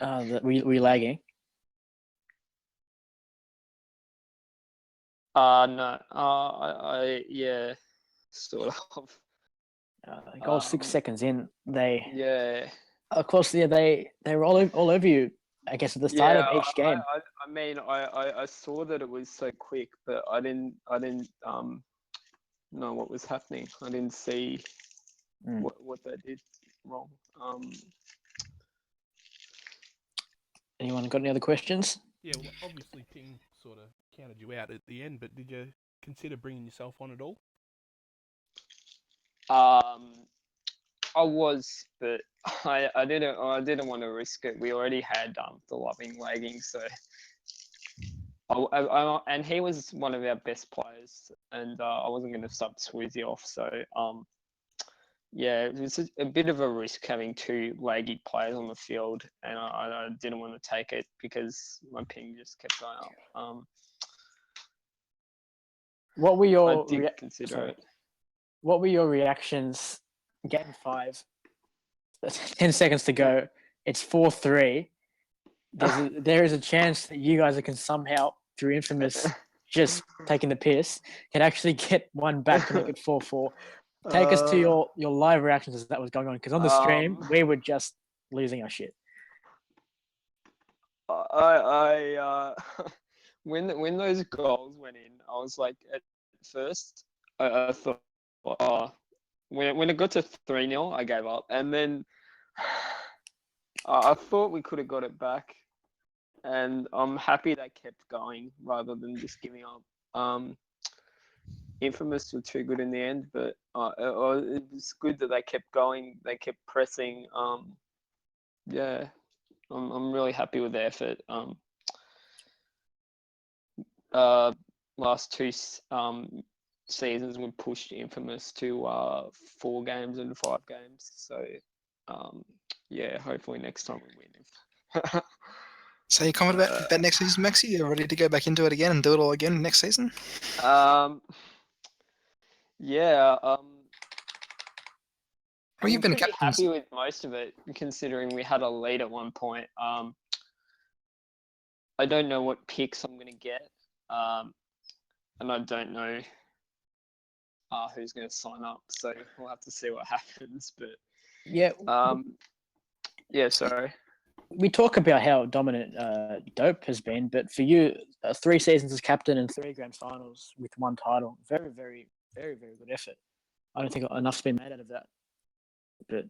That we lagging. No. Yeah, sort of. Goal 6 seconds in. Yeah. Of course, yeah. They were all over you. I guess at the start of each game. I mean, I saw that it was so quick, but I didn't know what was happening. I didn't see what they did wrong. Anyone got any other questions? Yeah, well, obviously Ping sort of counted you out at the end, but did you consider bringing yourself on at all? I was, but I didn't want to risk it. We already had the loving lagging, so and he was one of our best players, and I wasn't going to sub Swoozy off. So yeah, it was a bit of a risk having 2 laggy players on the field, and I didn't want to take it because my ping just kept going up. What were your I did consider it. What were your reactions? Game 5, 10 seconds to go. It's 4-3. There is a chance that you guys can somehow, through infamous just taking the piss, can actually get one back to make it 4-4. Take us to your live reactions as that was going on, because on the stream we were just losing our shit. When those goals went in, I was like, at first I thought, when it got to 3-0, I gave up, and then I thought we could have got it back, and I'm happy they kept going rather than just giving up. Infamous were too good in the end, but it was good that they kept going. They kept pressing. Yeah, I'm really happy with the effort. Last 2 seasons we pushed Infamous to 4 games and 5 games. So yeah, hopefully next time we win. So you comment about next season, Maxi? You're ready to go back into it again and do it all again next season? Yeah. Well, you've been pretty captain. happy with most of it, considering we had a lead at one point. I don't know what picks I'm going to get, and I don't know who's going to sign up. So we'll have to see what happens. But yeah, sorry. We talk about how dominant Dope has been, but for you, 3 seasons as captain and 3 grand finals with 1 title, very, very, very, very good effort. I don't think enough's been made out of that. but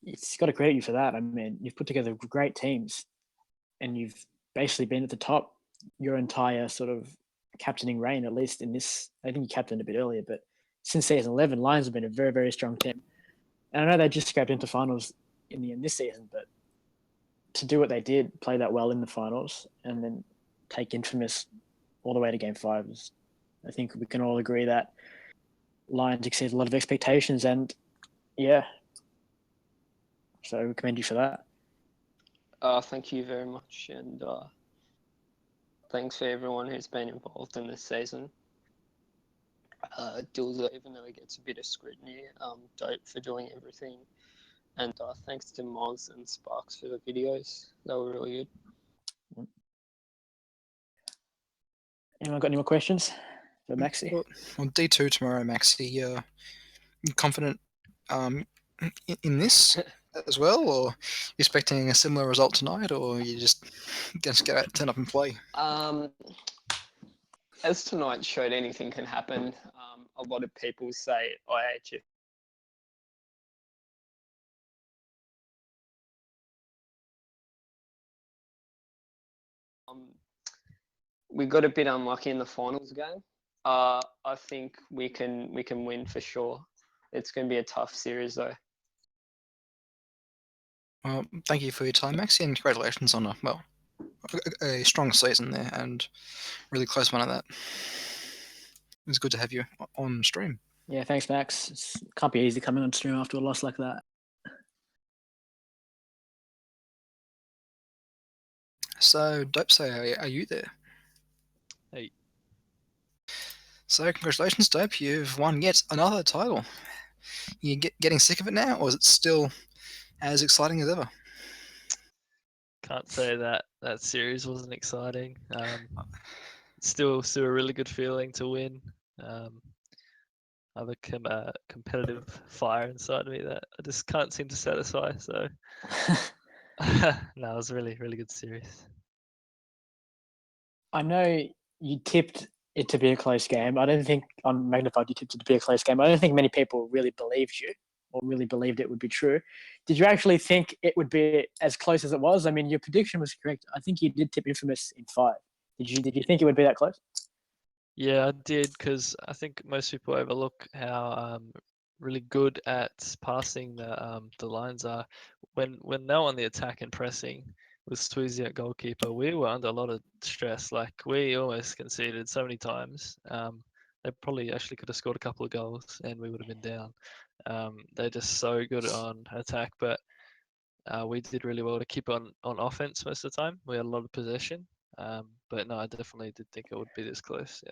it's got to credit you for that. I mean, you've put together great teams, and you've basically been at the top your entire sort of captaining reign, at least in this. I think you captained a bit earlier, but since season 11, Lions have been a very, very strong team. And I know they just scraped into finals in the end this season, but to do what they did, play that well in the finals, and then take Infamous all the way to Game 5, I think we can all agree that Lions exceeded a lot of expectations, and yeah. So we commend you for that. Thank you very much, and thanks for everyone who's been involved in this season. Dilza, even though he gets a bit of scrutiny, Dope for doing everything. And thanks to Moz and Sparks for the videos. They were really good. Anyone got any more questions for Maxi? Well, D2 tomorrow, Maxi. You confident in this as well, or you expecting a similar result tonight, or you just go out, turn up and play? As tonight showed, anything can happen. A lot of people say IHF we got a bit unlucky in the finals game. I think we can win for sure. It's going to be a tough series though. Well, thank you for your time, Maxi, and congratulations on a strong season there and really close one at that. It was good to have you on stream. Yeah, thanks, Max. It can't be easy coming on stream after a loss like that. So, Dope say, are you there? Hey. So, congratulations, Dope. You've won yet another title. You getting sick of it now, or is it still as exciting as ever? Can't say that series wasn't exciting. Still a really good feeling to win. I have a competitive fire inside me that I just can't seem to satisfy. So, no, it was a really, really good series. I know you tipped it to be a close game. I don't think on Magnified you tipped it to be a close game. I don't think many people really believed you or really believed it would be true. Did you actually think it would be as close as it was? I mean, your prediction was correct. I think you did tip Infamous in 5. Did you think it would be that close? Yeah, I did, because I think most people overlook how really good at passing the lines are. When they're on the attack and pressing with Sweezy at goalkeeper, we were under a lot of stress. Like, we almost conceded so many times. They probably actually could have scored a couple of goals and we would have been down. They're just so good on attack, but we did really well to keep on offense most of the time. We had a lot of possession. But no, I definitely did think it would be this close.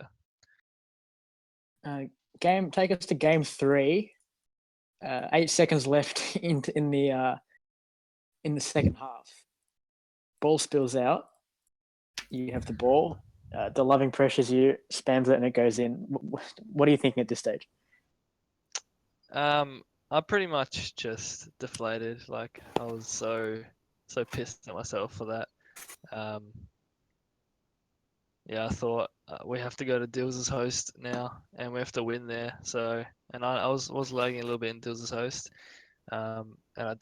Yeah. Take us to game 3. 8 seconds left in the second half. Ball spills out. You have the ball. The Loving pressures you, spams it, and it goes in. What are you thinking at this stage? I'm pretty much just deflated. Like, I was so pissed at myself for that. Yeah, I thought we have to go to Dills' host now, and we have to win there. So, and I was lagging a little bit in Dills' host, and I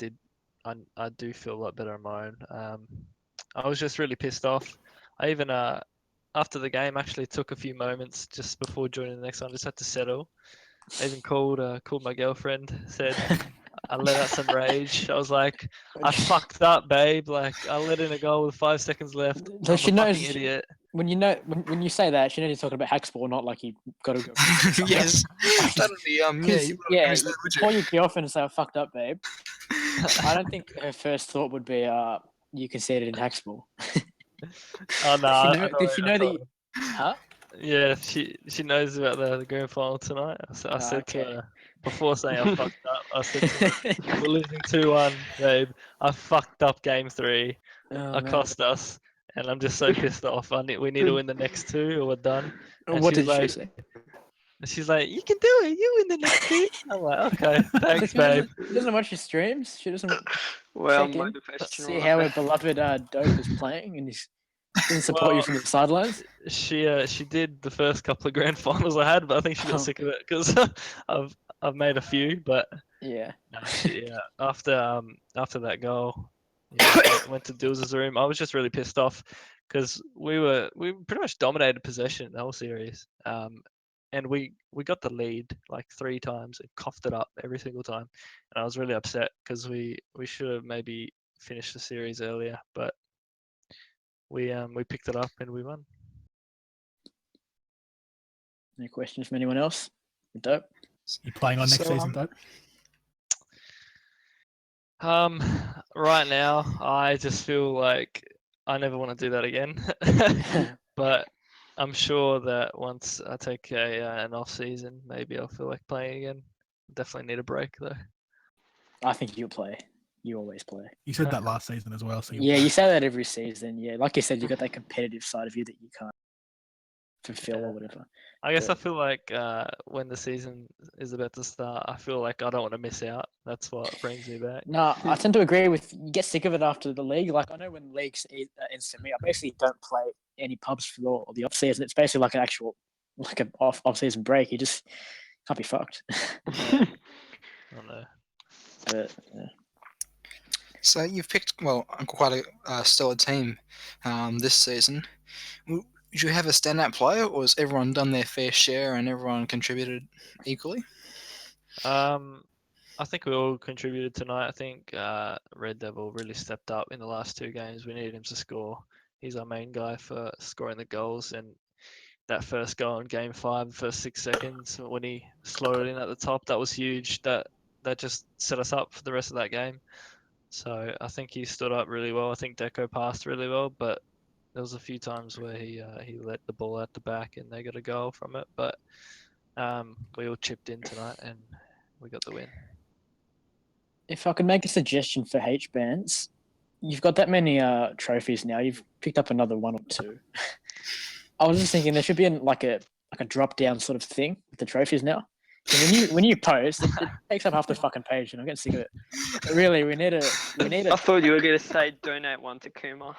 do feel a lot better on my own. I was just really pissed off. I even after the game actually took a few moments just before joining the next one. Just had to settle. I even called my girlfriend. Said I let out some rage. I was like, I fucked up, babe. Like, I let in a goal with 5 seconds left. So she knows. Idiot. When you say that, she knows you're talking about Hacksport, not like you got to go. Yes, that'd be Before you go off and say I fucked up, babe. I don't think her first thought would be you conceded in Hacksport. Oh no! Did she know that? You, huh? Yeah, she knows about the grand final tonight. I said to her before saying I fucked up. I said to her, we're losing 2-1, babe. I fucked up game 3. I cost us, and I'm just so pissed off. We need to win the next 2, or we're done. And what did she say? She's like, you can do it. You win the next 2. I'm like, okay, thanks, babe. She doesn't watch your streams. She doesn't see how her beloved Dope is playing, and he's didn't support you from the sidelines. She did the first couple of grand finals I had, but I think she got sick of it because I've made a few. But Yeah. Yeah, after that goal, I went to Dills' room. I was just really pissed off because we pretty much dominated possession the whole series. And we got the lead like 3 times and coughed it up every single time. And I was really upset because we should have maybe finished the series earlier, but we picked it up and we won. Any questions from anyone else? Dope. You playing on next So, season, Dope? Right now, I just feel like I never want to do that again. But I'm sure that once I take an off season, maybe I'll feel like playing again. Definitely need a break though. I think you'll play. You always play. You said that last season as well. So Yeah, you say that every season. Yeah, like you said, you got that competitive side of you that you can't fulfill Yeah. or whatever. I guess But- I feel like when the season is about to start, I feel like I don't want to miss out. That's what brings me back. No, I tend to agree with. You get sick of it after the league. Like I know when leagues ends to me, I basically don't play any pubs for the off season. It's basically like an actual, like an off season break. You just can't be fucked. I don't know. But yeah. So you've picked quite a stellar team this season. Did you have a standout player, or has everyone done their fair share and everyone contributed equally? I think we all contributed tonight. I think Red Devil really stepped up in the last 2 games. We needed him to score. He's our main guy for scoring the goals, and that first goal in Game 5, the first 6 seconds when he slotted in at the top, that was huge. That just set us up for the rest of that game. So I think he stood up really well. I think Deco passed really well, but there was a few times where he let the ball out the back and they got a goal from it. But we all chipped in tonight and we got the win. If I could make a suggestion for H bands, you've got that many trophies now. You've picked up another 1 or 2. I was just thinking there should be like a drop down sort of thing with the trophies now. And when you post, it takes up half the fucking page, and I'm getting sick of it. But really, we need I a thought you were gonna say donate 1 to Kuma.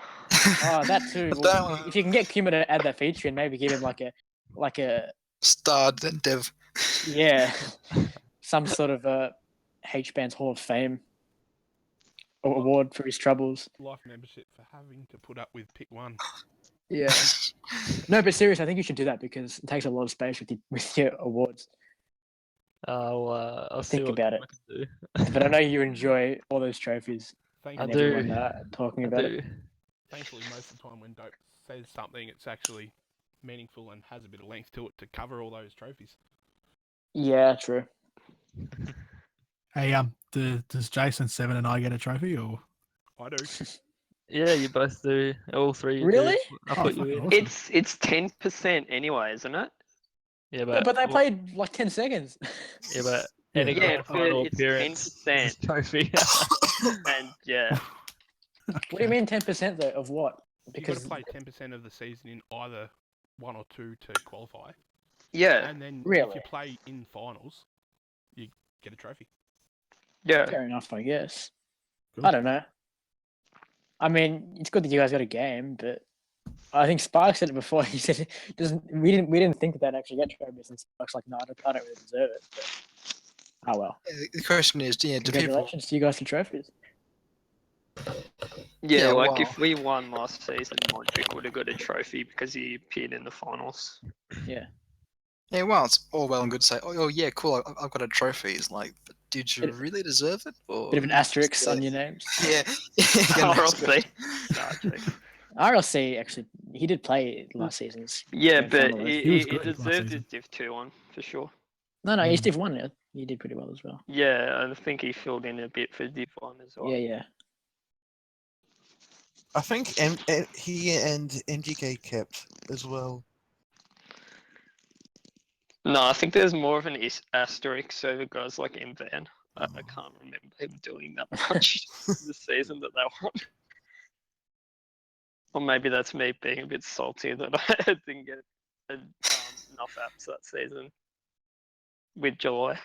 oh that too. But Well, that if you can get Kuma to add that feature and maybe give him like a starred dev. yeah, some sort of H bands Hall of Fame award for his troubles. Life membership for having to put up with pick 1. Yeah. No, but seriously, I think you should do that because it takes a lot of space with your awards. I'll see Think what about I it. can do. But I know you enjoy all those trophies Thank I and you. do. everyone talking I about do. it. Thankfully, most of the time when Dope says something, it's actually meaningful and has a bit of length to it to cover all those trophies. Yeah, true. Hey, does Jason 7 and I get a trophy or? I do. Yeah, you both do. All 3 you Really? do. I put you fucking in. awesome. It's 10% anyway, isn't it? Yeah, Yeah, but but they what- played like 10 seconds. Yeah, but Yeah, any but grand final it's appearance is 10%. a trophy. And yeah, What do you mean 10% though? Of what? You've got Because to play 10% of the season in either 1 or 2 to qualify. yeah, And then if Really? you play in finals, you get a trophy. yeah. fair enough, I guess. Cool. I don't know. I mean, it's good that you guys got a game, but I think Spark said it before. He said it doesn't. We didn't think that they'd actually get trophies, and Spark's like, no, I don't really deserve it. But, oh well. The question is, do people? Congratulations to you guys for trophies. Yeah, Yeah, like wow. if we won last season, Modric would have got a trophy because he appeared in the finals. Yeah. Yeah, well, it's all well and good to say, oh yeah, cool, I've got a trophy. It's like, but did you Bit- really deserve it? Or Bit of an asterisk on your names. Yeah. Get an asterisk. RLC. Nah, joking. RLC actually, he did play last season's. Yeah, grand but final. He was he good last deserved his season. Div 2 one for sure. No, he's Mm. Div 1 now. He did pretty well as well. Yeah, I think he filled in a bit for Div 1 as well. Yeah. I think he and NGK kept as well. No, I think there's more of an asterisk over guys like Mvan. I can't remember him doing that much this season that they won. Or maybe that's me being a bit salty that I didn't get enough apps that season with July.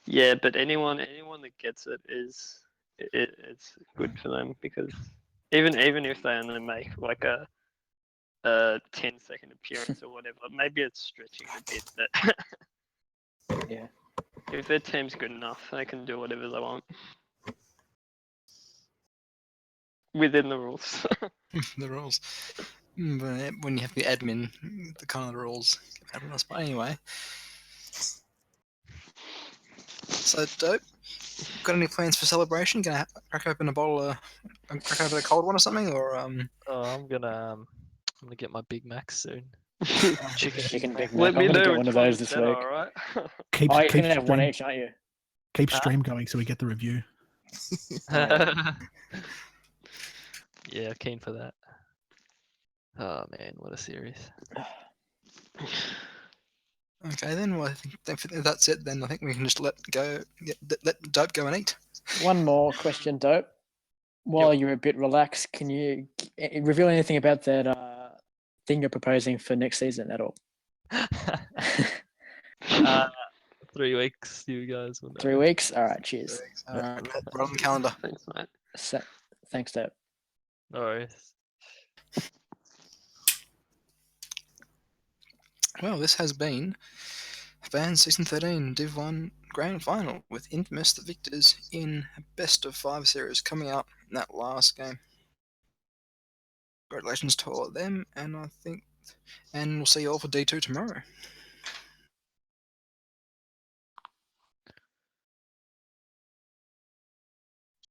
Yeah, but anyone that gets it is it's good for them because even if they only make like a 10-second appearance or whatever, maybe it's stretching a bit, but Yeah. If their team's good enough, they can do whatever they want within the rules. The rules. But when you have the admin, the kind of the rules get mad at us. But anyway. So, Dope, got any plans for celebration? Gonna crack open a crack open a cold one or something? Or Oh, I'm gonna get my Big Mac soon. Chicken Big Mac. Let I'm me gonna know get which one of one those is this better, week. alright? Keep Oh, you keep can have one stream, each, aren't you? keep stream going so we get the review. Yeah, keen for that. Oh man, what a series. okay, then. Well, I think if that's it. Then I think we can just let Dope go and eat. One more question, Dope. While you're a bit relaxed, can you reveal anything about that thing you're proposing for next season at all? 3 weeks, you guys will know. 3 weeks? All right, cheers. All right, right on the calendar. Thanks, mate. Thanks, Dope. No worries. Well, this has been Fans Season 13 Div 1 Grand Final with Infamous the victors in a best of 5 series coming out in that last game. Congratulations to all of them, and we'll see you all for D2 tomorrow.